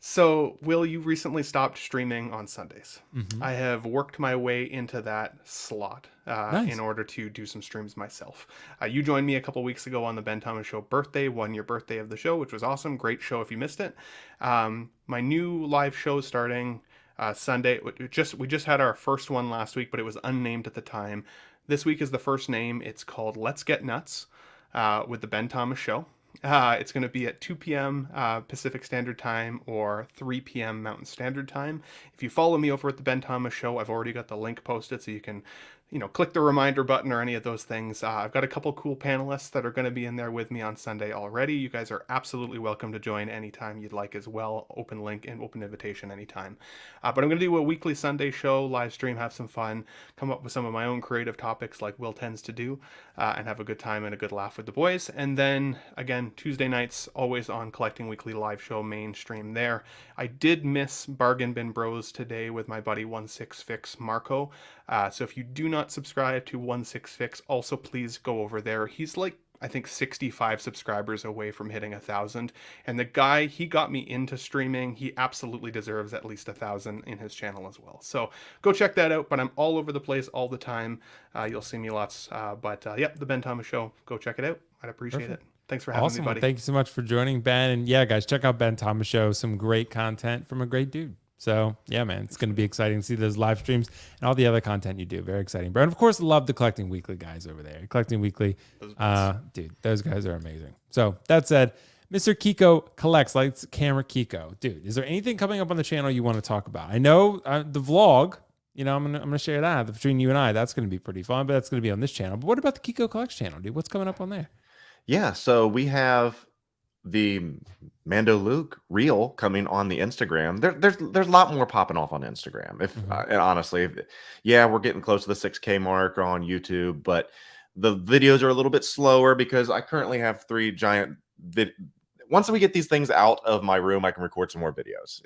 So, Will, you recently stopped streaming on Sundays. Mm-hmm. I have worked my way into that slot in order to do some streams myself. You joined me a couple weeks ago on the Ben Thomas Show birthday, 1 year birthday of the show, which was awesome. Great show if you missed it. My new live show starting Sunday. We just had our first one last week, but it was unnamed at the time. This week is the first name. It's called Let's Get Nuts with the Ben Thomas Show. It's going to be at 2 p.m. Pacific Standard Time or 3 p.m. Mountain Standard Time. If you follow me over at the Ben Thomas Show, I've already got the link posted so you can click the reminder button or any of those things. I've got a couple cool panelists that are going to be in there with me on Sunday already. You guys are absolutely welcome to join anytime you'd like as well. Open link and open invitation anytime. But I'm going to do a weekly Sunday show, live stream, have some fun, come up with some of my own creative topics like Will tends to do, and have a good time and a good laugh with the boys. And then, again, Tuesday nights, always on Collecting Weekly live show, mainstream there. I did miss Bargain Bin Bros today with my buddy 16fix Marco. So if you do not subscribe to 16fix, also please go over there. He's like, I think 65 subscribers away from hitting 1,000. And the guy, he got me into streaming. He absolutely deserves at least 1,000 in his channel as well. So go check that out. But I'm all over the place all the time. You'll see me lots. The Ben Thomas Show. Go check it out. I'd appreciate it. Thanks for having me, buddy. Thank you so much for joining, Ben. And yeah, guys, check out Ben Thomas Show. Some great content from a great dude. So yeah, man, it's going to be exciting to see those live streams and all the other content you do. Very exciting, bro. And of course, love the Collecting Weekly guys over there. Collecting Weekly, dude, those guys are amazing. So that said, Mr. Keco Collects, Lights, Camera Kiko. Dude, is there anything coming up on the channel you want to talk about? I know the vlog, I'm gonna share that between you and I. That's going to be pretty fun, but that's going to be on this channel. But what about the Keco Collects channel, dude? What's coming up on there? Yeah, so we have the Mando Luke reel coming on the Instagram. There's a lot more popping off on Instagram. And honestly, we're getting close to the 6K mark on YouTube, but the videos are a little bit slower because I currently have 3 giant once we get these things out of my room, I can record some more videos.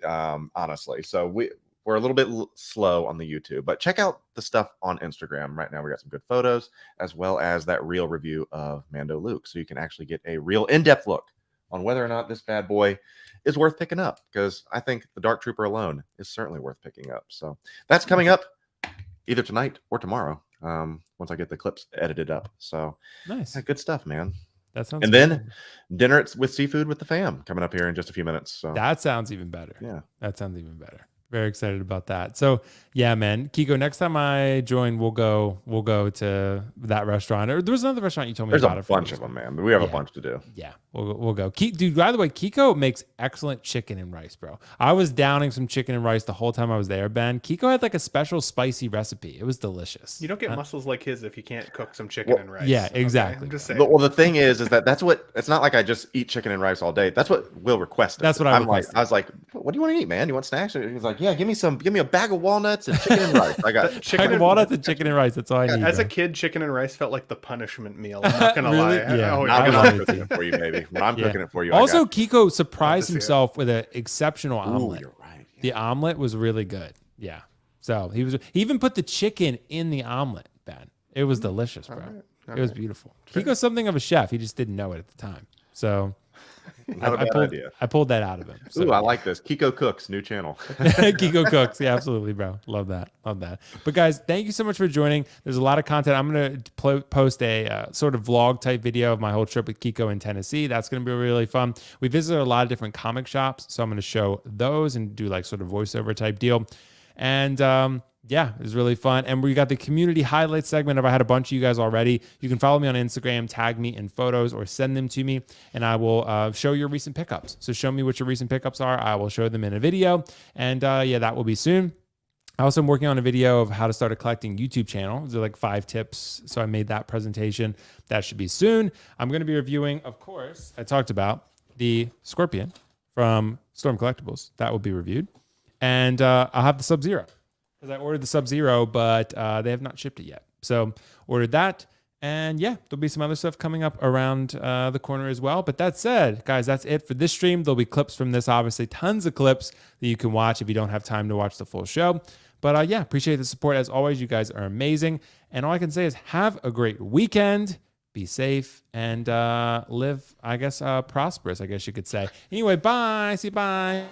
Honestly, so we're a little bit slow on the YouTube, but check out the stuff on Instagram. Right now, we got some good photos as well as that real review of Mando Luke, so you can actually get a real in-depth look on whether or not this bad boy is worth picking up, because I think the Dark Trooper alone is certainly worth picking up. So that's coming up either tonight or tomorrow once I get the clips edited up. So nice. Good stuff, man. That sounds. And then dinner with seafood with the fam coming up here in just a few minutes. So that sounds even better. Yeah, that sounds even better. Very excited about that. So yeah, man, Kiko, next time I join, we'll go to that restaurant. Or there was another restaurant you told me there's about. a bunch of them, man. We have a bunch to do. Yeah, we'll go. Dude, by the way, Kiko makes excellent chicken and rice, bro. I was downing some chicken and rice the whole time I was there, Ben. Kiko had like a special spicy recipe. It was delicious. You don't get muscles like his if you can't cook some chicken and rice. Yeah, exactly. Okay? I'm just saying. Well, the thing is that's what. It's not like I just eat chicken and rice all day. That's what Will requested. That's what I requested. I was like, what do you want to eat, man? You want snacks? He's like, yeah, give me a bag of walnuts and chicken and rice. I got chicken and walnuts and chicken and rice. That's all I need. As a kid, chicken and rice felt like the punishment meal. I'm not gonna lie. Yeah. I'm cooking it for you, baby. When I'm cooking it for you. Also, Kiko surprised himself with an exceptional omelet. You're right. Yeah. The omelet was really good. Yeah. So he even put the chicken in the omelet, Ben. It was delicious, bro. It was beautiful. Kiko's something of a chef. He just didn't know it at the time. So I pulled that out of him. So, Ooh, I like this. Kiko Cooks, new channel. Kiko Cooks. Yeah, absolutely, bro. Love that. But guys, thank you so much for joining. There's a lot of content. I'm going to post a sort of vlog type video of my whole trip with Kiko in Tennessee. That's going to be really fun. We visited a lot of different comic shops, so I'm going to show those and do like sort of voiceover type deal. And yeah, it was really fun. And we got the community highlights segment. If I had a bunch of you guys already, you can follow me on Instagram, tag me in photos, or send them to me, and I will show your recent pickups. So show me what your recent pickups are. I will show them in a video. And yeah, that will be soon. I also am working on a video of how to start a collecting YouTube channel. These are like 5 tips. So I made that presentation. That should be soon. I'm going to be reviewing, of course, I talked about the Scorpion from Storm Collectibles. That will be reviewed. And I'll have the Sub-Zero. I ordered the Sub-Zero, but they have not shipped it yet. So ordered that. And yeah, there'll be some other stuff coming up around the corner as well. But that said, guys, that's it for this stream. There'll be clips from this, obviously, tons of clips that you can watch if you don't have time to watch the full show. But yeah, appreciate the support. As always, you guys are amazing. And all I can say is have a great weekend. Be safe and live, I guess, prosperous, I guess you could say. Anyway, bye. See you, bye.